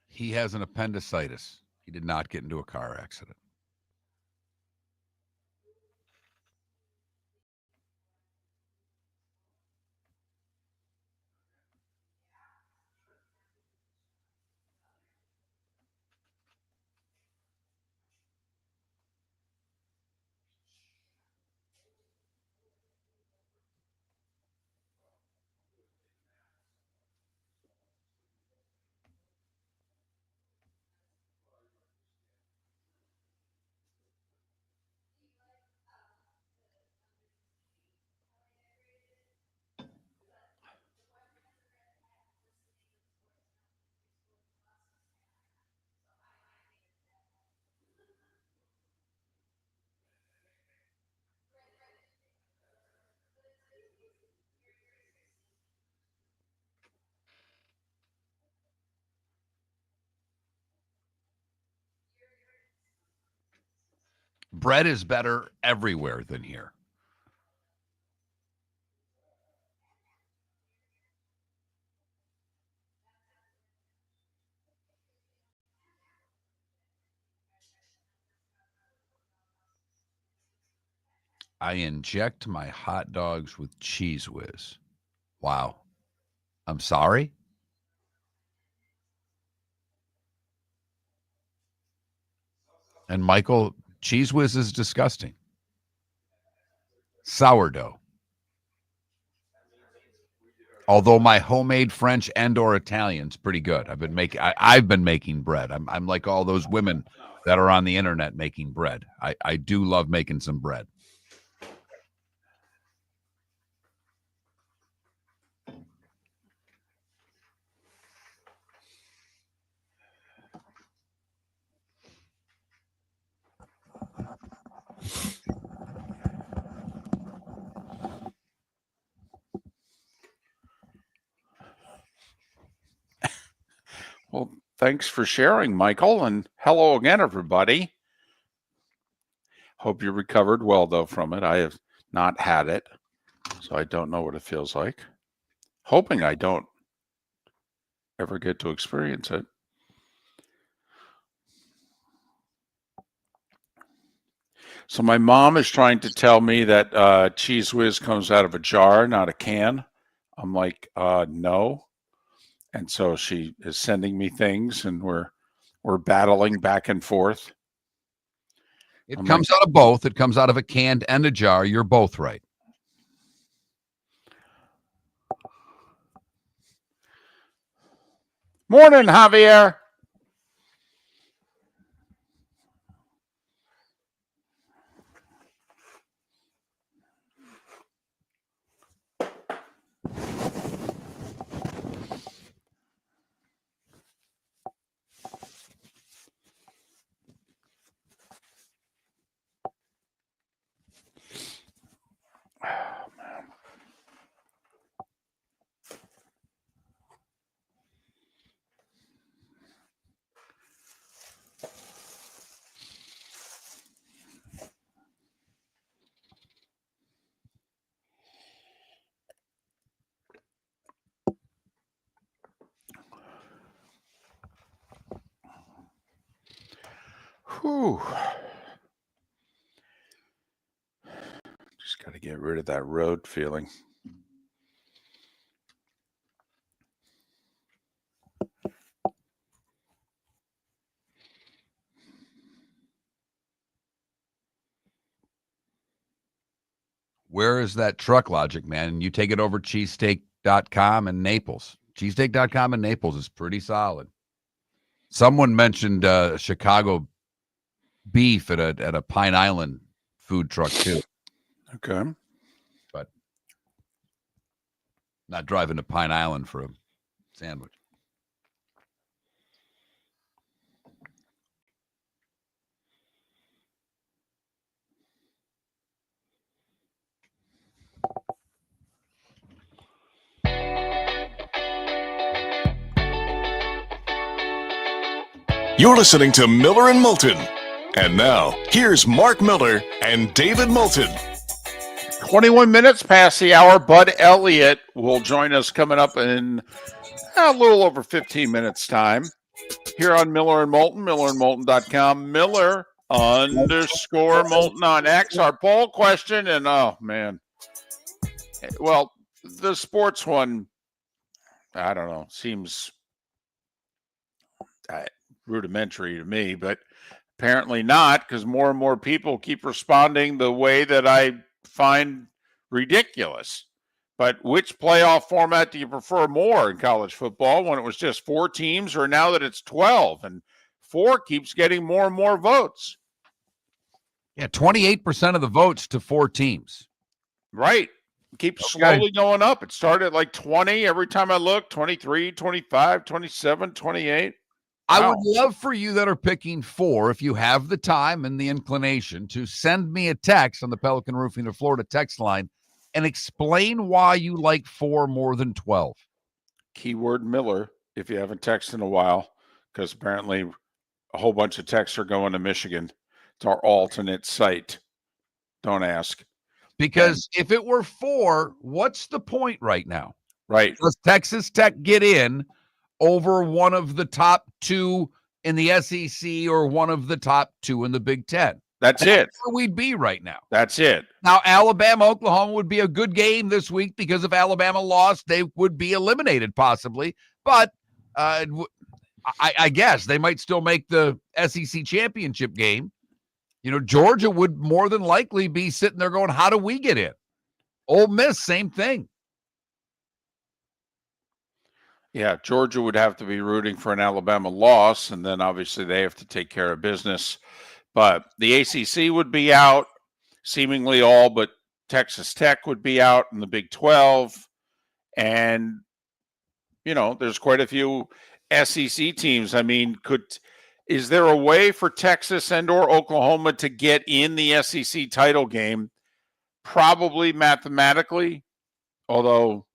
He has an appendicitis. He did not get into a car accident. Bread is better everywhere than here. I inject my hot dogs with Cheese Whiz. Wow. I'm sorry? And Michael, Cheese Whiz is disgusting. Sourdough. Although my homemade French and/or Italian's pretty good. I've been making bread. I'm like all those women that are on the internet making bread. I do love making some bread. Well, thanks for sharing, Michael, and hello again, everybody. Hope you recovered well, though, from it. I have not had it, so I don't know what it feels like. Hoping I don't ever get to experience it. So my mom is trying to tell me that Cheese Whiz comes out of a jar, not a can. I'm like, no. And so she is sending me things, and we're battling back and forth. It comes out of both. It comes out of a can and a jar. You're both right. Morning, Javier. Whew. Just got to get rid of that road feeling. Where is that truck logic, man? You take it over cheesesteak.com in Naples. Cheesesteak.com in Naples is pretty solid. Someone mentioned Chicago beef at a Pine Island food truck too. Okay. But not driving to Pine Island for a sandwich. You're listening to Miller and Moulton. And now, here's Mark Miller and David Moulton. 21 minutes past the hour. Bud Elliott will join us coming up in a little over 15 minutes time here on Miller and Moulton, millerandmoulton.com, Miller_Moulton on X. Our poll question, and oh man, well, the sports one, I don't know, seems rudimentary to me, but apparently not, because more and more people keep responding the way that I find ridiculous. But which playoff format do you prefer more in college football, when it was just 4 teams, or now that it's 12 and 4 keeps getting more and more votes? Yeah, 28% of the votes to 4 teams. Right. Keeps slowly going up. It started at like 20 every time I look, 23, 25, 27, 28. I would love for you that are picking 4, if you have the time and the inclination, to send me a text on the Pelican Roofing of Florida text line and explain why you like 4 more than 12. Keyword Miller, if you haven't texted in a while, because apparently a whole bunch of texts are going to Michigan. It's our alternate site. Don't ask. Because if it were 4, what's the point right now? Right. Does Texas Tech get in over one of the top 2 in the SEC or one of the top 2 in the Big Ten? That's it. Where we'd be right now. That's it. Now, Alabama, Oklahoma would be a good game this week because if Alabama lost, they would be eliminated possibly. But I guess they might still make the SEC championship game. You know, Georgia would more than likely be sitting there going, how do we get in? Ole Miss, same thing. Yeah, Georgia would have to be rooting for an Alabama loss, and then obviously they have to take care of business. But the ACC would be out, seemingly all but Texas Tech would be out in the Big 12. And, you know, there's quite a few SEC teams. I mean, is there a way for Texas and or Oklahoma to get in the SEC title game? Probably mathematically, although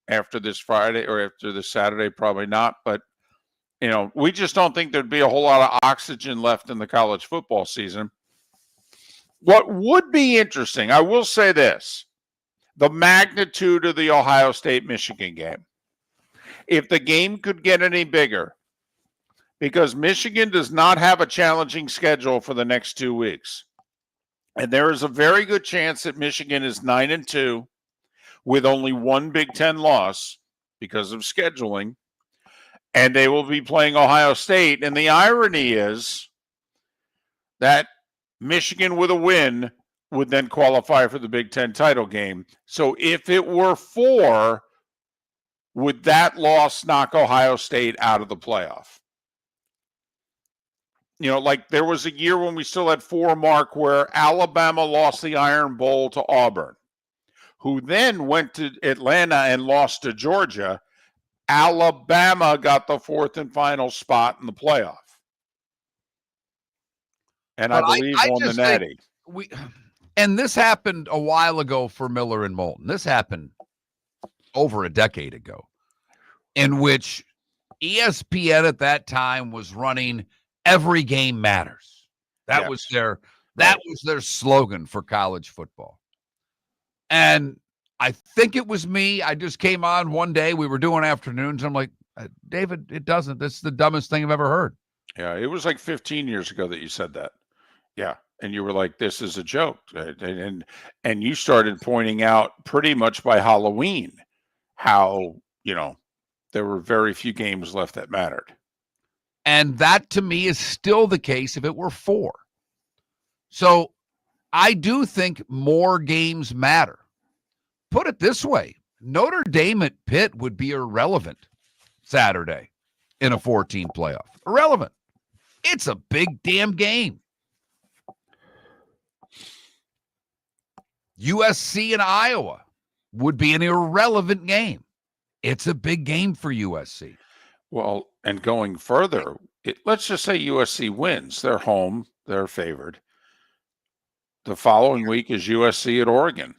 after this Friday or after this Saturday, probably not. But, you know, we just don't think there'd be a whole lot of oxygen left in the college football season. What would be interesting, I will say this, the magnitude of the Ohio State-Michigan game. If the game could get any bigger, because Michigan does not have a challenging schedule for the next 2 weeks. And there is a very good chance that Michigan is 9-2 with only one Big Ten loss because of scheduling. And they will be playing Ohio State. And the irony is that Michigan with a win would then qualify for the Big Ten title game. So if it were 4, would that loss knock Ohio State out of the playoff? You know, like there was a year when we still had 4, Mark, where Alabama lost the Iron Bowl to Auburn, who then went to Atlanta and lost to Georgia. Alabama got the 4th and final spot in the playoff. And But I believe won the just Natty. And this happened a while ago for Miller and Moulton. This happened over a decade ago, in which ESPN at that time was running every game matters. That was their slogan for college football. And I think it was me. I just came on one day. We were doing afternoons. I'm like, David, it doesn't. This is the dumbest thing I've ever heard. Yeah, it was like 15 years ago that you said that. Yeah. And you were like, this is a joke. And you started pointing out pretty much by Halloween how, you know, there were very few games left that mattered. And that to me is still the case if it were 4. So I do think more games matter. Put it this way, Notre Dame at Pitt would be irrelevant Saturday in a 14 playoff. Irrelevant. It's a big damn game. USC and Iowa would be an irrelevant game. It's a big game for USC. Well, and going further, let's just say USC wins. They're home. They're favored. The following week is USC at Oregon.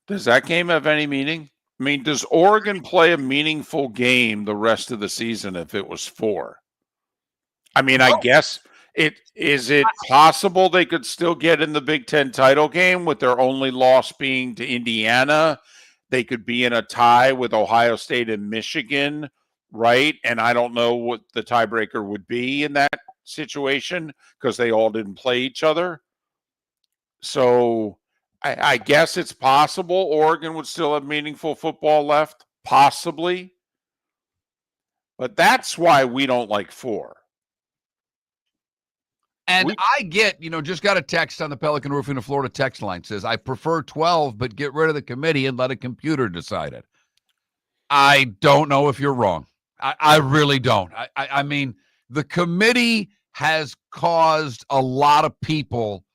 Does that game have any meaning? I mean, does Oregon play a meaningful game the rest of the season if it was 4? I mean, I guess is it possible they could still get in the Big Ten title game with their only loss being to Indiana? They could be in a tie with Ohio State and Michigan, right? And I don't know what the tiebreaker would be in that situation because they all didn't play each other. So I guess it's possible Oregon would still have meaningful football left, possibly. But that's why we don't like 4. And I get, just got a text on the Pelican Roofing of Florida text line says, I prefer 12, but get rid of the committee and let a computer decide it. I don't know if you're wrong. I really don't. I mean, the committee has caused a lot of people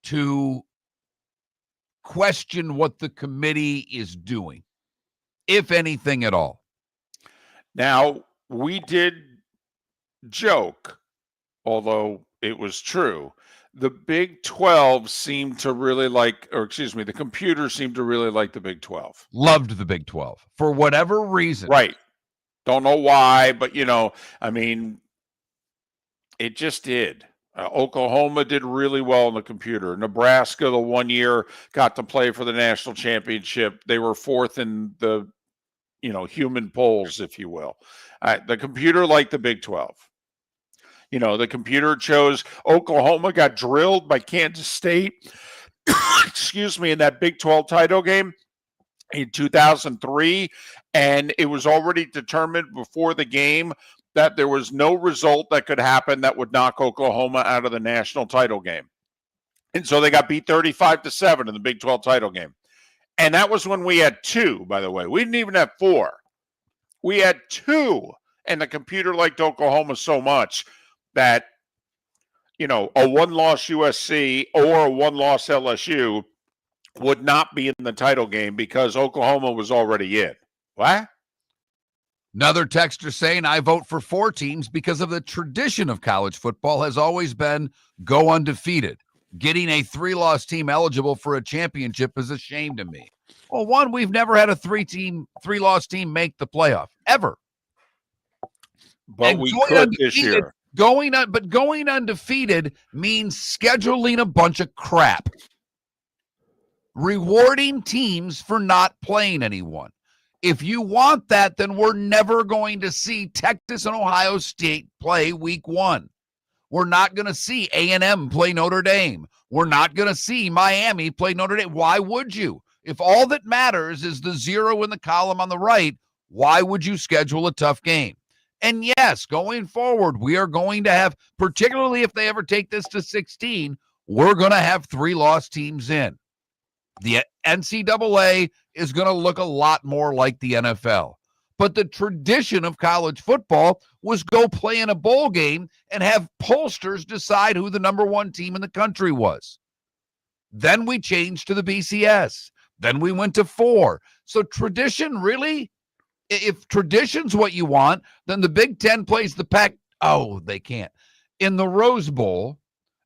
to question what the committee is doing, if anything at all. Now, we did joke, although it was true. The Big 12 seemed to really the computer seemed to really like the Big 12. Loved the Big 12 for whatever reason. Right. Don't know why, but, I mean, it just did. Oklahoma did really well in the computer. Nebraska, the 1 year, got to play for the national championship. They were fourth in the, human polls, if you will. The computer liked the Big 12. The computer chose Oklahoma got drilled by Kansas State, excuse me, in that Big 12 title game in 2003. And it was already determined before the game that there was no result that could happen that would knock Oklahoma out of the national title game. And so they got beat 35-7 in the Big 12 title game. And that was when we had 2, by the way. We didn't even have 4. We had 2. And the computer liked Oklahoma so much that, a one-loss USC or a one-loss LSU would not be in the title game because Oklahoma was already in. What? Another texter saying, I vote for 4 teams because of the tradition of college football has always been go undefeated. Getting a 3-loss team eligible for a championship is a shame to me. Well, one, we've never had a 3-loss team make the playoff, ever. But and we could this year. Going undefeated means scheduling a bunch of crap. Rewarding teams for not playing anyone. If you want that, then we're never going to see Texas and Ohio State play week 1. We're not going to see A&M play Notre Dame. We're not going to see Miami play Notre Dame. Why would you? If all that matters is the 0 in the column on the right, why would you schedule a tough game? And yes, going forward, we are going to have, particularly if they ever take this to 16, we're going to have 3-loss teams in. The NCAA is going to look a lot more like the NFL. But the tradition of college football was go play in a bowl game and have pollsters decide who the number 1 team in the country was. Then we changed to the BCS. Then we went to 4. So tradition, really? If tradition's what you want, then the Big Ten plays the Pac. Oh, they can't. In the Rose Bowl,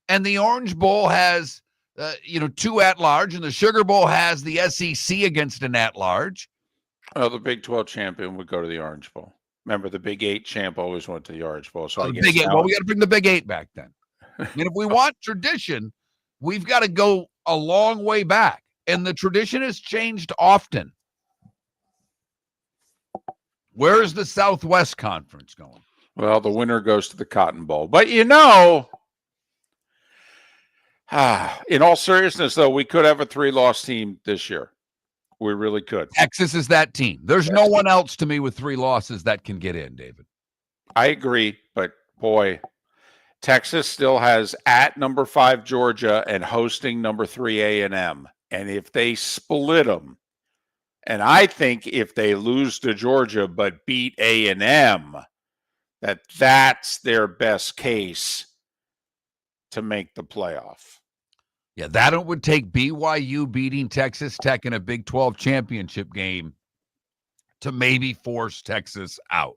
and the Orange Bowl has 2 at-large, and the Sugar Bowl has the SEC against an at-large. Oh, the Big 12 champion would go to the Orange Bowl. Remember, the Big 8 champ always went to the Orange Bowl. So Big 8. Well, we got to bring the Big 8 back then. And if we want tradition, we've got to go a long way back. And the tradition has changed often. Where is the Southwest Conference going? Well, the winner goes to the Cotton Bowl. But in all seriousness, though, we could have a 3-loss team this year. We really could. Texas is that team. There's no one else to me with 3 losses that can get in, David. I agree, but boy, Texas still has at number 5 Georgia and hosting number 3 A&M. And if they split them, and I think if they lose to Georgia but beat A&M, that's their best case to make the playoff. Yeah, that would take BYU beating Texas Tech in a Big 12 championship game to maybe force Texas out.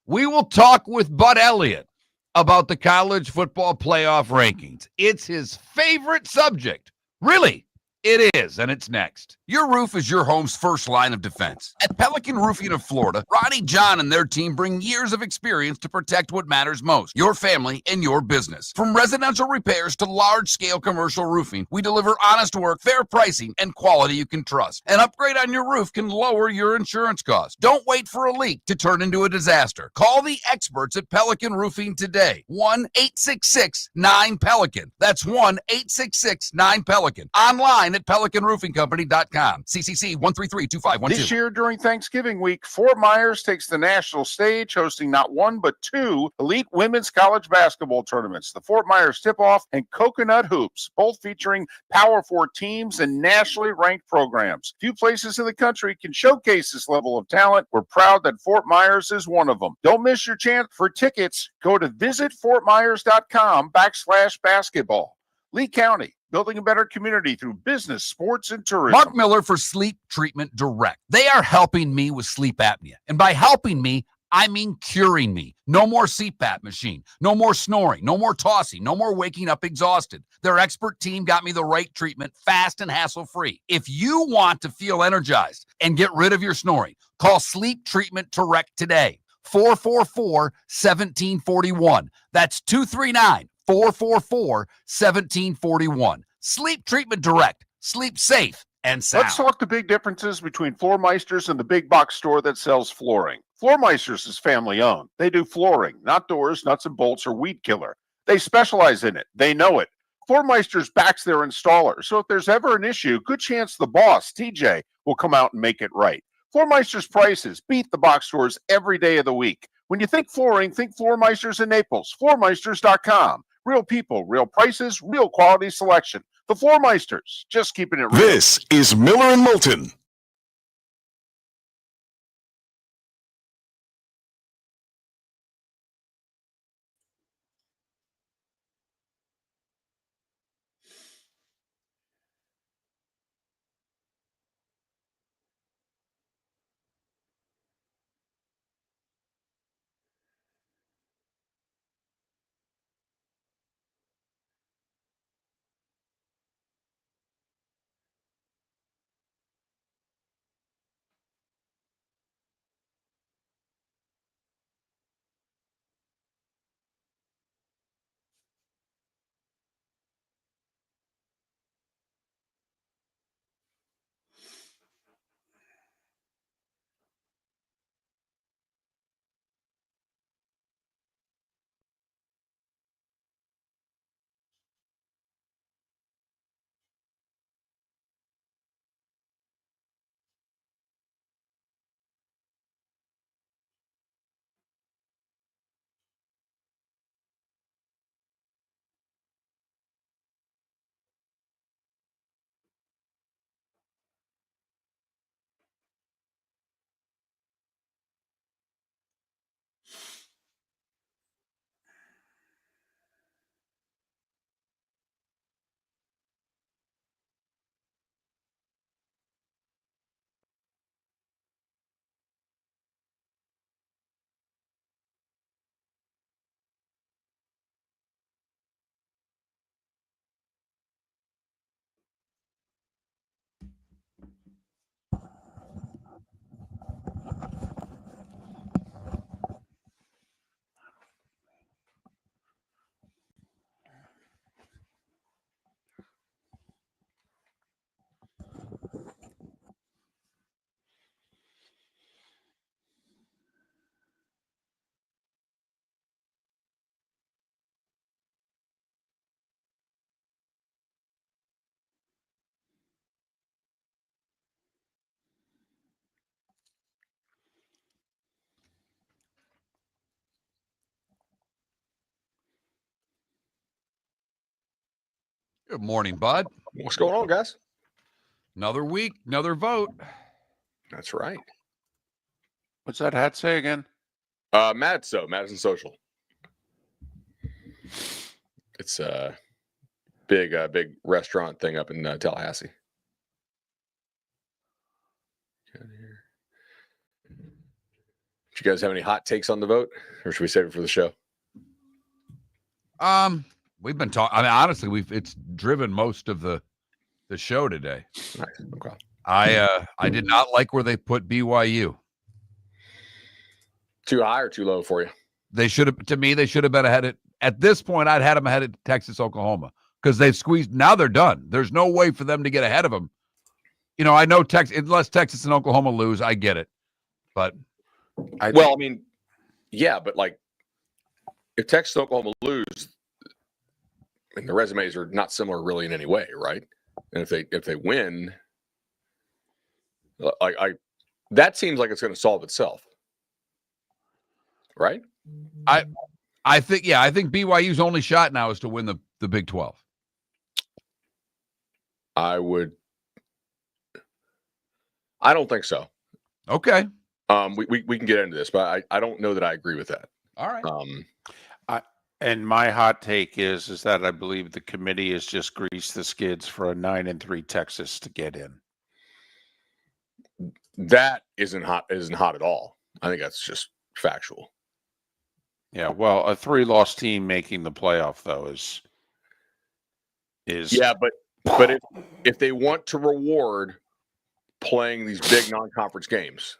We will talk with Bud Elliott about the college football playoff rankings. It's his favorite subject. Really, it is, and it's next. Your roof is your home's first line of defense. At Pelican Roofing of Florida, Ronnie John and their team bring years of experience to protect what matters most, your family and your business. From residential repairs to large-scale commercial roofing, we deliver honest work, fair pricing, and quality you can trust. An upgrade on your roof can lower your insurance costs. Don't wait for a leak to turn into a disaster. Call the experts at Pelican Roofing today. 1-866-9-PELICAN. That's 1-866-9-PELICAN. Online at PelicanRoofingCompany.com. CCC 1332512. This year during Thanksgiving week, Fort Myers takes the national stage, hosting not 1 but 2 elite women's college basketball tournaments, the Fort Myers Tip-Off and Coconut Hoops, both featuring Power 4 teams and nationally ranked programs. Few places in the country can showcase this level of talent. We're proud that Fort Myers is one of them. Don't miss your chance. For tickets, go to visitfortmyers.com/basketball. Lee County, building a better community through business, sports, and tourism. Mark Miller for Sleep Treatment Direct. They are helping me with sleep apnea. And by helping me, I mean curing me. No more CPAP machine. No more snoring. No more tossing. No more waking up exhausted. Their expert team got me the right treatment, fast and hassle-free. If you want to feel energized and get rid of your snoring, call Sleep Treatment Direct today. 444-1741. That's 239 444-1741. Sleep Treatment Direct. Sleep safe and sound. Let's talk the big differences between Floor Meisters and the big box store that sells flooring. Floor Meisters is family owned. They do flooring, not doors, nuts and bolts, or weed killer. They specialize in it. They know it. Floor Meisters backs their installer. So if there's ever an issue, good chance the boss, TJ, will come out and make it right. Floor Meisters prices beat the box stores every day of the week. When you think flooring, think Floor Meisters in Naples. Floormeisters.com. Real people, real prices, real quality selection. The Floor Meisters, just keeping it real. This is Miller and Moulton. Good morning, bud. What's going on, guys? Another week, another vote. That's right. What's that hat say again? Madison Social. It's a big restaurant thing up in Tallahassee. Do you guys have any hot takes on the vote, or should we save it for the show? We've been talking. I mean, honestly, it's driven most of the show today. Nice. Okay. I did not like where they put BYU. Too high or too low for you? They should have. To me, they should have been ahead at this point. I'd had them ahead of Texas, Oklahoma, because they've squeezed. Now they're done. There's no way for them to get ahead of them. You know, I know unless Texas and Oklahoma lose, I get it. But I mean, yeah, but like if Texas and Oklahoma lose, I mean, the resumes are not similar really in any way, right? And if they win, that seems like it's going to solve itself, right? I think BYU's only shot now is to win the Big 12. I don't think so. Okay. We can get into this, but I don't know that I agree with that. All right. And my hot take is that I believe the committee has just greased the skids for a 9-3 Texas to get in. That isn't hot at all. I think that's just factual. Yeah, well, a 3-loss team making the playoff though is yeah, but if they want to reward playing these big non-conference games,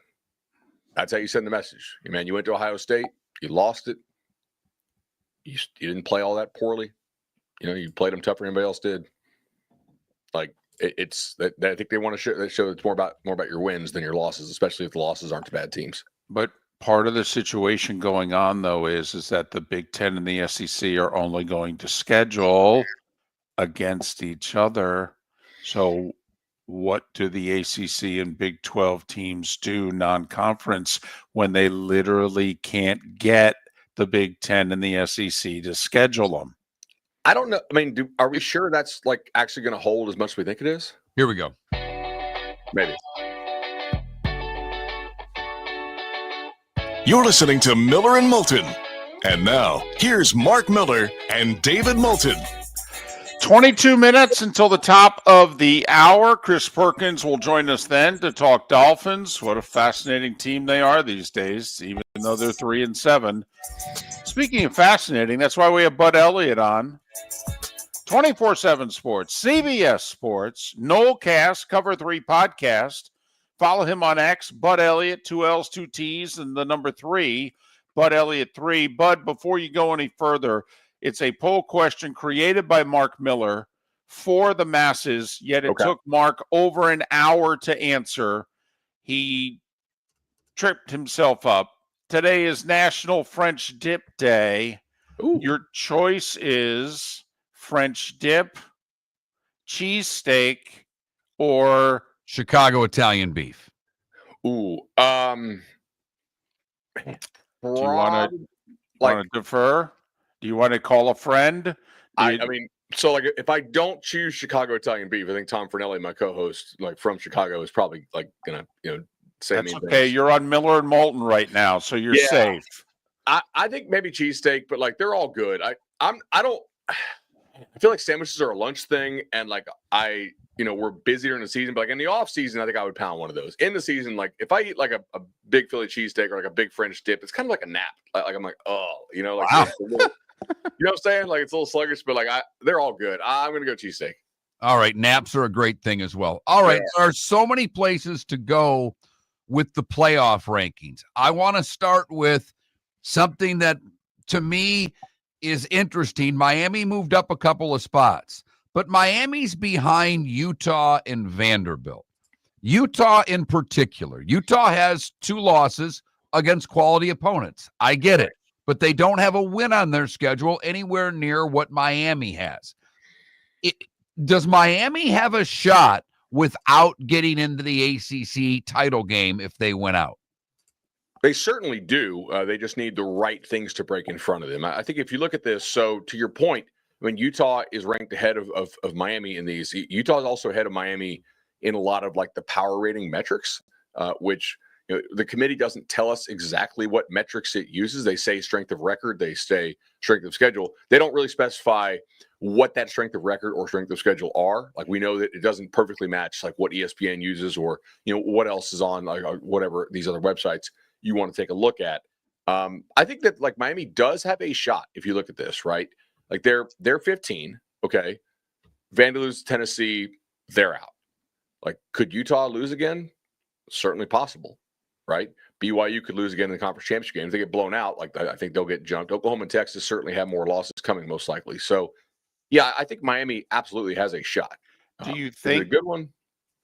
that's how you send the message. Man, you went to Ohio State, you lost it. you didn't play all that poorly. You played them tougher than anybody else did. Like it's that I think they want to show it's more about your wins than your losses, especially if the losses aren't to bad teams. But part of the situation going on, though, is that the Big Ten and the SEC are only going to schedule against each other. So what do the ACC and Big 12 teams do non-conference when they literally can't get the Big Ten and the SEC to schedule them? I don't know. I mean, are we sure that's like actually going to hold as much as we think it is? Here we go. Maybe. You're listening to Miller and Moulton. And now, here's Mark Miller and David Moulton. 22 minutes until the top of the hour. Chris Perkins will join us then to talk Dolphins. What a fascinating team they are these days, even though they're 3-7. Speaking of fascinating, that's why we have Bud Elliott on. 24/7 Sports, CBS Sports, Nolecast, Cover 3 podcast. Follow him on X, Bud Elliott, 2 L's, 2 T's, and the number 3, Bud Elliott 3. Bud, before you go any further, it's a poll question created by Mark Miller for the masses, yet it took Mark over an hour to answer. He tripped himself up. Today is National French Dip Day. Ooh. Your choice is French dip, cheesesteak, or Chicago Italian beef. Ooh. do you want to defer? Do you want to call a friend? I mean, so like if I don't choose Chicago Italian beef, I think Tom Fernelli, my co-host, like from Chicago, is probably like gonna say that's me. Okay, things. You're on Miller and Moulton right now, so you're safe. I think maybe cheesesteak, but like they're all good. I feel like sandwiches are a lunch thing, and like we're busy during the season, but like in the off season, I think I would pound one of those. In the season, like if I eat like a big Philly cheesesteak or like a big French dip, it's kind of like a nap. Like I'm like, wow. You know what I'm saying? Like it's a little sluggish, but like they're all good. I'm gonna go cheesesteak. All right, naps are a great thing as well. All right, there are so many places to go with the playoff rankings. I want to start with something that to me is interesting. Miami moved up a couple of spots, but Miami's behind Utah and Vanderbilt. Utah in particular. Utah has 2 losses against quality opponents. I get it, but they don't have a win on their schedule anywhere near what Miami has. Does Miami have a shot without getting into the ACC title game if they win out? They certainly do. They just need the right things to break in front of them. I think if you look at this, so to your point, when Utah is ranked ahead of Miami in these, Utah is also ahead of Miami in a lot of like the power rating metrics, which the committee doesn't tell us exactly what metrics it uses. They say strength of record, they say strength of schedule. They don't really specify what that strength of record or strength of schedule are. Like we know that it doesn't perfectly match like what ESPN uses or what else is on like whatever these other websites you want to take a look at. I think that like Miami does have a shot if you look at this, right? Like they're 15, okay. Vandy loses to Tennessee, they're out. Like could Utah lose again? Certainly possible, right? BYU could lose again in the conference championship game. If they get blown out, like I think they'll get jumped. Oklahoma and Texas certainly have more losses coming, most likely. So, yeah, I think Miami absolutely has a shot. Do you think a good one?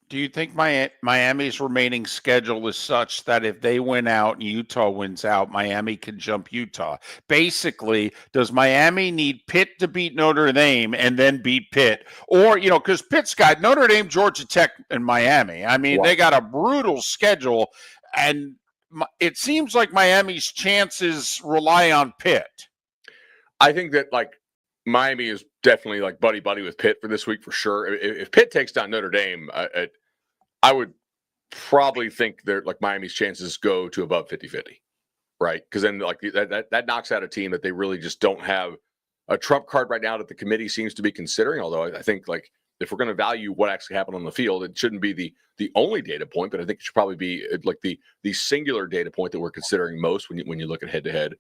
Do you think Miami's remaining schedule is such that if they win out and Utah wins out, Miami can jump Utah? Basically, does Miami need Pitt to beat Notre Dame and then beat Pitt? Or, because Pitt's got Notre Dame, Georgia Tech, and Miami. I mean, They got a brutal schedule, and it seems like Miami's chances rely on Pitt. I think that, like, Miami is definitely, like, buddy-buddy with Pitt for this week for sure. If Pitt takes down Notre Dame, I would probably think that like Miami's chances go to above 50-50, right? Because then like that knocks out a team that they really just don't have a trump card right now that the committee seems to be considering. Although I think like if we're going to value what actually happened on the field, it shouldn't be the only data point, but I think it should probably be like the singular data point that we're considering most when you look at head to head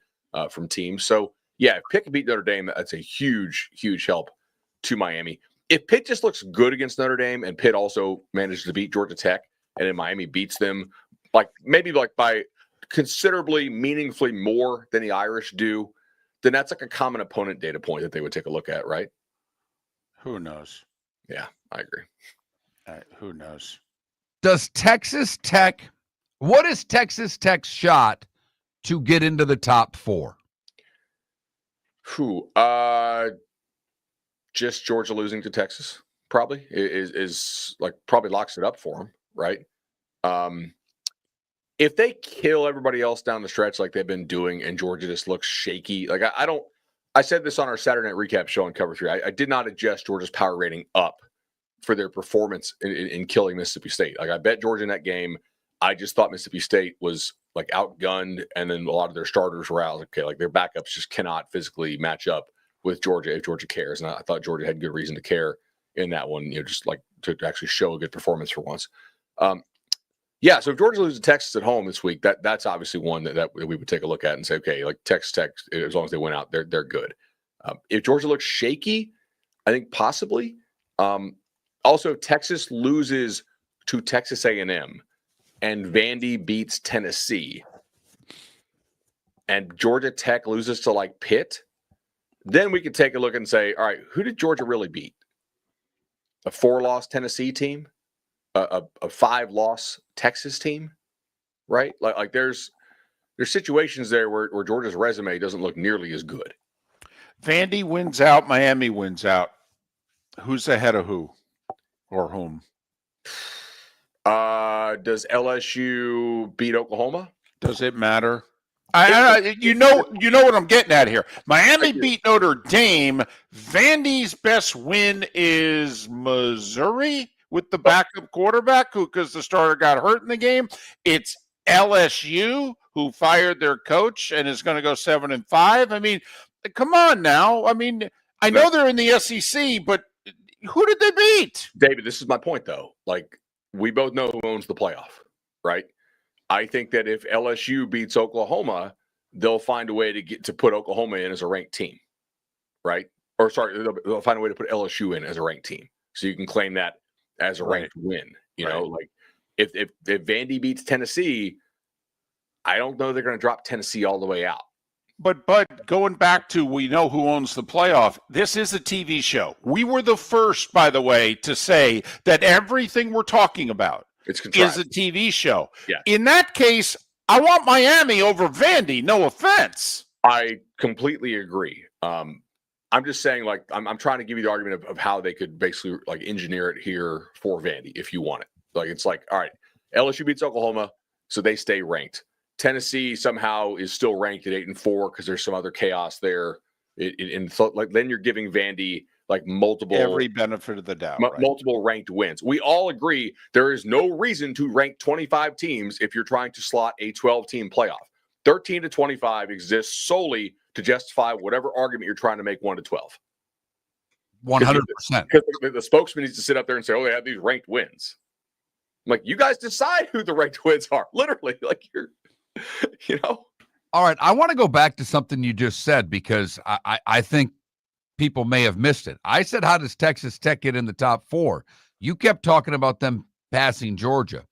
from teams. So yeah, if Pitt can beat Notre Dame, that's a huge help to Miami. If Pitt just looks good against Notre Dame and Pitt also manages to beat Georgia Tech and then Miami beats them, like maybe like by considerably, meaningfully more than the Irish do, then that's like a common opponent data point that they would take a look at, right? Who knows? Yeah, I agree. Who knows? Does Texas Tech, what is Texas Tech's shot to get into the top 4? Who? Just Georgia losing to Texas probably is like probably locks it up for them, right? If they kill everybody else down the stretch like they've been doing, and Georgia just looks shaky, like I said this on our Saturday Night Recap show on Cover 3. I did not adjust Georgia's power rating up for their performance in killing Mississippi State. Like I bet Georgia in that game. I just thought Mississippi State was like outgunned, and then a lot of their starters were out. Okay, like their backups just cannot physically match up with Georgia if Georgia cares. And I thought Georgia had good reason to care in that one, just like to actually show a good performance for once. Yeah, so if Georgia loses to Texas at home this week, that's obviously one that we would take a look at and say, okay, like Texas Tech, as long as they win out, they're good. If Georgia looks shaky, I think possibly. Also, if Texas loses to Texas A&M and Vandy beats Tennessee and Georgia Tech loses to like Pitt, then we could take a look and say, all right, who did Georgia really beat? A 4-loss Tennessee team? A 5-loss Texas team? Right? Like there's situations there where Georgia's resume doesn't look nearly as good. Vandy wins out, Miami wins out. Who's ahead of who or whom? Does LSU beat Oklahoma? Does it matter? You know what I'm getting at here. Miami beat Notre Dame. Vandy's best win is Missouri with the backup quarterback because the starter got hurt in the game. It's LSU who fired their coach and is going to go 7-5. I mean, come on now. I mean, I know they're in the SEC, but who did they beat? David, this is my point, though. Like, we both know who owns the playoff, right? I think that if LSU beats Oklahoma, they'll find a way to put Oklahoma in as a ranked team, right? Or sorry, they'll find a way to put LSU in as a ranked team, so you can claim that as a ranked win. You know, like if Vandy beats Tennessee, I don't know they're going to drop Tennessee all the way out. But going back to we know who owns the playoff, this is a TV show. We were the first, by the way, to say that everything we're talking about is a TV show. Yeah. In that case, I want Miami over Vandy. No offense. I completely agree. I'm just saying, like, I'm trying to give you the argument of how they could basically like engineer it here for Vandy if you want it. Like, it's like, all right, LSU beats Oklahoma, so they stay ranked. Tennessee somehow is still ranked at 8-4 because there's some other chaos there. Then you're giving Vandy like multiple every benefit of the doubt, multiple ranked wins. We all agree there is no reason to rank 25 teams if you're trying to slot a 12-team playoff. 13 to 25 exists solely to justify whatever argument you're trying to make 1 to 12. 100%. Because the spokesman needs to sit up there and say, "Oh, they have these ranked wins." I'm like, you guys decide who the ranked wins are. Literally, like you're. You know? All right. I want to go back to something you just said because I think people may have missed it. I said, how does Texas Tech get in the top 4? You kept talking about them passing Georgia.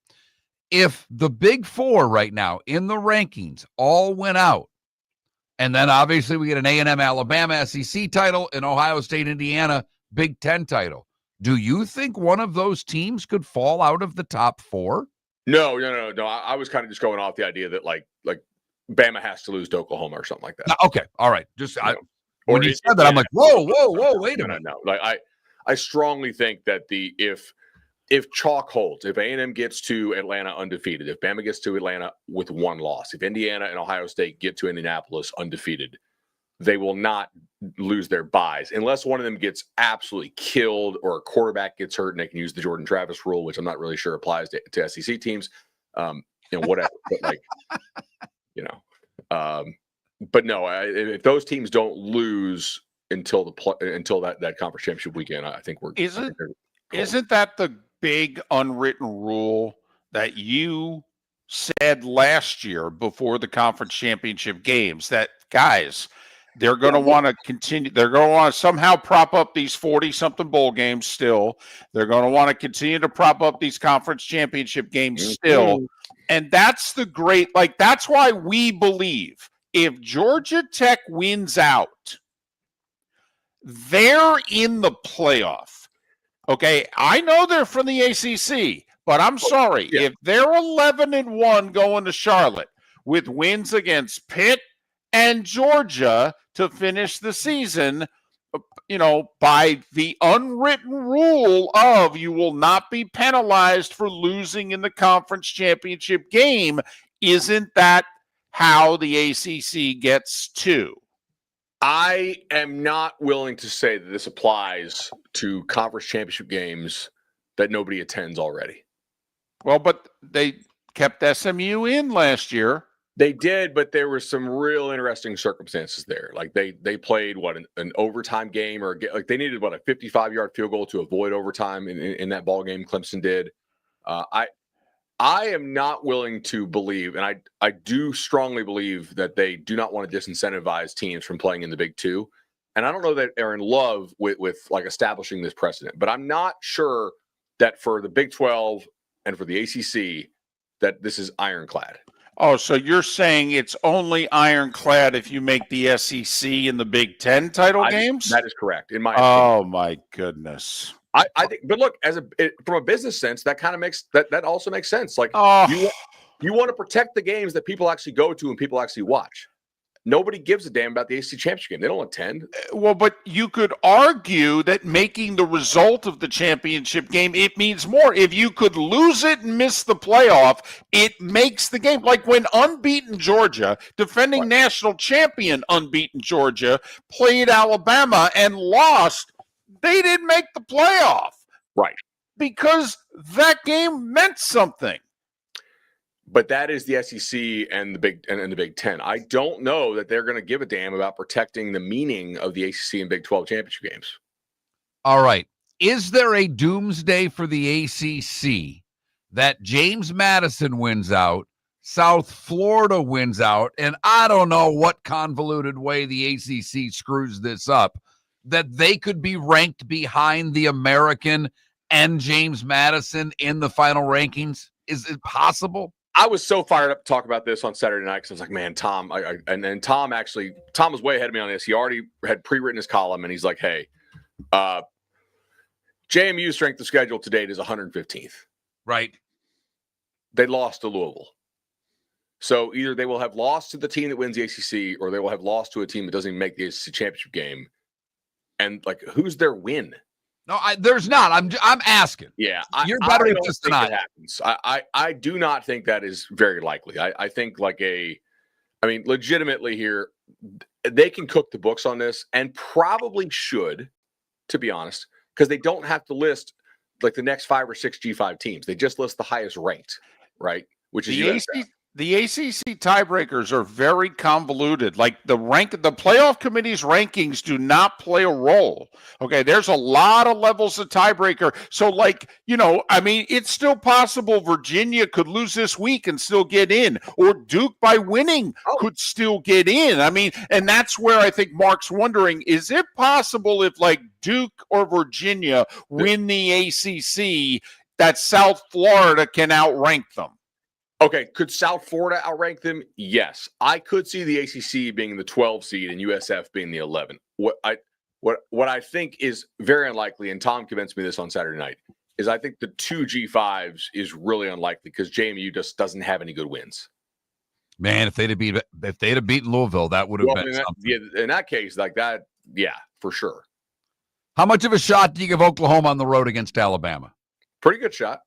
If the big 4 right now in the rankings all went out, and then obviously we get an A&M Alabama SEC title, an Ohio State Indiana Big Ten title, do you think one of those teams could fall out of the top 4? No. I was kind of just going off the idea that like Bama has to lose to Oklahoma or something like that. Okay, all right. When you said that, I'm like, whoa, wait a minute. No. Like I strongly think that if chalk holds, if A&M gets to Atlanta undefeated, if Bama gets to Atlanta with 1 loss, if Indiana and Ohio State get to Indianapolis undefeated, they will not lose their buys unless one of them gets absolutely killed or a quarterback gets hurt and they can use the Jordan Travis rule, which I'm not really sure applies to SEC teams. Whatever. But like, but no, if those teams don't lose until that conference championship weekend, I think we're isn't that the big unwritten rule that you said last year before the conference championship games that guys, they're going to want to continue. They're going to want to somehow prop up these 40-something bowl games still. They're going to want to continue to prop up these conference championship games still. And that's the great, like, that's why we believe if Georgia Tech wins out, they're in the playoff. Okay, I know they're from the ACC, but I'm sorry. Yeah. If they're 11-1 going to Charlotte with wins against Pitt and Georgia to finish the season, by the unwritten rule of you will not be penalized for losing in the conference championship game, isn't that how the ACC gets 2? I am not willing to say that this applies to conference championship games that nobody attends already. Well, but they kept SMU in last year. They did, but there were some real interesting circumstances there. Like they played an overtime game, or like they needed a 55-yard field goal to avoid overtime in that ball game. Clemson did. I am not willing to believe, and I do strongly believe that they do not want to disincentivize teams from playing in the Big Two. And I don't know that they're in love with like establishing this precedent, but I'm not sure that for the Big 12 and for the ACC that this is ironclad. Oh, so you're saying it's only ironclad if you make the SEC and the Big Ten title games? That is correct. In my opinion. My goodness. I think, but look, from a business sense, that kind of makes that also makes sense. Like you want to protect the games that people actually go to and people actually watch. Nobody gives a damn about the ACC championship game. They don't attend. Well, but you could argue that making the result of the championship game, it means more. If you could lose it and miss the playoff, it makes the game. Like when unbeaten Georgia, defending national champion unbeaten Georgia, played Alabama and lost, they didn't make the playoff. Right. Because that game meant something. But that is the SEC and the Big Ten. I don't know that they're going to give a damn about protecting the meaning of the ACC and Big 12 championship games. All right. Is there a doomsday for the ACC that James Madison wins out, South Florida wins out, and I don't know what convoluted way the ACC screws this up, that they could be ranked behind the American and James Madison in the final rankings? Is it possible? I was so fired up to talk about this on Saturday night because I was like, man, Tom, and Tom was way ahead of me on this. He already had pre-written his column, and he's like, hey, JMU's strength of schedule to date is 115th. Right. They lost to Louisville. So either they will have lost to the team that wins the ACC, or they will have lost to a team that doesn't even make the ACC championship game. And like, who's their win? No, there's not. I'm asking. Yeah, you're better at this than I. Happens. I do not think that is very likely. I think legitimately here, they can cook the books on this, and probably should, to be honest, because they don't have to list like the next 5 or 6 G5 teams. They just list the highest ranked, right? Which is the ACC tiebreakers are very convoluted. Like the playoff committee's rankings do not play a role. Okay, there's a lot of levels of tiebreaker. So it's still possible Virginia could lose this week and still get in, or Duke by winning could still get in. And that's where I think Mark's wondering, is it possible if like Duke or Virginia win the ACC that South Florida can outrank them? Okay, could South Florida outrank them? Yes. I could see the ACC being the 12 seed and USF being the 11. What I think is very unlikely, and Tom convinced me this on Saturday night, is I think the 2 G5s is really unlikely because JMU just doesn't have any good wins. Man, if they'd have beaten Louisville, that would have been something. In that case, like that, yeah, for sure. How much of a shot do you give Oklahoma on the road against Alabama? Pretty good shot.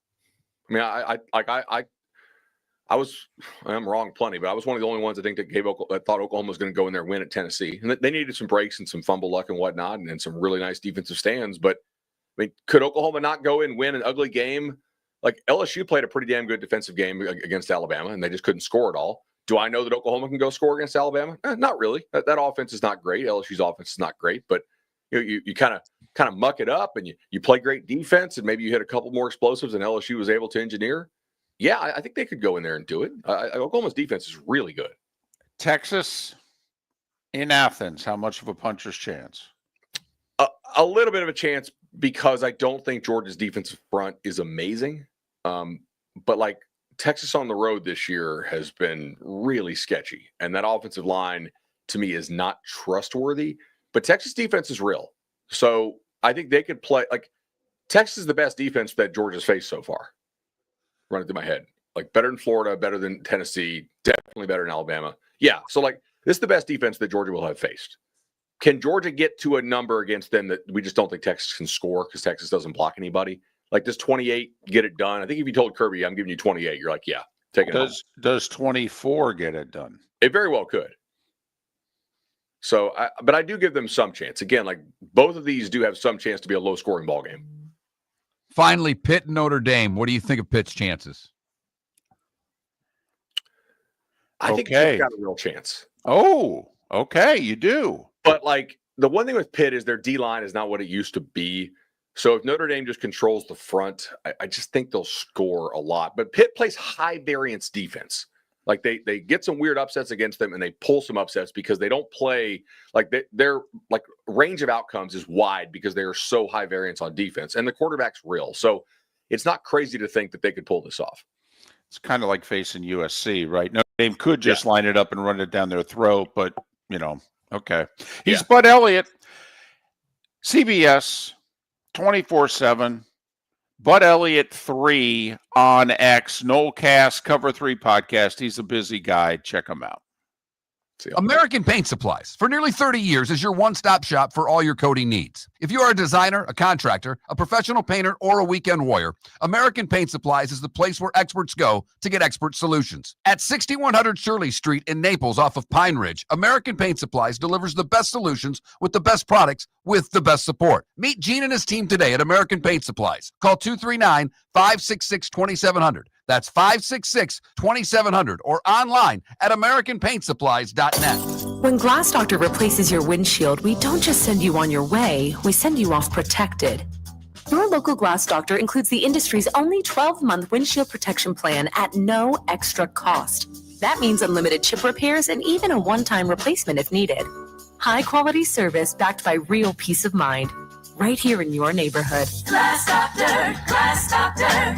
I'm wrong plenty, but I was one of the only ones I think that thought Oklahoma was going to go in there and win at Tennessee. And they needed some breaks and some fumble luck and whatnot, and some really nice defensive stands. But could Oklahoma not go in and win an ugly game? Like LSU played a pretty damn good defensive game against Alabama, and they just couldn't score at all. Do I know that Oklahoma can go score against Alabama? Not really. That offense is not great. LSU's offense is not great, but you kind of muck it up, and you play great defense, and maybe you hit a couple more explosives than LSU was able to engineer. Yeah, I think they could go in there and do it. Oklahoma's defense is really good. Texas in Athens, how much of a puncher's chance? A little bit of a chance because I don't think Georgia's defensive front is amazing. But like Texas on the road this year has been really sketchy, and that offensive line to me is not trustworthy. But Texas defense is real, so I think they could play. Like Texas is the best defense that Georgia's faced so far. Running through my head, like better than Florida, better than Tennessee, definitely better than Alabama. Yeah, so like this is the best defense that Georgia will have faced. Can Georgia get to a number against them that we just don't think Texas can score because Texas doesn't block anybody? Like, does 28 get it done? I think if you told Kirby, I'm giving you 28, you're like, yeah, take it. Does 24 get it done? It very well could. So, but I do give them some chance. Again, like both of these do have some chance to be a low-scoring ball game. Finally, Pitt and Notre Dame. What do you think of Pitt's chances? I think Pitt's got a real chance. Oh, okay, you do. But like the one thing with Pitt is their D-line is not what it used to be. So if Notre Dame just controls the front, I just think they'll score a lot. But Pitt plays high variance defense. Like they get some weird upsets against them and they pull some upsets because they don't play like their like range of outcomes is wide because they are so high variance on defense and the quarterback's real. So it's not crazy to think that they could pull this off. It's kind of like facing USC, right? Notre Dame could just line it up and run it down their throat, but okay. He's Bud Elliott, CBS 24/7. Bud Elliott 3 on X, Nolecast, Cover 3 podcast. He's a busy guy. Check him out. American Paint Supplies, for nearly 30 years, is your one-stop shop for all your coating needs. If you are a designer, a contractor, a professional painter, or a weekend warrior, American Paint Supplies is the place where experts go to get expert solutions. At 6100 Shirley Street in Naples off of Pine Ridge, American Paint Supplies delivers the best solutions with the best products with the best support. Meet Gene and his team today at American Paint Supplies. Call 239-566-2700. That's 566-2700 or online at AmericanPaintSupplies.net. When Glass Doctor replaces your windshield, we don't just send you on your way, we send you off protected. Your local Glass Doctor includes the industry's only 12-month windshield protection plan at no extra cost. That means unlimited chip repairs and even a one-time replacement if needed. High-quality service backed by real peace of mind, right here in your neighborhood. Glass Doctor, Glass Doctor.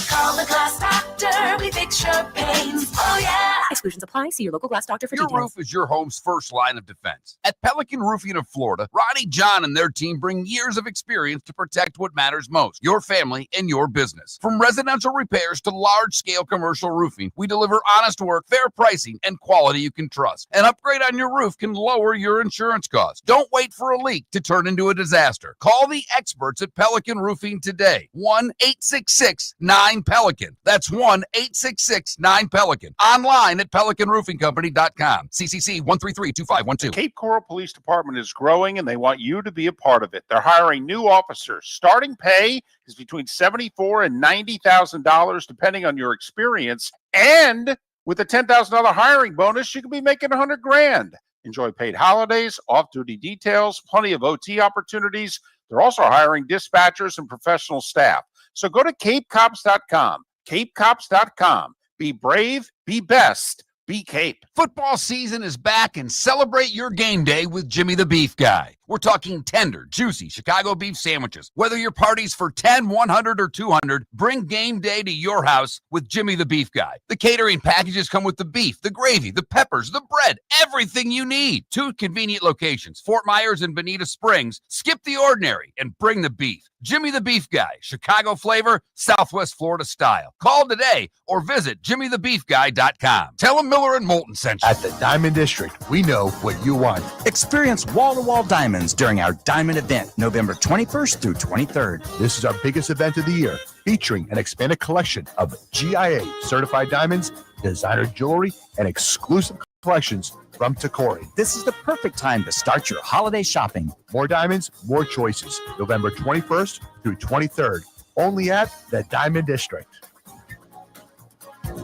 Call the Glass Doctor, we fix your pains. Oh, yeah. Exclusions apply. See your local Glass Doctor for Your details. roof is your home's first line of defense. At Pelican Roofing of Florida, Ronnie John and their team bring years of experience to protect what matters most, your family and your business. From residential repairs to large-scale commercial roofing, we deliver honest work, fair pricing, and quality you can trust. An upgrade on your roof can lower your insurance costs. Don't wait for a leak to turn into a disaster. Call the experts at Pelican Roofing today. 1-866-9-PELICAN. That's 1-866-9-PELICAN. Online at PelicanRoofingCompany.com. CCC 1332512. Cape Coral Police Department is growing, and they want you to be a part of it. They're hiring new officers. Starting pay is between $74,000 and $90,000, depending on your experience. And with a $10,000 hiring bonus, you could be making $100,000. Enjoy paid holidays, off-duty details, plenty of OT opportunities. They're also hiring dispatchers and professional staff. So go to CapeCops.com. CapeCops.com. Be brave, be best, be Cape. Football season is back, and celebrate your game day with Jimmy the Beef Guy. We're talking tender, juicy Chicago beef sandwiches. Whether your party's for 10, 100, or 200, bring game day to your house with Jimmy the Beef Guy. The catering packages come with the beef, the gravy, the peppers, the bread, everything you need. 2 convenient locations, Fort Myers and Bonita Springs. Skip the ordinary and bring the beef. Jimmy the Beef Guy, Chicago flavor, Southwest Florida style. Call today or visit jimmythebeefguy.com. Tell him Miller and Moulton sent you. At the Diamond District, we know what you want. Experience wall-to-wall diamonds during our Diamond event, November 21st through 23rd. This is our biggest event of the year, featuring an expanded collection of GIA certified diamonds, designer jewelry, and exclusive collections from Takori. This is the perfect time to start your holiday shopping. More diamonds, more choices. November 21st through 23rd, only at the Diamond District.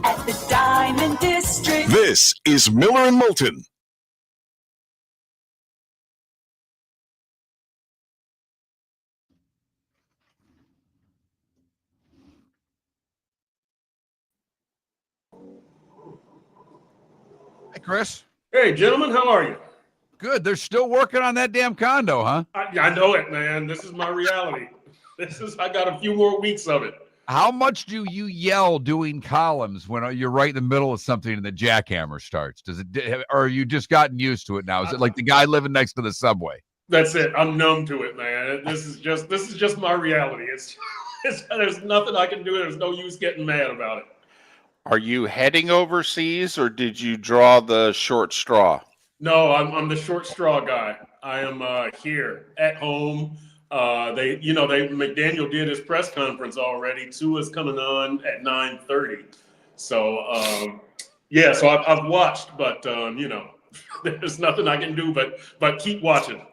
At the Diamond District. This is Miller and Moulton. Hey, Chris. Hey, gentlemen, how are you? Good. They're still working on that damn condo, huh? I know it, man. This is my reality. I got a few more weeks of it. How much do you yell doing columns when you're right in the middle of something and the jackhammer starts? Does it, or are you just gotten used to it now? Is it like the guy living next to the subway? That's it. I'm numb to it, man. This is just my reality. It's there's nothing I can do. There's no use getting mad about it. Are you heading overseas, or did you draw the short straw? No, I'm the short straw guy. I am here at home. McDaniel did his press conference already. Tua's coming on at 9:30. So so I've watched, but there's nothing I can do but keep watching.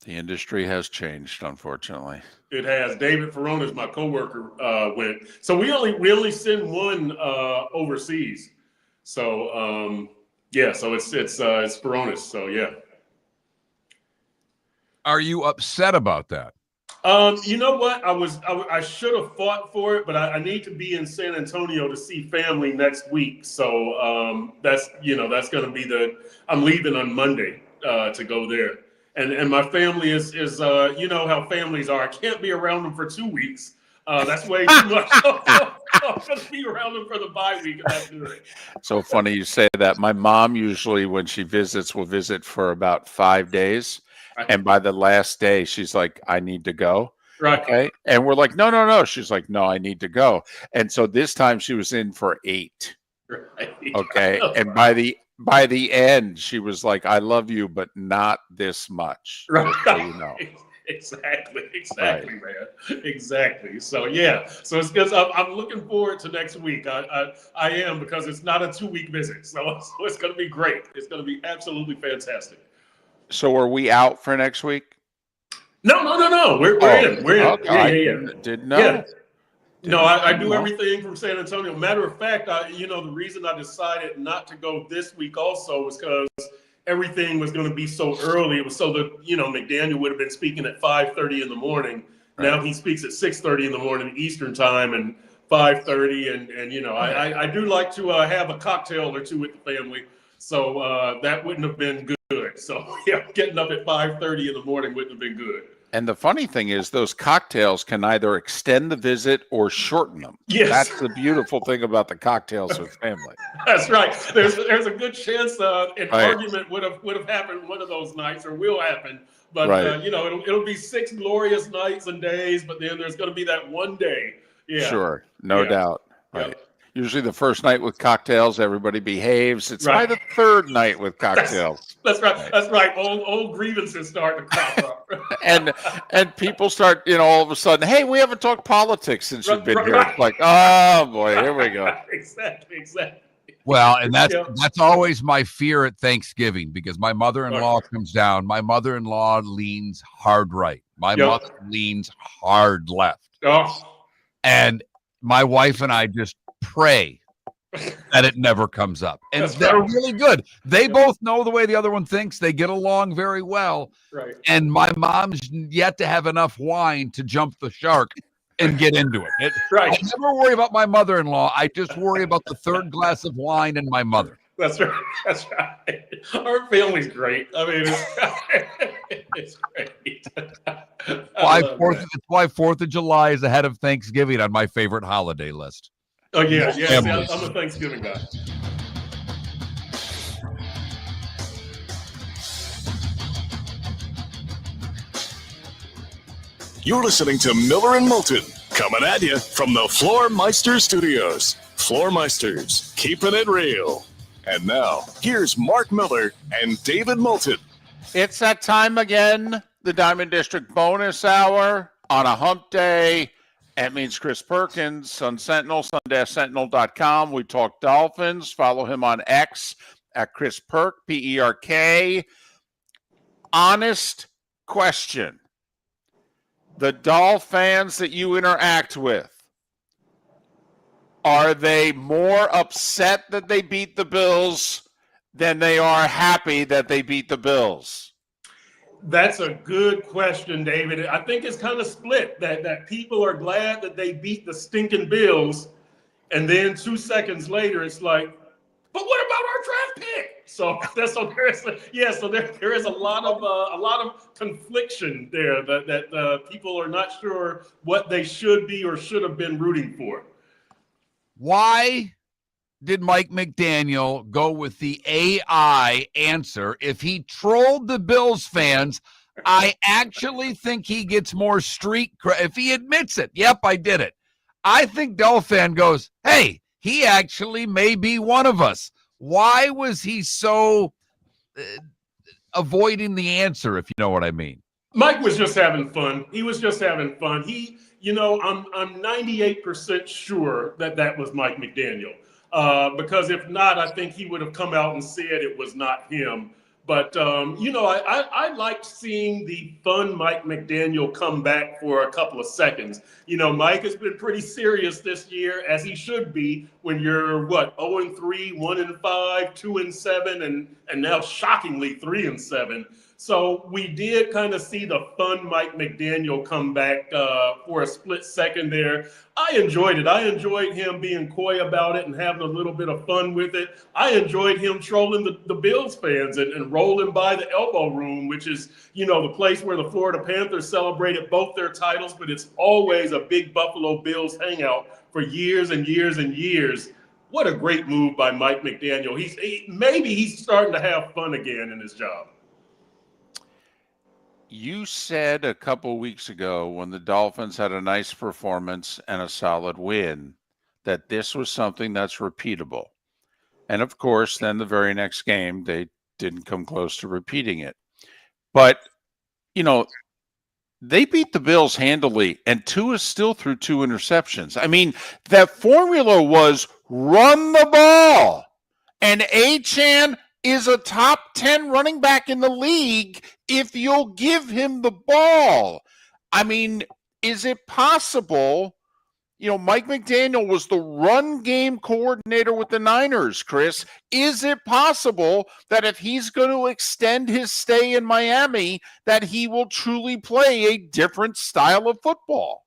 The industry has changed, unfortunately. It has. David Feronis, my coworker, went. So we only send one overseas. So so it's Feronis. So yeah. Are you upset about that? You know what? I should have fought for it, but I need to be in San Antonio to see family next week. So that's going to be I'm leaving on Monday to go there. And my family is how families are. I can't be around them for 2 weeks. That's way too much. I'm going to be around them for the bye week, and that's good. So funny you say that. My mom usually, when she visits, will visit for about 5 days. And by the last day, she's like, I need to go. Right. Okay. And we're like, no. She's like, no, I need to go. And so this time she was in for 8. Right. Okay. And by the end, she was like, I love you, but not this much. Right. So you know. Exactly, Right. man. Exactly. So yeah. So it's because I'm looking forward to next week. I am, because it's not a 2-week visit. So it's going to be great. It's going to be absolutely fantastic. So are we out for next week? No. We're in. We're in. Okay. Yeah. Didn't know. Yeah. No, I do know. everything from San Antonio. Matter of fact, the reason I decided not to go this week also was because everything was going to be so early. It was so that, McDaniel would have been speaking at 5:30 in the morning. Right. Now he speaks at 6:30 in the morning Eastern time and 5:30. And I do like to have a cocktail or two with the family. So that wouldn't have been good. So yeah, getting up at 5:30 in the morning wouldn't have been good. And the funny thing is, those cocktails can either extend the visit or shorten them. Yes. That's the beautiful thing about the cocktails with family. That's right. There's a good chance an argument would have happened one of those nights, or will happen. But Right. It'll be 6 glorious nights and days. But then there's going to be that one day. Yeah. Sure, no Yeah. doubt. Right. Yep. Usually the first night with cocktails, everybody behaves. It's Right. by the third night with cocktails. That's right. That's right. Old grievances start to crop up. and people start, all of a sudden, hey, we haven't talked politics since you've been here. Right. It's like, oh boy, here we go. Exactly. Well, and that's Yep. that's always my fear at Thanksgiving, because my mother-in-law comes down. My mother-in-law leans hard right. My Yep. mother leans hard left. Oh, And my wife and I just pray that it never comes up. And That's they're right. really good. They both know the way the other one thinks. They get along very well. right. And my mom's yet to have enough wine to jump the shark and get into it. Right. I never worry about my mother-in-law. I just worry about the third glass of wine and my mother. That's right. That's right. Our family's great. I mean, it's great. Why why 4th of July is ahead of Thanksgiving on my favorite holiday list. Oh yeah. See, I'm Families. a Thanksgiving guy. You're listening to Miller and Moulton, coming at you from the Floor Meister Studios. Floor Meisters, keeping it real. And now, here's Mark Miller and David Moulton. It's that time again, the Diamond District bonus hour on a hump day. That means Chris Perkins on Sentinel, sun-sentinel.com. We talk Dolphins. Follow him on X at Chris Perk, P-E-R-K. Honest question. The Dolph fans that you interact with, are they more upset that they beat the Bills than they are happy that they beat the Bills? That's a good question, David. I think it's kind of split, that people are glad that they beat the stinking Bills, and then 2 seconds later, it's like, but what about our draft pick? So there is a lot of confliction there that people are not sure what they should be or should have been rooting for. Why did Mike McDaniel go with the AI answer? If he trolled the Bills fans, I actually think he gets more street cred. If he admits it, yep, I did it. I think Dolphin goes, hey, he actually may be one of us. Why was he so avoiding the answer, if you know what I mean? Mike was just having fun. He was just having fun. I'm 98% sure that was Mike McDaniel. Because if not, I think he would have come out and said it was not him. But, I liked seeing the fun Mike McDaniel come back for a couple of seconds. Mike has been pretty serious this year, as he should be, when you're, 0-3, 1-5, 2-7, and now shockingly 3-7. So we did kind of see the fun Mike McDaniel come back for a split second there. I enjoyed it. I enjoyed him being coy about it and having a little bit of fun with it. I enjoyed him trolling the Bills fans and rolling by the Elbow Room, which is, the place where the Florida Panthers celebrated both their titles, but it's always a big Buffalo Bills hangout for years and years and years. What a great move by Mike McDaniel. Maybe he's starting to have fun again in his job. You said a couple weeks ago when the Dolphins had a nice performance and a solid win that this was something that's repeatable. And of course, then the very next game, they didn't come close to repeating it. But, they beat the Bills handily, and Tua still threw 2 interceptions. I mean, that formula was run the ball. And Achane is a top 10 running back in the league if you'll give him the ball. I mean, is it possible? Mike McDaniel was the run game coordinator with the Niners, Chris. Is it possible that if he's going to extend his stay in Miami, that he will truly play a different style of football?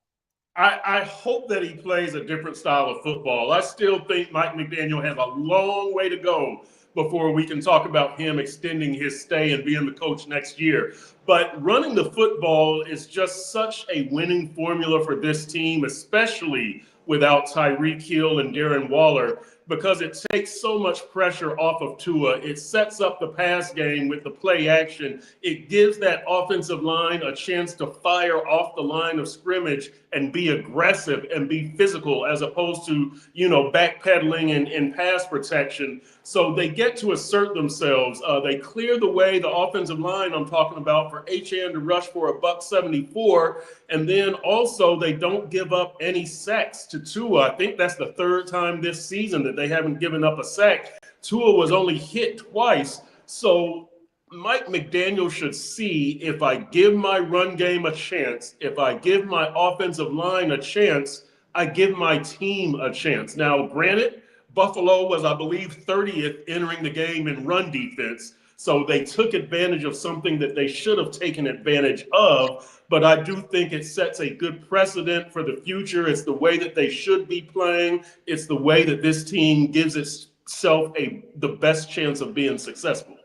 I hope that he plays a different style of football. I still think Mike McDaniel has a long way to go before we can talk about him extending his stay and being the coach next year. But running the football is just such a winning formula for this team, especially without Tyreek Hill and Darren Waller, because it takes so much pressure off of Tua. It sets up the pass game with the play action. It gives that offensive line a chance to fire off the line of scrimmage and be aggressive and be physical as opposed to, backpedaling and pass protection. So they get to assert themselves. They clear the way, the offensive line I'm talking about, for Achane to rush for $174. And then also they don't give up any sacks to Tua. I think that's the 3rd time this season that they haven't given up a sack. Tua was only hit twice. So Mike McDaniel should see, if I give my run game a chance, if I give my offensive line a chance, I give my team a chance. Now, granted, Buffalo was, I believe, 30th entering the game in run defense. So they took advantage of something that they should have taken advantage of. But I do think it sets a good precedent for the future. It's the way that they should be playing. It's the way that this team gives itself the best chance of being successful.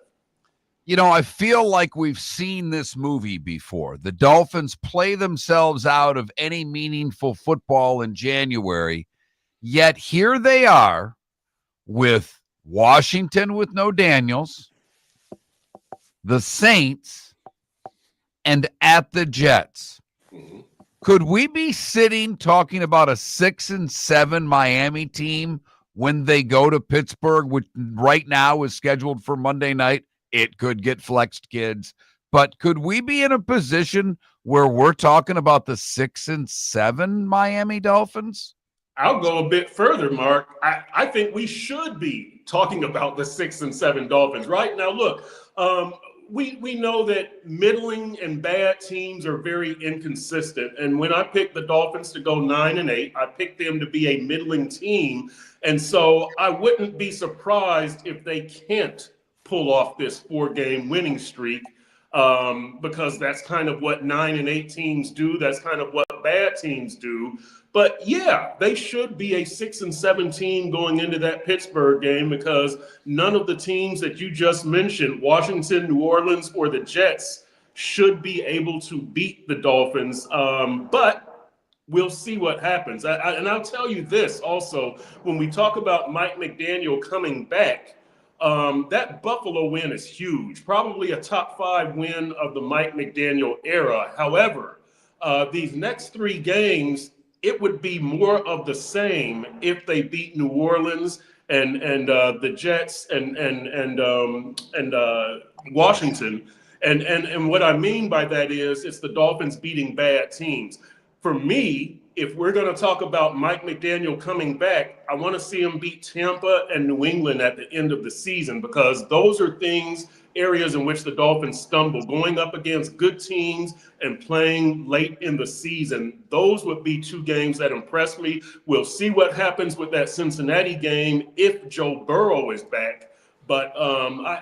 I feel like we've seen this movie before. The Dolphins play themselves out of any meaningful football in January, yet here they are with Washington with no Daniels, the Saints, and at the Jets. Could we be sitting talking about a 6-7 Miami team when they go to Pittsburgh, which right now is scheduled for Monday night? It could get flexed, kids. But could we be in a position where we're talking about the 6-7 Miami Dolphins? I'll go a bit further, Mark. I think we should be talking about the 6-7 Dolphins. Right now, look, we know that middling and bad teams are very inconsistent. And when I picked the Dolphins to go 9-8, I picked them to be a middling team. And so I wouldn't be surprised if they can't pull off this 4-game winning streak, because that's kind of what 9-8 teams do. That's kind of what bad teams do. But yeah, they should be a 6-7 team going into that Pittsburgh game, because none of the teams that you just mentioned, Washington, New Orleans, or the Jets, should be able to beat the Dolphins. But we'll see what happens. And I'll tell you this also, when we talk about Mike McDaniel coming back, that Buffalo win is huge, probably a top 5 win of the Mike McDaniel era. However, these next 3 games, it would be more of the same if they beat New Orleans and the Jets and Washington. And what I mean by that is it's the Dolphins beating bad teams. For me, if we're going to talk about Mike McDaniel coming back, I want to see him beat Tampa and New England at the end of the season, because those are areas in which the Dolphins stumble, going up against good teams and playing late in the season. Those would be 2 games that impress me. We'll see what happens with that Cincinnati game if Joe Burrow is back. But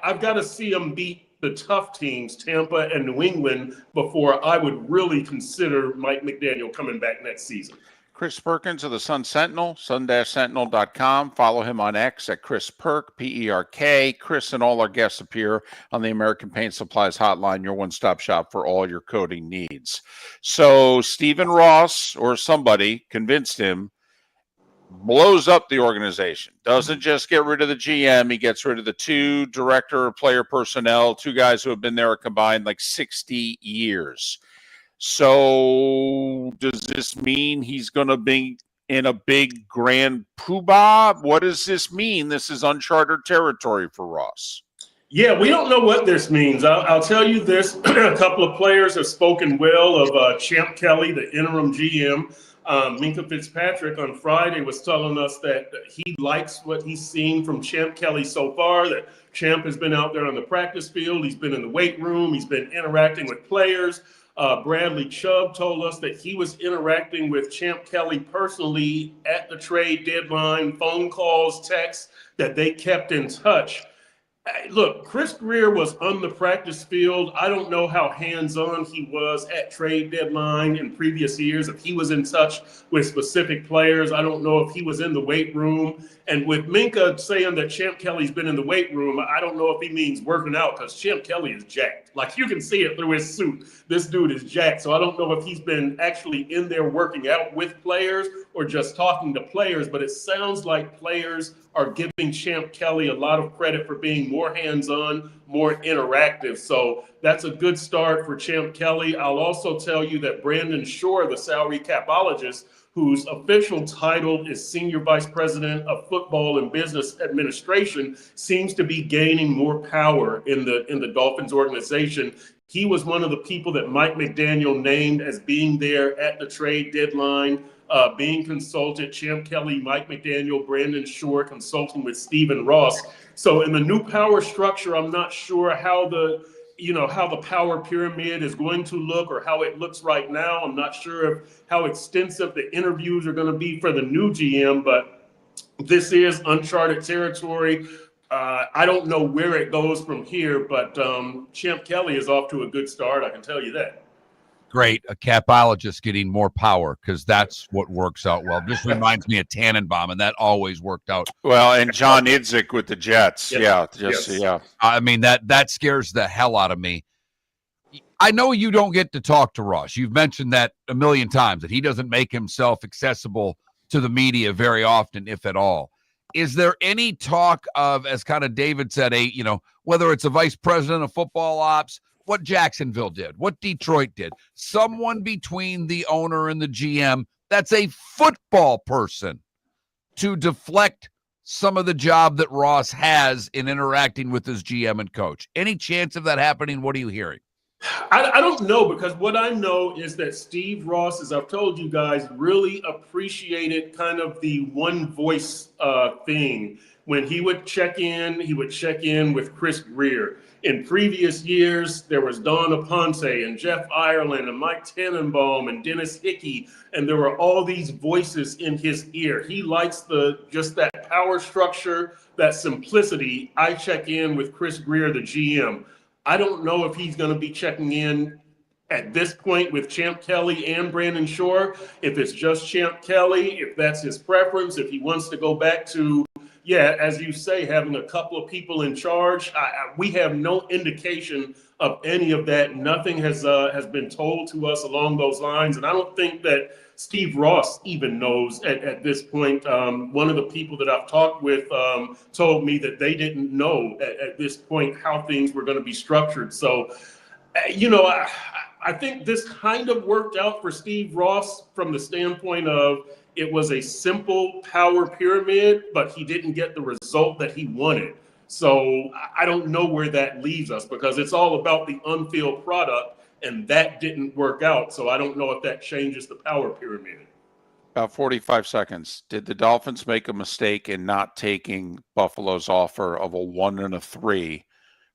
I've got to see them beat the tough teams, Tampa and New England, before I would really consider Mike McDaniel coming back next season. Chris Perkins of the Sun Sentinel, sun-sentinel.com. Follow him on X at Chris Perk, P-E-R-K. Chris and all our guests appear on the American Paint Supplies Hotline, your one-stop shop for all your coating needs. So Stephen Ross or somebody convinced him, blows up the organization, doesn't just get rid of the GM. He gets rid of the 2 director of player personnel, 2 guys who have been there a combined like 60 years. So does this mean he's going to be in a big grand poobah? What does this mean? This is uncharted territory for Ross. Yeah, we don't know what this means. I'll tell you this. A couple of players have spoken well of Champ Kelly, the interim GM. Minka Fitzpatrick on Friday was telling us that he likes what he's seen from Champ Kelly so far, that Champ has been out there on the practice field. He's been in the weight room. He's been interacting with players. Bradley Chubb told us that he was interacting with Champ Kelly personally at the trade deadline, phone calls, texts, that they kept in touch. Look, Chris Greer was on the practice field. I don't know how hands-on he was at trade deadline in previous years, if he was in touch with specific players. I don't know if he was in the weight room. And with Minka saying that Champ Kelly's been in the weight room, I don't know if he means working out, because Champ Kelly is jacked. Like, you can see it through his suit. This dude is jacked. So I don't know if he's been actually in there working out with players or just talking to players, but it sounds like players are giving Champ Kelly a lot of credit for being more hands-on, more interactive. So that's a good start for Champ Kelly. I'll also tell you that Brandon Shore, the salary capologist, whose official title is Senior Vice President of Football and Business Administration, seems to be gaining more power in the Dolphins organization. He was one of the people that Mike McDaniel named as being there at the trade deadline, being consulted. Champ Kelly, Mike McDaniel, Brandon Shore consulting with Stephen Ross. So in the new power structure, I'm not sure how the power pyramid is going to look, or how it looks right now. I'm not sure how extensive the interviews are going to be for the new GM, but this is uncharted territory. I don't know where it goes from here, but Champ Kelly is off to a good start. I can tell you that. Great. A capologist getting more power, because that's what works out well. Just reminds me of Tannenbaum, and that always worked out. Well, and John Idzik with the Jets. Yeah. I mean, that scares the hell out of me. I know you don't get to talk to Ross. You've mentioned that a million times, that he doesn't make himself accessible to the media very often, if at all. Is there any talk of, as kind of David said, whether it's a vice president of football ops, what Jacksonville did, what Detroit did, someone between the owner and the GM that's a football person to deflect some of the job that Ross has in interacting with his GM and coach? Any chance of that happening? What are you hearing? I don't know, because what I know is that Steve Ross, as I've told you guys, really appreciated kind of the one voice thing. When he would check in with Chris Greer. In previous years, there was Don Aponte and Jeff Ireland and Mike Tannenbaum and Dennis Hickey, and there were all these voices in his ear. He likes just that power structure, that simplicity. I check in with Chris Greer, the GM. I don't know if he's going to be checking in At this point with Champ Kelly and Brandon Shore, if it's just Champ Kelly, if that's his preference, if he wants to go back to, yeah, as you say, having a couple of people in charge, we have no indication of any of that. Nothing has been told to us along those lines, and I don't think that Steve Ross even knows at this point. One of the people that I've talked with told me that they didn't know at this point how things were going to be structured. So, I think this kind of worked out for Steve Ross from the standpoint of it was a simple power pyramid, but he didn't get the result that he wanted. So I don't know where that leaves us because it's all about the on-field product, and that didn't work out. So I don't know if that changes the power pyramid. About 45 seconds. Did the Dolphins make a mistake in not taking Buffalo's offer of a 1 and a 3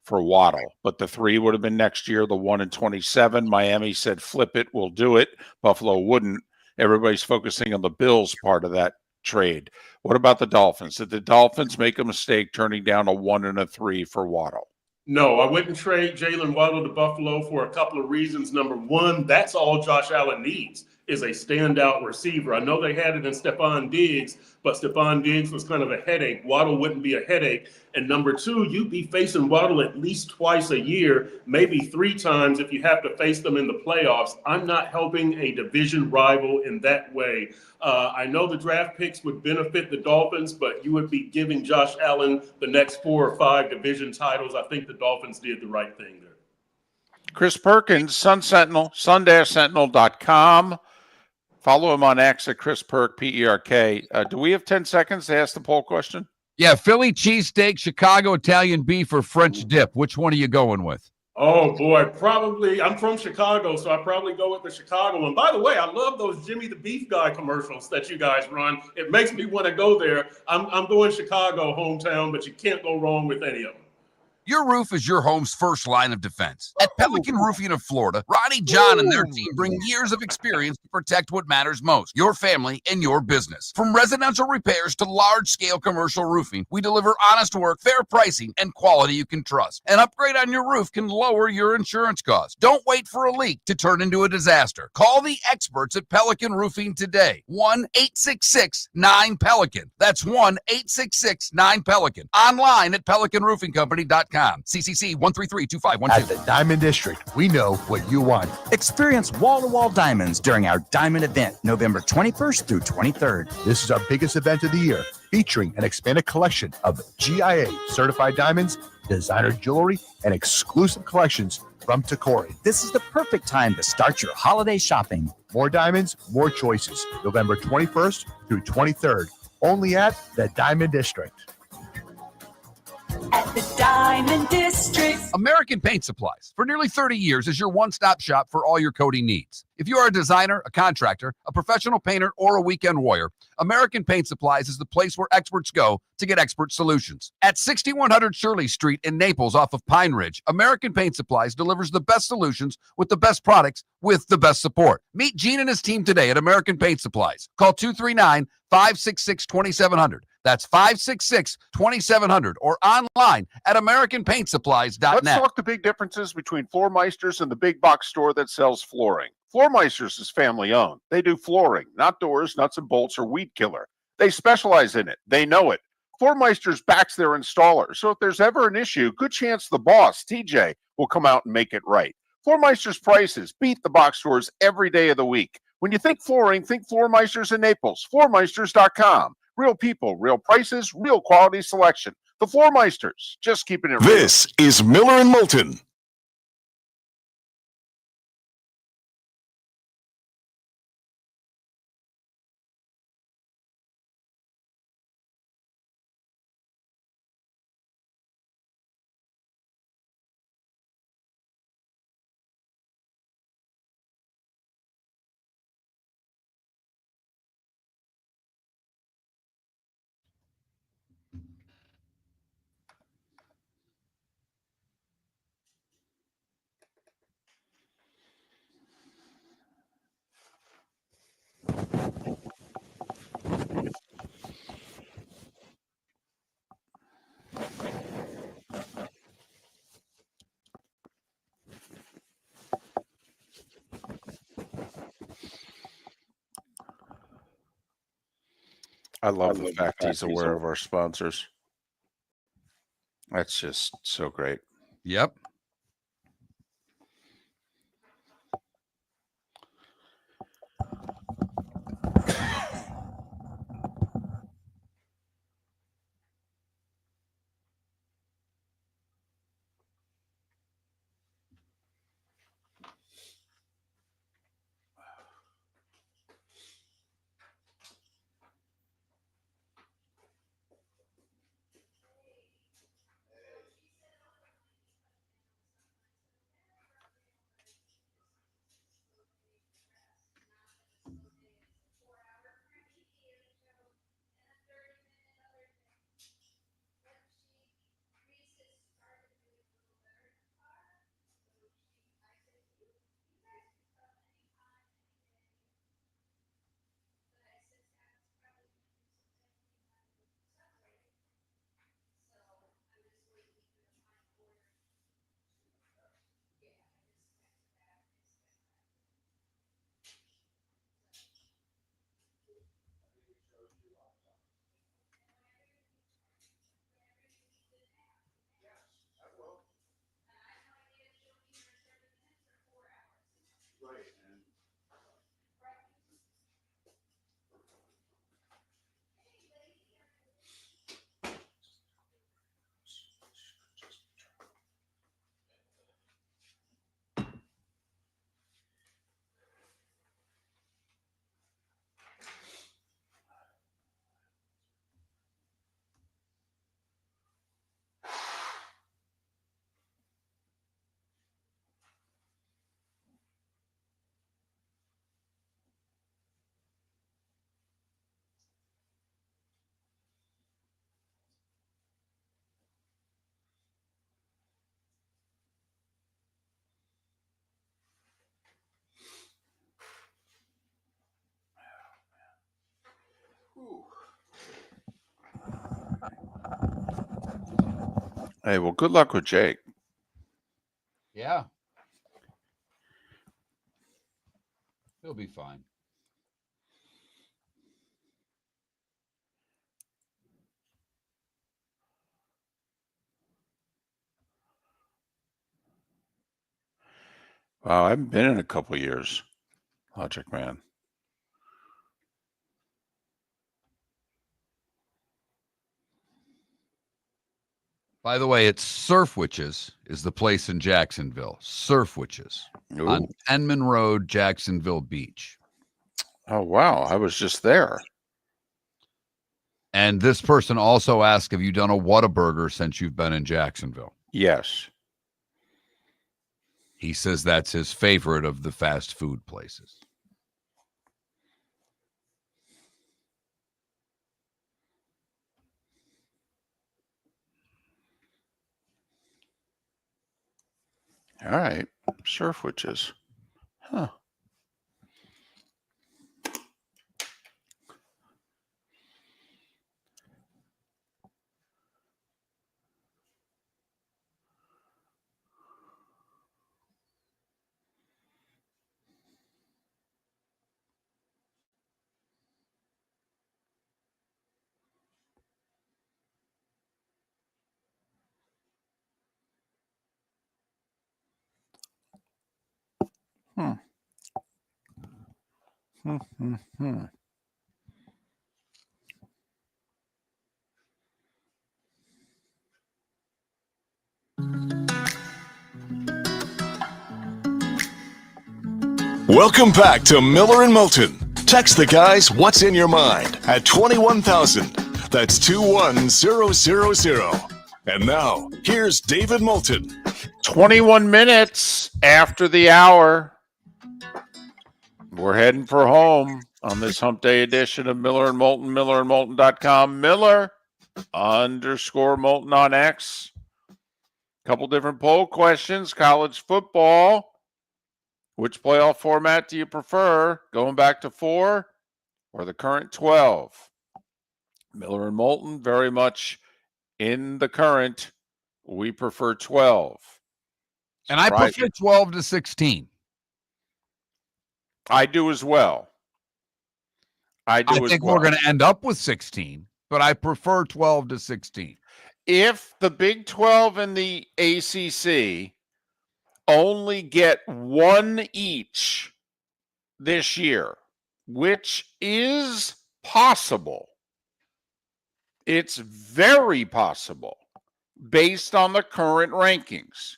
for Waddle? But the 3 would have been next year, the 1 and 27. Miami said, flip it, we'll do it. Buffalo wouldn't. Everybody's focusing on the Bills part of that trade. What about the Dolphins? Did the Dolphins make a mistake turning down a 1 and a 3 for Waddle? No, I wouldn't trade Jalen Waddle to Buffalo for a couple of reasons. Number one, that's all Josh Allen needs is a standout receiver. I know they had it in Stephon Diggs, but Stephon Diggs was kind of a headache. Waddle wouldn't be a headache. And number two, you'd be facing Waddle at least twice a year, maybe 3 times if you have to face them in the playoffs. I'm not helping a division rival in that way. I know the draft picks would benefit the Dolphins, but you would be giving Josh Allen the next 4 or 5 division titles. I think the Dolphins did the right thing there. Chris Perkins, Sun Sentinel, sun-sentinel.com. Follow him on X at Chris Perk, P-E-R-K. Do we have 10 seconds to ask the poll question? Yeah, Philly cheesesteak, Chicago Italian beef, or French dip. Which one are you going with? Oh, boy, probably. I'm from Chicago, so I probably go with the Chicago one. By the way, I love those Jimmy the Beef Guy commercials that you guys run. It makes me want to go there. I'm going Chicago, hometown, but you can't go wrong with any of them. Your roof is your home's first line of defense. At Pelican Roofing of Florida, Ronnie John and their team bring years of experience to protect what matters most, your family and your business. From residential repairs to large-scale commercial roofing, we deliver honest work, fair pricing, and quality you can trust. An upgrade on your roof can lower your insurance costs. Don't wait for a leak to turn into a disaster. Call the experts at Pelican Roofing today. 1-866-9-PELICAN. That's 1-866-9-PELICAN. Online at pelicanroofingcompany.com. CCC 1332512. At the Diamond District, we know what you want. Experience wall-to-wall diamonds during our diamond event, November 21st through 23rd. This is our biggest event of the year, featuring an expanded collection of GIA certified diamonds, designer jewelry, and exclusive collections from Takori. This is the perfect time to start your holiday shopping. More diamonds, more choices. November 21st through 23rd, only at the Diamond District. At the Diamond District. American Paint Supplies, for nearly 30 years, is your one-stop shop for all your coating needs. If you are a designer, a contractor, a professional painter, or a weekend warrior, American Paint Supplies is the place where experts go to get expert solutions. At 6100 Shirley Street in Naples off of Pine Ridge, American Paint Supplies delivers the best solutions with the best products with the best support. Meet Gene and his team today at American Paint Supplies. Call 239-566-2700. That's 566-2700 or online at AmericanPaintSupplies.net. Let's talk the big differences between Floor Meisters and the big box store that sells flooring. Floor Meisters is family owned. They do flooring, not doors, nuts and bolts, or weed killer. They specialize in it. They know it. Floor Meisters backs their installer. So if there's ever an issue, good chance the boss, TJ, will come out and make it right. Floor Meisters prices beat the box stores every day of the week. When you think flooring, think Floor Meisters in Naples. FloorMeisters.com. Real people, real prices, real quality selection. The Floor Meisters, just keeping it real. This is Miller and Moulton. I love the fact he's aware of our sponsors. That's just so great. Yep. Hey, well, good luck with Jake. Yeah. He'll be fine. Wow, I haven't been in a couple years. Logic Man. By the way, it's Surf Witches is the place in Jacksonville. Surf Witches on Penman Road, Jacksonville Beach. Oh, wow. I was just there. And this person also asked, have you done a Whataburger since you've been in Jacksonville? Yes. He says that's his favorite of the fast food places. All right. Surf Witches. Huh. Welcome back to Miller and Moulton. Text the guys what's in your mind at 21,000. That's 21000. And now, here's David Moulton. 21 minutes after the hour. We're heading for home on this hump day edition of Miller and Moulton, millerandmoulton.com. Miller_Moulton on X. Couple different poll questions. College football. Which playoff format do you prefer? Going back to 4 or the current 12? Miller and Moulton very much in the current. We prefer 12. And I prefer 12 to 16. I do as well. I do. I think we're going to end up with 16, but I prefer 12 to 16. If the Big 12 and the ACC only get one each this year, which is possible, it's very possible based on the current rankings.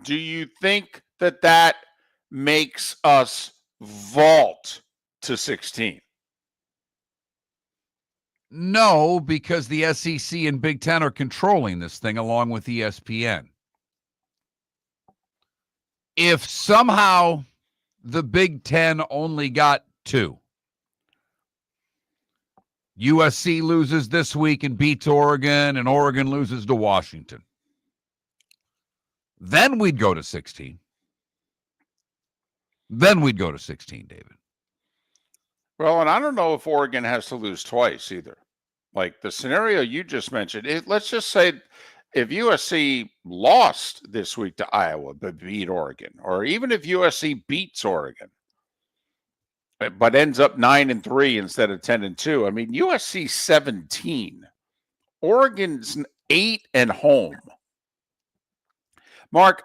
Do you think that that makes us vault to 16? No, because the SEC and Big Ten are controlling this thing along with ESPN. If somehow the Big Ten only got 2, USC loses this week and beats Oregon, and Oregon loses to Washington, then we'd go to 16. Then we'd go to 16, David. Well, and I don't know if Oregon has to lose twice either. Like the scenario you just mentioned, let's just say if USC lost this week to Iowa but beat Oregon, or even if USC beats Oregon but ends up 9-3 instead of 10-2. I mean, USC 17, Oregon's 8 and home. Mark,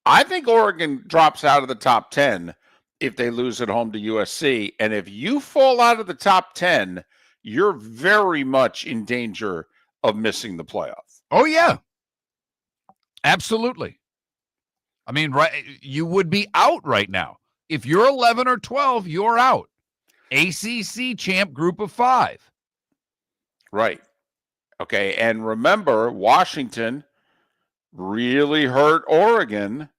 I think Oregon drops out of the top 10 if they lose at home to USC. And if you fall out of the top 10, you're very much in danger of missing the playoff. Oh, yeah. Absolutely. I mean, right, you would be out right now. If you're 11 or 12, you're out. ACC champ group of 5. Right. Okay. And remember, Washington really hurt Oregon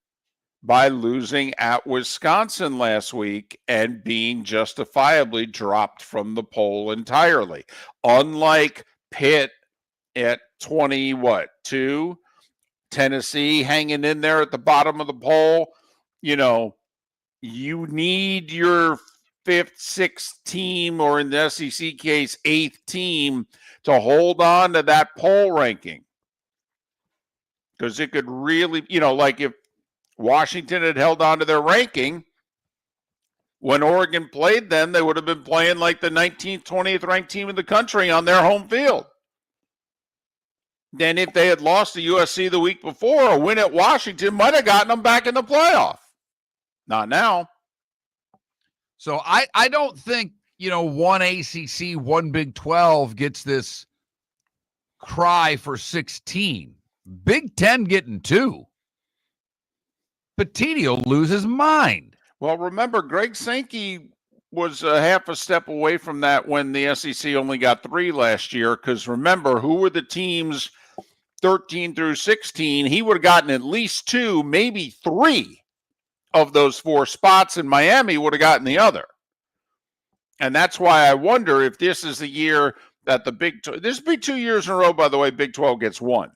by losing at Wisconsin last week and being justifiably dropped from the poll entirely. Unlike Pitt at 2, Tennessee hanging in there at the bottom of the poll, you know, you need your 5th, 6th team, or in the SEC case, 8th team to hold on to that poll ranking. Because it could really, you know, like if Washington had held on to their ranking, when Oregon played them, they would have been playing like the 19th, 20th ranked team in the country on their home field. Then if they had lost to USC the week before, a win at Washington might have gotten them back in the playoff. Not now. So I don't think, you know, one ACC, one Big 12 gets this cry for 16. Big 10 getting 2. Petitio will lose his mind. Well, remember, Greg Sankey was a half a step away from that when the SEC only got 3 last year. Because remember, who were the teams 13 through 16? He would have gotten at least 2, maybe 3 of those 4 spots, and Miami would have gotten the other. And that's why I wonder if this is the year that the Big 12, this will be 2 years in a row, by the way, Big 12 gets 1.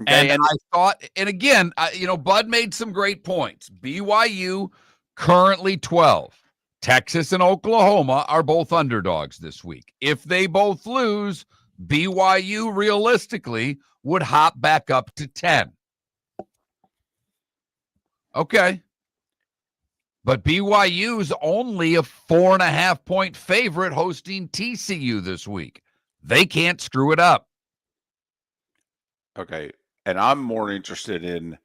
Okay, and I thought, and again, you know, Bud made some great points. BYU currently 12. Texas and Oklahoma are both underdogs this week. If they both lose, BYU realistically would hop back up to 10. Okay. But BYU's only a 4.5-point favorite hosting TCU this week. They can't screw it up. Okay. And I'm more interested in,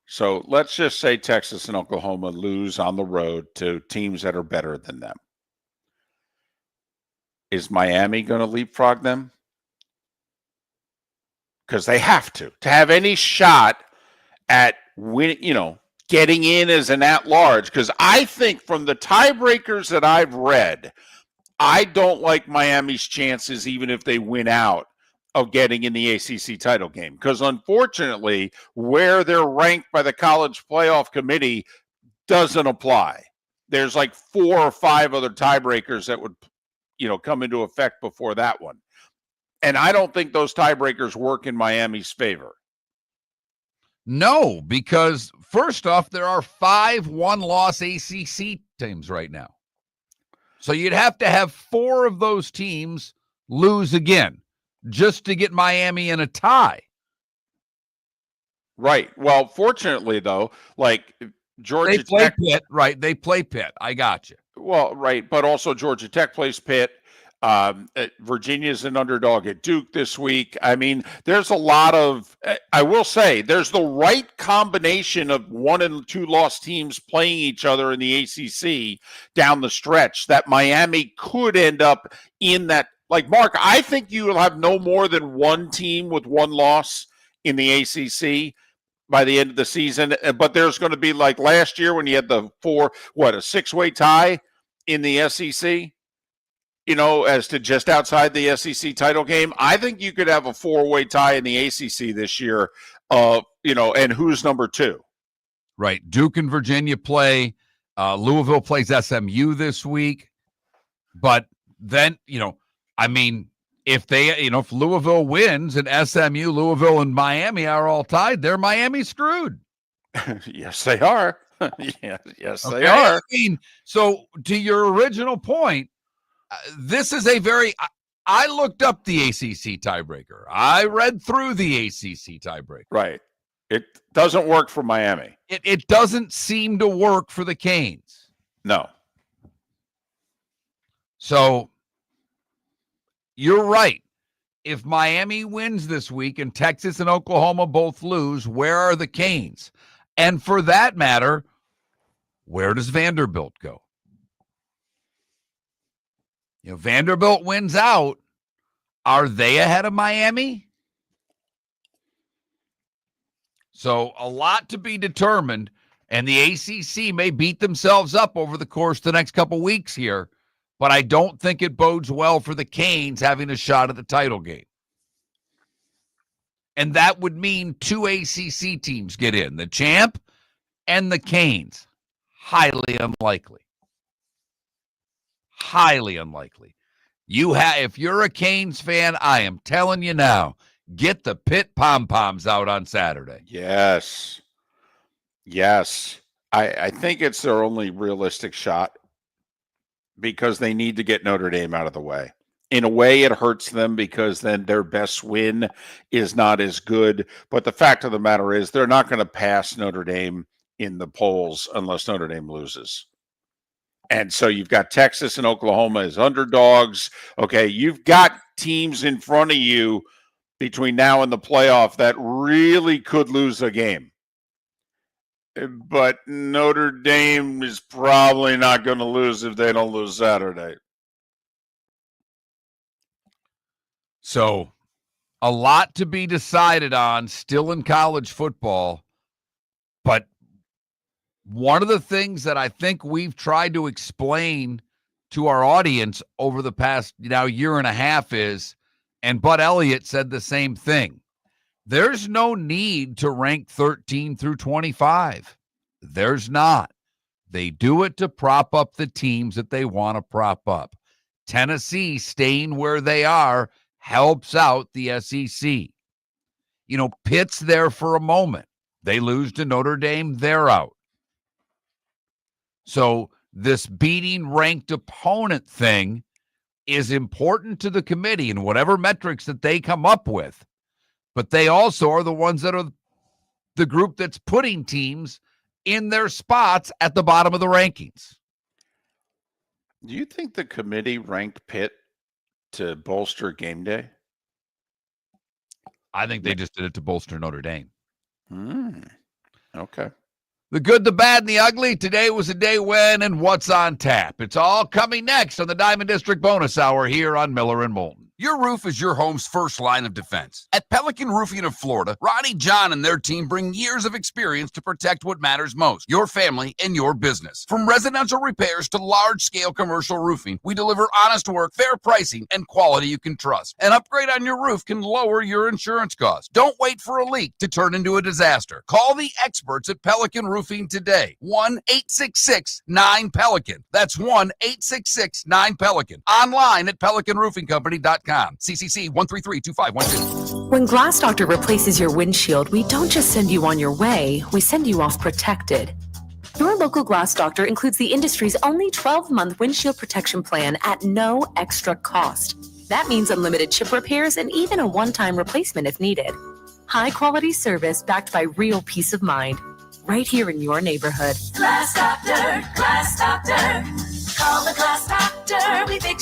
so let's just say Texas and Oklahoma lose on the road to teams that are better than them. Is Miami going to leapfrog them? Because they have to have any shot at win, you know, getting in as an at-large. Because I think from the tiebreakers that I've read, I don't like Miami's chances, even if they win out, of getting in the ACC title game. Because unfortunately, where they're ranked by the college playoff committee doesn't apply. There's like 4 or 5 other tiebreakers that would, you know, come into effect before that one. And I don't think those tiebreakers work in Miami's favor. No, because first off, there are 5 one-loss ACC teams right now. So you'd have to have 4 of those teams lose again just to get Miami in a tie. Right. Well, fortunately, though, like Georgia They play Tech, Pitt, right? They play Pitt. I got you. Well, right, but also Georgia Tech plays Pitt. Virginia's an underdog at Duke this week. I mean, there's a lot of, I will say, there's the right combination of 1 and 2 loss teams playing each other in the ACC down the stretch that Miami could end up in that. Like, Mark, I think you will have no more than one team with 1 loss in the ACC by the end of the season. But there's going to be like last year when you had the a 6-way tie in the SEC, as to just outside the SEC title game. I think you could have a 4-way tie in the ACC this year, and who's number 2? Right. Duke and Virginia play. Louisville plays SMU this week. But then, if Louisville wins and SMU, Louisville, and Miami are all tied, they're Miami screwed. Yes, they are. Yes, they are. So to your original point, this is I looked up the ACC tiebreaker. I read through the ACC tiebreaker. Right. It doesn't work for Miami. It doesn't seem to work for the Canes. No. So you're right. If Miami wins this week and Texas and Oklahoma both lose, where are the Canes? And for that matter, where does Vanderbilt go? Vanderbilt wins out. Are they ahead of Miami? So a lot to be determined, and the ACC may beat themselves up over the course of the next couple weeks here, but I don't think it bodes well for the Canes having a shot at the title game. And that would mean 2 ACC teams get in, the champ and the Canes. Highly unlikely. Highly unlikely. If you're a Canes fan, I am telling you now, get the Pitt pom-poms out on Saturday. Yes. I think it's their only realistic shot because they need to get Notre Dame out of the way. In a way, it hurts them because then their best win is not as good. But the fact of the matter is they're not going to pass Notre Dame in the polls unless Notre Dame loses. And so you've got Texas and Oklahoma as underdogs. Okay, you've got teams in front of you between now and the playoff that really could lose a game. But Notre Dame is probably not going to lose if they don't lose Saturday. So a lot to be decided on still in college football. But one of the things that I think we've tried to explain to our audience over the past year and a half is, and Bud Elliott said the same thing, there's no need to rank 13 through 25. There's not. They do it to prop up the teams that they want to prop up. Tennessee staying where they are helps out the SEC. Pitt's there for a moment. They lose to Notre Dame, they're out. So this beating ranked opponent thing is important to the committee and whatever metrics that they come up with. But they also are the ones that are the group that's putting teams in their spots at the bottom of the rankings. Do you think the committee ranked Pitt to bolster game day? I think they just did it to bolster Notre Dame. Okay. The good, the bad, and the ugly. Today was a day when and what's on tap. It's all coming next on the Diamond District Bonus Hour here on Miller and Moulton. Your roof is your home's first line of defense. At Pelican Roofing of Florida, Ronnie John and their team bring years of experience to protect what matters most, your family and your business. From residential repairs to large-scale commercial roofing, we deliver honest work, fair pricing, and quality you can trust. An upgrade on your roof can lower your insurance costs. Don't wait for a leak to turn into a disaster. Call the experts at Pelican Roofing today. 1-866-9-PELICAN. That's 1-866-9-PELICAN. Online at pelicanroofingcompany.com. CCC 1332512. When Glass Doctor replaces your windshield, we don't just send you on your way, we send you off protected. Your local Glass Doctor includes the industry's only 12-month windshield protection plan at no extra cost. That means unlimited chip repairs and even a one-time replacement if needed. High-quality service backed by real peace of mind, right here in your neighborhood. Glass Doctor, Glass Doctor. Call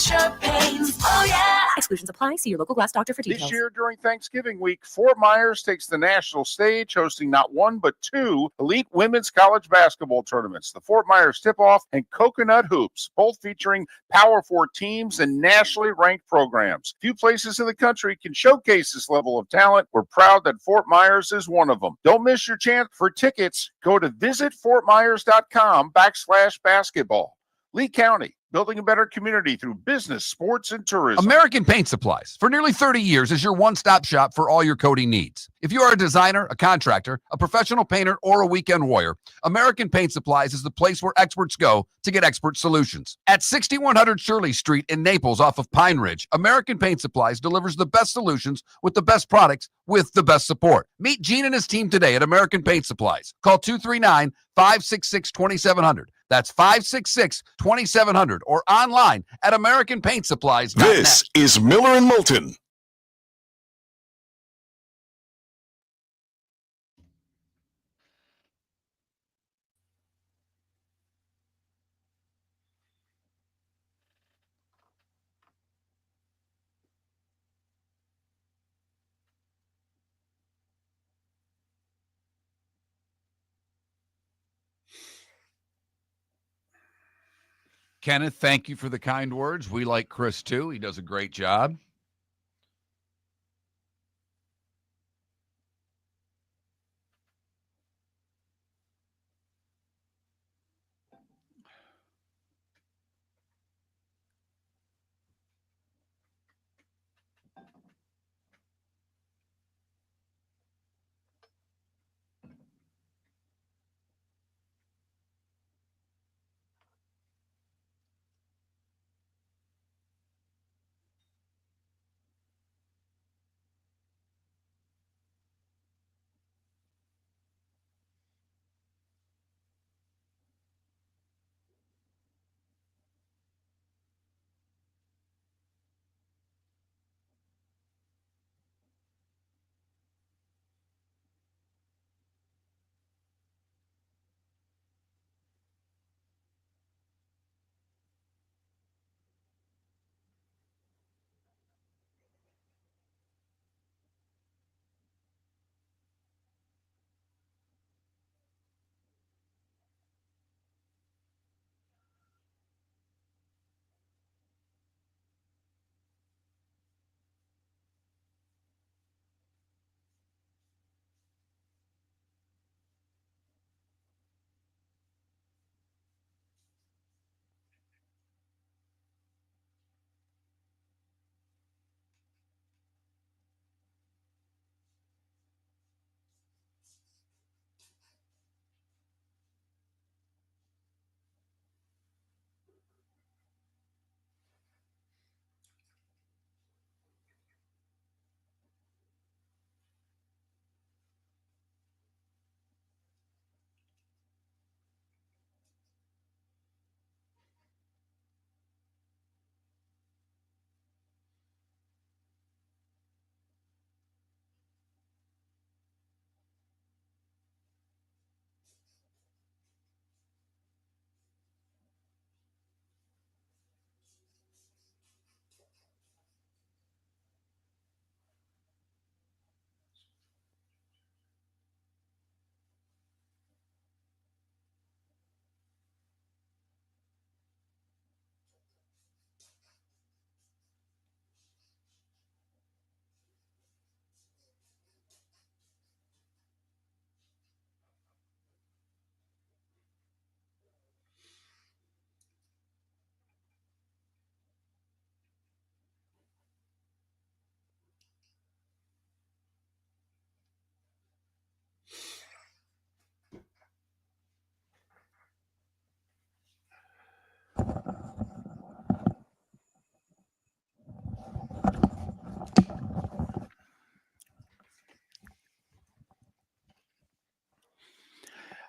fix your pains. Oh, yeah. Exclusions apply. See your local glass doctor for details. This year during Thanksgiving week, Fort Myers takes the national stage, hosting not one but two elite women's college basketball tournaments, the Fort Myers Tip-Off and Coconut Hoops, both featuring Power 4 teams and nationally ranked programs. Few places in the country can showcase this level of talent. We're proud that Fort Myers is one of them. Don't miss your chance. For tickets, go to visitfortmyers.com/basketball. Lee County, building a better community through business, sports, and tourism. American Paint Supplies, for nearly 30 years, is your one-stop shop for all your coating needs. If you are a designer, a contractor, a professional painter, or a weekend warrior, American Paint Supplies is the place where experts go to get expert solutions. At 6100 Shirley Street in Naples off of Pine Ridge, American Paint Supplies delivers the best solutions with the best products with the best support. Meet Gene and his team today at American Paint Supplies. Call 239-566-2700. That's 566-2700 or online at AmericanPaintSupplies.net. This is Miller and Moulton. Kenneth, thank you for the kind words. We like Chris, too. He does a great job.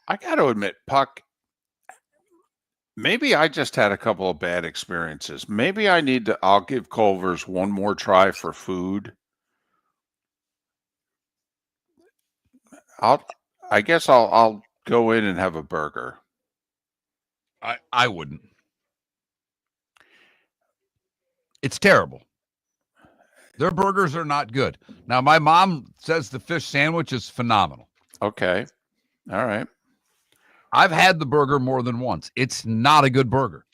I got to admit, Puck, maybe I just had a couple of bad experiences. Maybe I'll give Culver's one more try for food. I guess I'll go in and have a burger. I wouldn't. It's terrible. Their burgers are not good. Now, my mom says the fish sandwich is phenomenal. Okay. All right. I've had the burger more than once. It's not a good burger.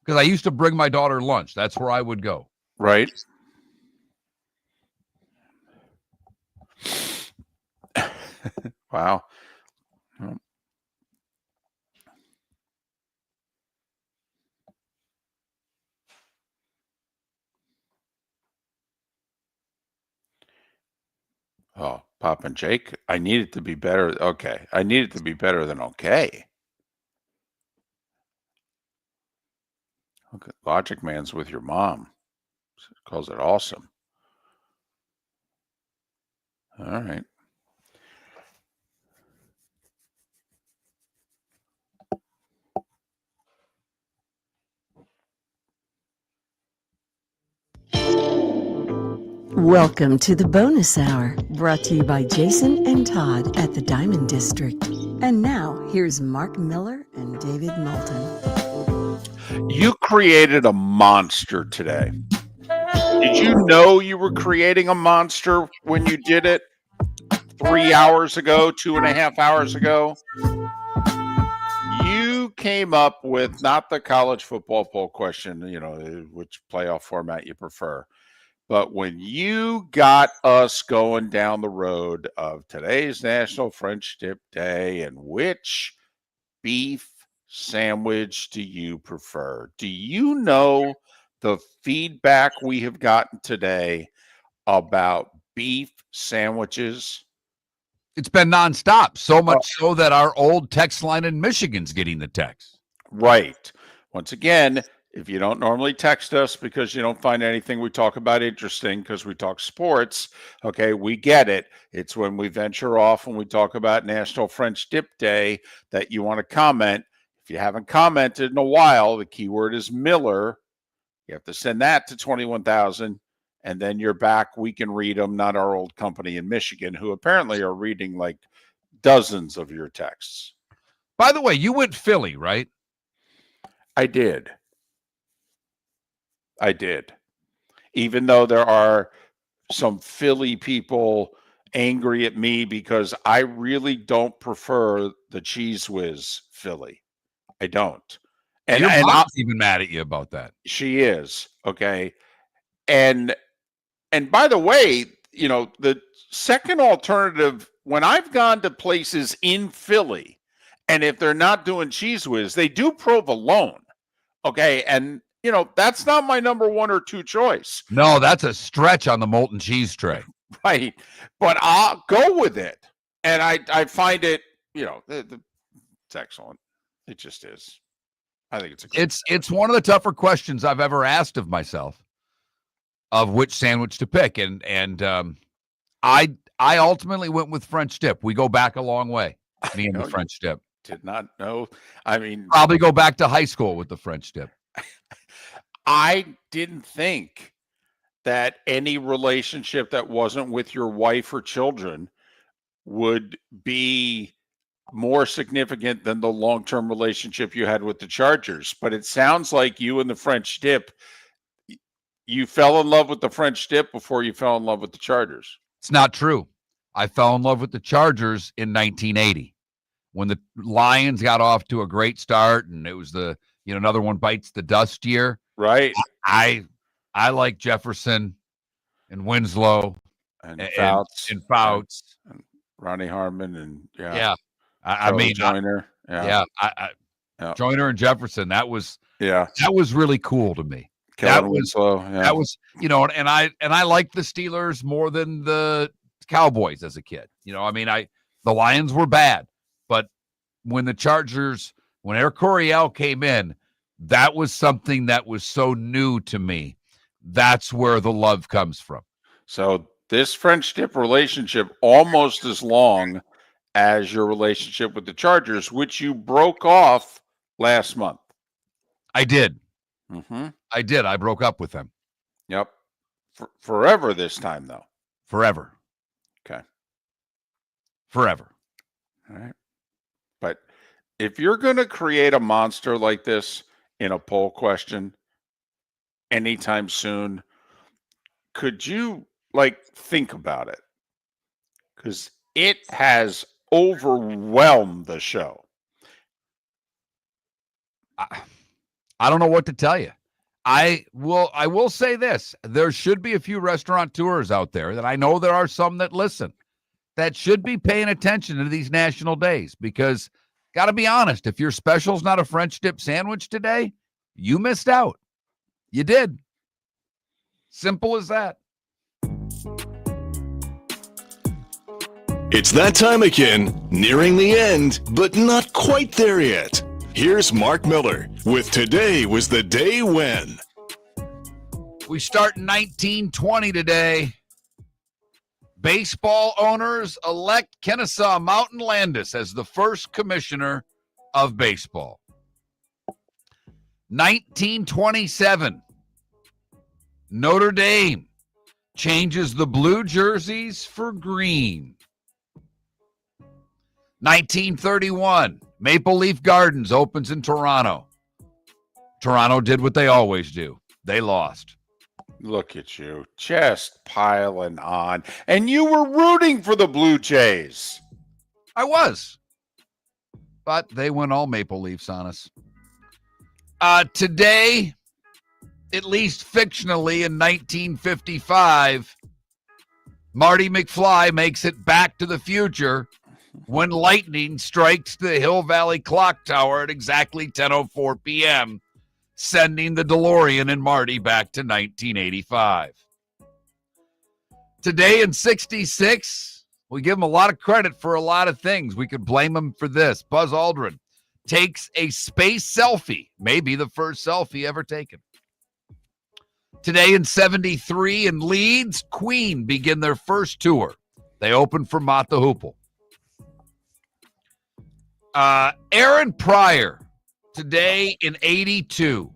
Because I used to bring my daughter lunch. That's where I would go. Right. Wow. Oh, Pop and Jake. I need it to be better. Okay. I need it to be better than okay. Okay. Logic Man's with your mom. Calls it awesome. All right. Welcome to the bonus hour, brought to you by Jason and Todd at the Diamond District. And now, here's Mark Miller and David Moulton. You created a monster today. Did you know you were creating a monster when you did it 3 hours ago, 2.5 hours ago? You came up with not the college football poll question, which playoff format you prefer. But when you got us going down the road of today's National French Dip Day and which beef sandwich do you prefer? Do you know the feedback we have gotten today about beef sandwiches? It's been nonstop, so much so that our old text line in Michigan's getting the text. Right. Once again, if you don't normally text us because you don't find anything we talk about interesting because we talk sports, okay, we get it. It's when we venture off and we talk about National French Dip Day that you want to comment. If you haven't commented in a while, the keyword is Miller. You have to send that to 21,000, and then you're back. We can read them, not our old company in Michigan, who apparently are reading like dozens of your texts. By the way, you went Philly, right? I did. Even though there are some Philly people angry at me because I really don't prefer the Cheese Whiz Philly. I don't. And your mom's even mad at you about that. She is. Okay. And by the way, the second alternative, when I've gone to places in Philly, and if they're not doing Cheese Whiz, they do provolone. Okay. And that's not my number one or two choice. No, that's a stretch on the molten cheese tray. Right. But I'll go with it. And I find it, it's excellent. It just is. I think it's one of the tougher questions I've ever asked of myself of which sandwich to pick. And I ultimately went with French dip. We go back a long way, me and the French dip. Did not know. I mean, probably go back to high school with the French dip. I didn't think that any relationship that wasn't with your wife or children would be more significant than the long-term relationship you had with the Chargers. But it sounds like you and the French dip, you fell in love with the French dip before you fell in love with the Chargers. It's not true. I fell in love with the Chargers in 1980 when the Lions got off to a great start, and it was the another one bites the dust year. Right. I like Jefferson and Winslow and Fouts and Ronnie Harmon and I mean Joyner. Joyner and Jefferson. That was really cool to me. Winslow. That was and I liked the Steelers more than the Cowboys as a kid. The Lions were bad, but when Air Coryell came in, that was something that was so new to me. That's where the love comes from. So this French dip relationship almost as long as your relationship with the Chargers, which you broke off last month. I did. Mm-hmm. I did. I broke up with them. Yep. Forever this time, though. Forever. Okay. Forever. All right. But if you're going to create a monster like this in a poll question, anytime soon. Could you think about it? Because it has overwhelmed the show. I don't know what to tell you. I will say this. There should be a few restaurateurs out there that I know there are some that listen that should be paying attention to these national days, because got to be honest, if your special's not a French dip sandwich today, you missed out. You did. Simple as that. It's that time again, nearing the end, but not quite there yet. Here's Mark Miller with Today Was the Day When. We start in 1920 today. Baseball owners elect Kennesaw Mountain Landis as the first commissioner of baseball. 1927. Notre Dame changes the blue jerseys for green. 1931, Maple Leaf Gardens opens in Toronto. Toronto did what they always do. They lost. Look at you, just piling on. And you were rooting for the Blue Jays. I was. But they went all Maple Leafs on us. Today, at least fictionally in 1955, Marty McFly makes it back to the future when lightning strikes the Hill Valley Clock Tower at exactly 10:04 p.m., sending the DeLorean and Marty back to 1985. Today in 66, we give him a lot of credit for a lot of things. We could blame him for this. Buzz Aldrin takes a space selfie, maybe the first selfie ever taken. Today in 73 in Leeds, Queen begin their first tour. They open for Mott the Hoople. Aaron Pryor, today in 82,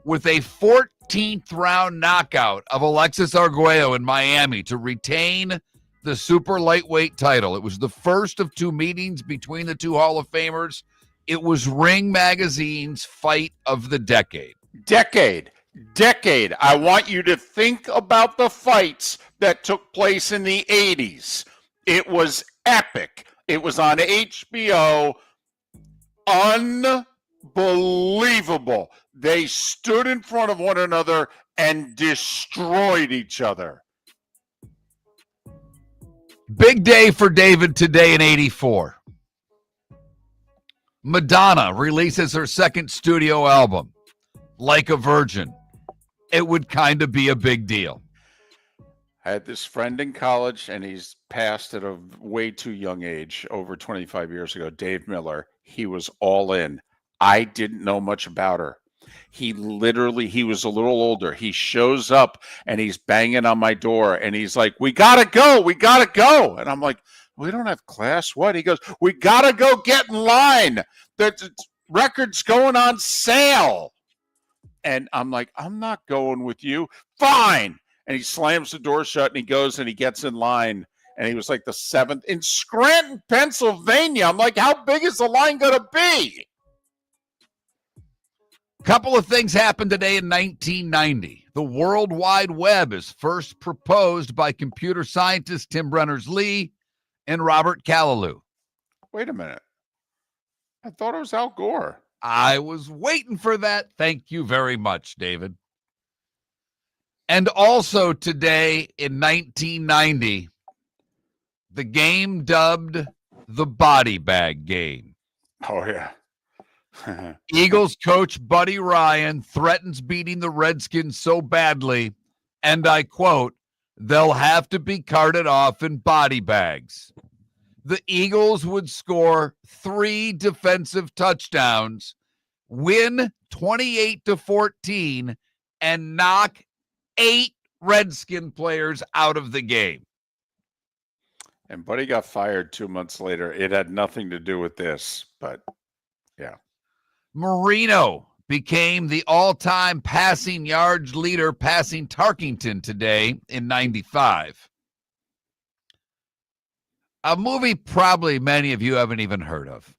with a 14th round knockout of Alexis Arguello in Miami to retain the super lightweight title. It was the first of two meetings between the two Hall of Famers. It was Ring Magazine's fight of the decade. Decade. I want you to think about the fights that took place in the 80s. It was epic. It was on HBO. Unbelievable. They stood in front of one another and destroyed each other. Big day for David today in 84. Madonna releases her second studio album, Like a Virgin. It would kind of be a big deal. I had this friend in college, and he's passed at a way too young age, over 25 years ago, Dave Miller. He was all in. I didn't know much about her. He was a little older. He shows up, and he's banging on my door, and he's like, we got to go. And I'm like, we don't have class. What? He goes, we got to go get in line. The record's going on sale. And I'm like, I'm not going with you. Fine. And he slams the door shut, and he goes and he gets in line. And he was like the 7th in Scranton, Pennsylvania. I'm like, how big is the line going to be? Couple of things happened today in 1990. The World Wide Web is first proposed by computer scientists Tim Berners-Lee and Robert Callaloo. Wait a minute. I thought it was Al Gore. I was waiting for that. Thank you very much, David. And also today in 1990, the game dubbed the Body Bag Game. Oh, yeah. Eagles coach Buddy Ryan threatens beating the Redskins so badly, and I quote, they'll have to be carted off in body bags. The Eagles would score 3 defensive touchdowns, win 28-14, and knock 8 Redskin players out of the game. And Buddy got fired 2 months later. It had nothing to do with this, but yeah. Marino became the all-time passing yards leader, passing Tarkington today in 95. A movie probably many of you haven't even heard of,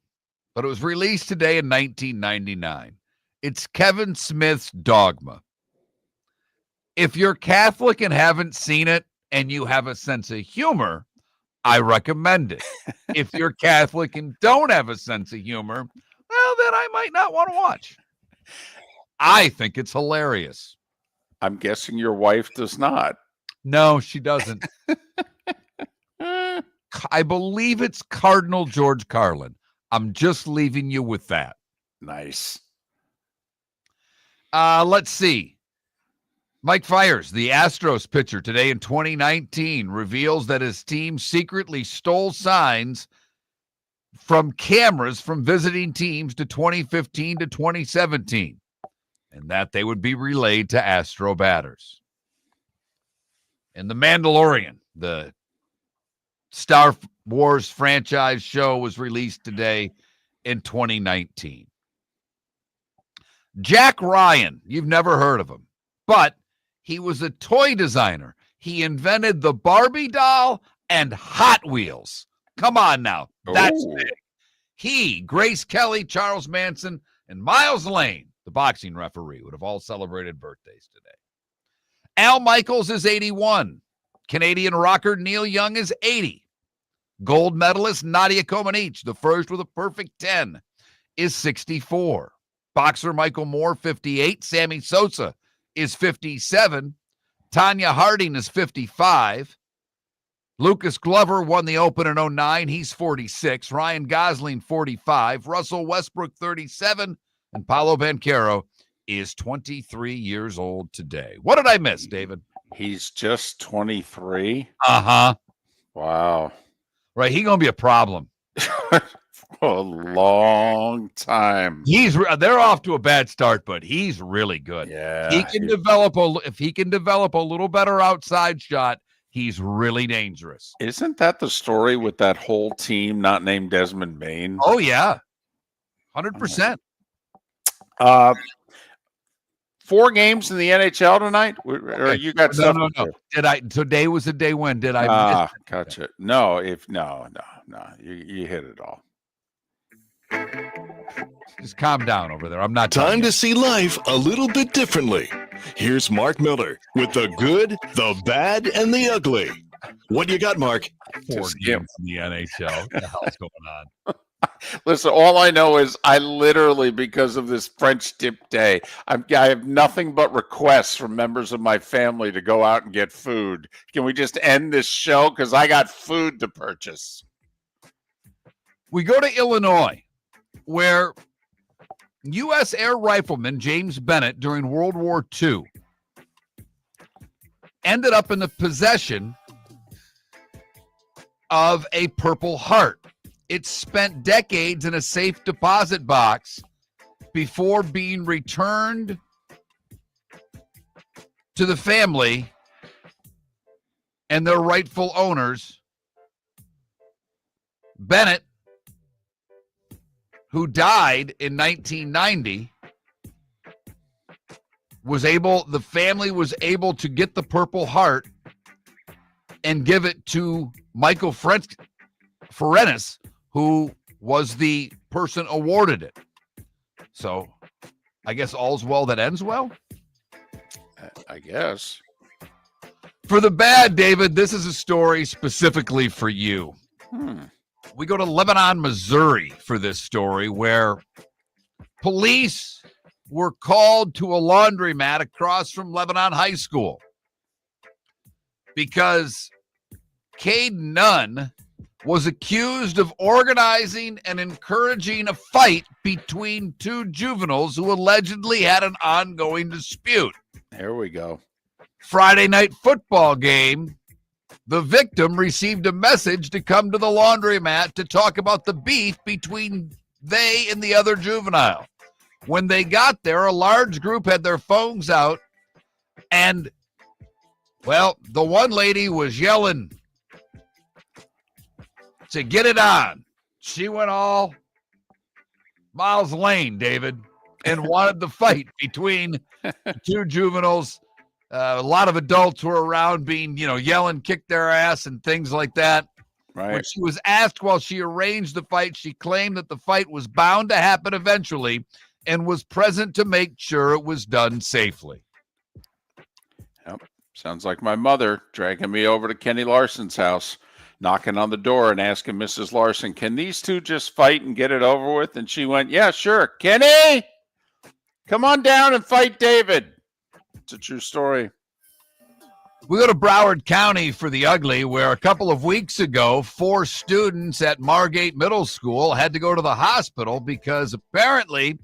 but it was released today in 1999. It's Kevin Smith's Dogma. If you're Catholic and haven't seen it and you have a sense of humor, I recommend it. If you're Catholic and don't have a sense of humor, well, then I might not want to watch. I think it's hilarious. I'm guessing your wife does not. No, she doesn't. I believe it's Cardinal George Carlin. I'm just leaving you with that. Nice. Let's see. Mike Fiers, the Astros pitcher today in 2019, reveals that his team secretly stole signs from cameras from visiting teams to 2015 to 2017, and that they would be relayed to Astro batters. And The Mandalorian, the Star Wars franchise show, was released today in 2019. Jack Ryan, you've never heard of him, but he was a toy designer. He invented the Barbie doll and Hot Wheels. Come on now. That's big. He, Grace Kelly, Charles Manson, and Miles Lane, the boxing referee, would have all celebrated birthdays today. Al Michaels is 81. Canadian rocker Neil Young is 80. Gold medalist Nadia Comaneci, the first with a perfect 10, is 64. Boxer Michael Moore, 58. Sammy Sosa is 57. Tanya Harding is 55. Lucas Glover won the Open in 09. He's 46. Ryan Gosling, 45. Russell Westbrook, 37. And Paulo Banchero is 23 years old today. What did I miss, David? He's just 23. Uh-huh. Wow. Right, he's going to be a problem. For a long time. They're off to a bad start, but he's really good. Yeah. If he can develop a little better outside shot, he's really dangerous. Isn't that the story with that whole team not named Desmond Bain? Oh yeah. 100%. 4 games in the NHL tonight? Or you got stuff? No. Today was the day when did I miss it? Gotcha. No, you hit it all. Just calm down over there. I'm not Time to see life a little bit differently. Here's Mark Miller with the good, the bad, and the ugly. What do you got, Mark? 4 games in the NHL. What the hell's going on? Listen, all I know is I literally, because of this French dip day, I have nothing but requests from members of my family to go out and get food. Can we just end this show? Because I got food to purchase. We go to Illinois, where U.S. Air Rifleman James Bennett during World War II ended up in the possession of a Purple Heart. It spent decades in a safe deposit box before being returned to the family and their rightful owners. Bennett, who died in 1990, the family was able to get the Purple Heart and give it to Michael Ferenis, who was the person awarded it. So I guess all's well that ends well. I guess. For the bad, David, this is a story specifically for you. We go to Lebanon, Missouri for this story, where police were called to a laundromat across from Lebanon High School because Cade Nunn was accused of organizing and encouraging a fight between 2 juveniles who allegedly had an ongoing dispute. There we go. Friday night football game, the victim received a message to come to the laundromat to talk about the beef between they and the other juvenile. When they got there, a large group had their phones out, and, well, the one lady was yelling to get it on. She went all Miles Lane, David, and wanted the fight between 2 juveniles. A lot of adults were around being, yelling, kick their ass and things like that. Right. When she was asked while she arranged the fight, she claimed that the fight was bound to happen eventually and was present to make sure it was done safely. Yep. Sounds like my mother dragging me over to Kenny Larson's house, knocking on the door and asking Mrs. Larson, can these two just fight and get it over with? And she went, yeah, sure. Kenny, come on down and fight David. It's a true story. We go to Broward County for the ugly, where a couple of weeks ago, 4 students at Margate Middle School had to go to the hospital because apparently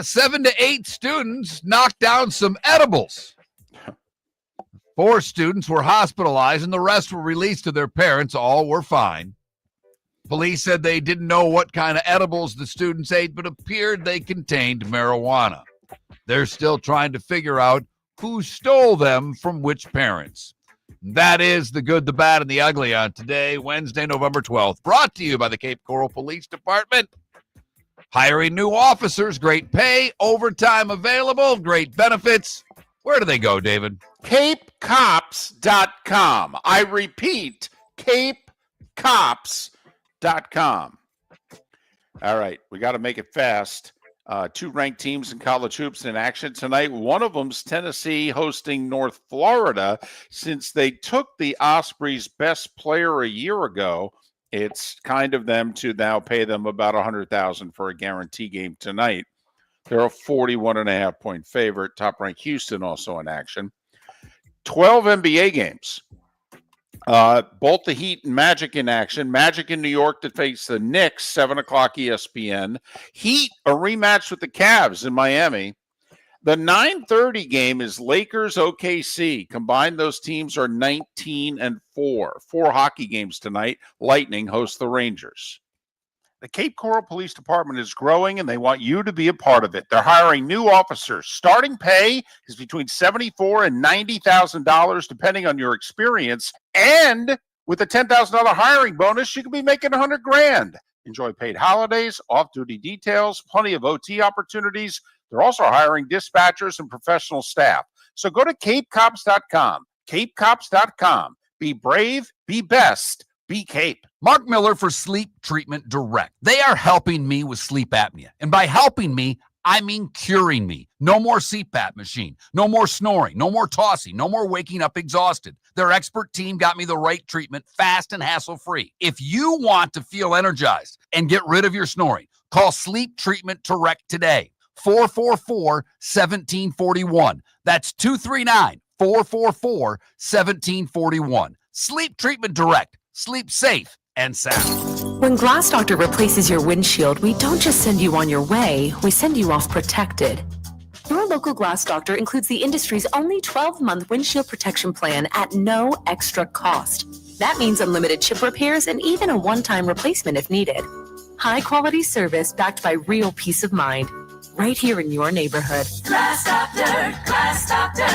7 to 8 students knocked down some edibles. 4 students were hospitalized and the rest were released to their parents. All were fine. Police said they didn't know what kind of edibles the students ate, but appeared they contained marijuana. They're still trying to figure out who stole them from which parents. That is the good, the bad, and the ugly on today, Wednesday, November 12th, brought to you by the Cape Coral Police Department. Hiring new officers, great pay, overtime available, great benefits. Where do they go, David? CapeCops.com. I repeat, CapeCops.com. All right, we got to make it fast. 2 ranked teams in college hoops in action tonight. One of them's Tennessee hosting North Florida. Since they took the Ospreys' best player a year ago, it's kind of them to now pay them about $100,000 for a guarantee game tonight. They're a 41.5-point favorite. Top-ranked Houston also in action. 12 NBA games. Both the Heat and Magic in action. Magic in New York to face the Knicks, 7 o'clock ESPN. Heat, a rematch with the Cavs in Miami. The 9:30 game is Lakers OKC. Combined, those teams are 19-4. 4 hockey games tonight. Lightning hosts the Rangers. The Cape Coral Police Department is growing, and they want you to be a part of it. They're hiring new officers. Starting pay is between $74,000 and $90,000, depending on your experience. And with a $10,000 hiring bonus, you could be making $100,000. Enjoy paid holidays, off-duty details, plenty of OT opportunities. They're also hiring dispatchers and professional staff. So go to CapeCops.com. CapeCops.com. Be brave, be best, be Cape. Mark Miller for Sleep Treatment Direct. They are helping me with sleep apnea. And by helping me, I mean curing me. No more CPAP machine. No more snoring. No more tossing. No more waking up exhausted. Their expert team got me the right treatment, fast and hassle-free. If you want to feel energized and get rid of your snoring, call Sleep Treatment Direct today. 444-1741. That's 239-444-1741. Sleep Treatment Direct. Sleep safe and sound. When Glass Doctor replaces your windshield, we don't just send you on your way, we send you off protected. Your local Glass Doctor includes the industry's only 12-month windshield protection plan at no extra cost. That means unlimited chip repairs and even a one-time replacement if needed. High-quality service backed by real peace of mind, right here in your neighborhood. Glass Doctor, Glass Doctor.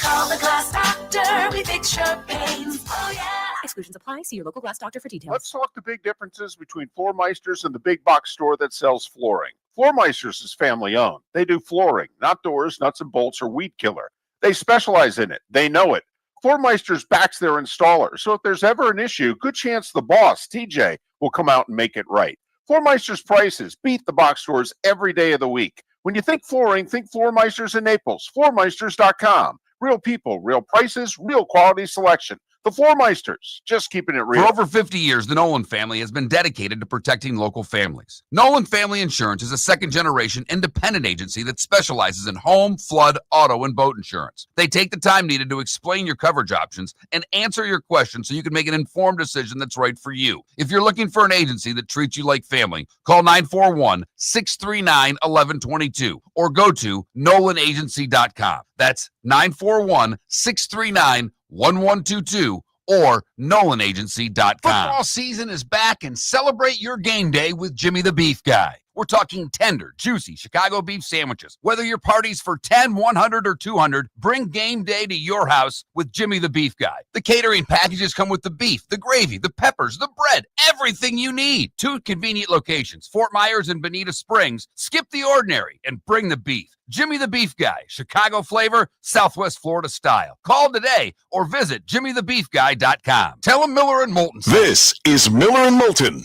Call the Glass Doctor. We fix your pains. Oh, yeah. Exclusions apply. See your local Glass Doctor for details. Let's talk the big differences between Floor Meisters and the big box store that sells flooring. Floor Meisters is family owned. They do flooring, not doors, nuts and bolts, or weed killer. They specialize in it. They know it. Floor Meisters backs their installer. So if there's ever an issue, good chance the boss, TJ, will come out and make it right. Floor Meisters prices beat the box stores every day of the week. When you think flooring, think Floor Meisters in Naples. FloorMeisters.com. Real people, real prices, real quality selection. The Floor Meisters, just keeping it real. For over 50 years, the Nolan family has been dedicated to protecting local families. Nolan Family Insurance is a second-generation independent agency that specializes in home, flood, auto, and boat insurance. They take the time needed to explain your coverage options and answer your questions so you can make an informed decision that's right for you. If you're looking for an agency that treats you like family, call 941-639-1122 or go to NolanAgency.com. That's 941-639-1122 or NolanAgency.com. Football season is back and celebrate your game day with Jimmy the Beef Guy. We're talking tender, juicy Chicago beef sandwiches. Whether your party's for 10, 100, or 200, bring game day to your house with Jimmy the Beef Guy. The catering packages come with the beef, the gravy, the peppers, the bread, everything you need. 2 convenient locations, Fort Myers and Bonita Springs. Skip the ordinary and bring the beef. Jimmy the Beef Guy, Chicago flavor, Southwest Florida style. Call today or visit jimmythebeefguy.com. Tell him Miller and Moulton. This is Miller and Moulton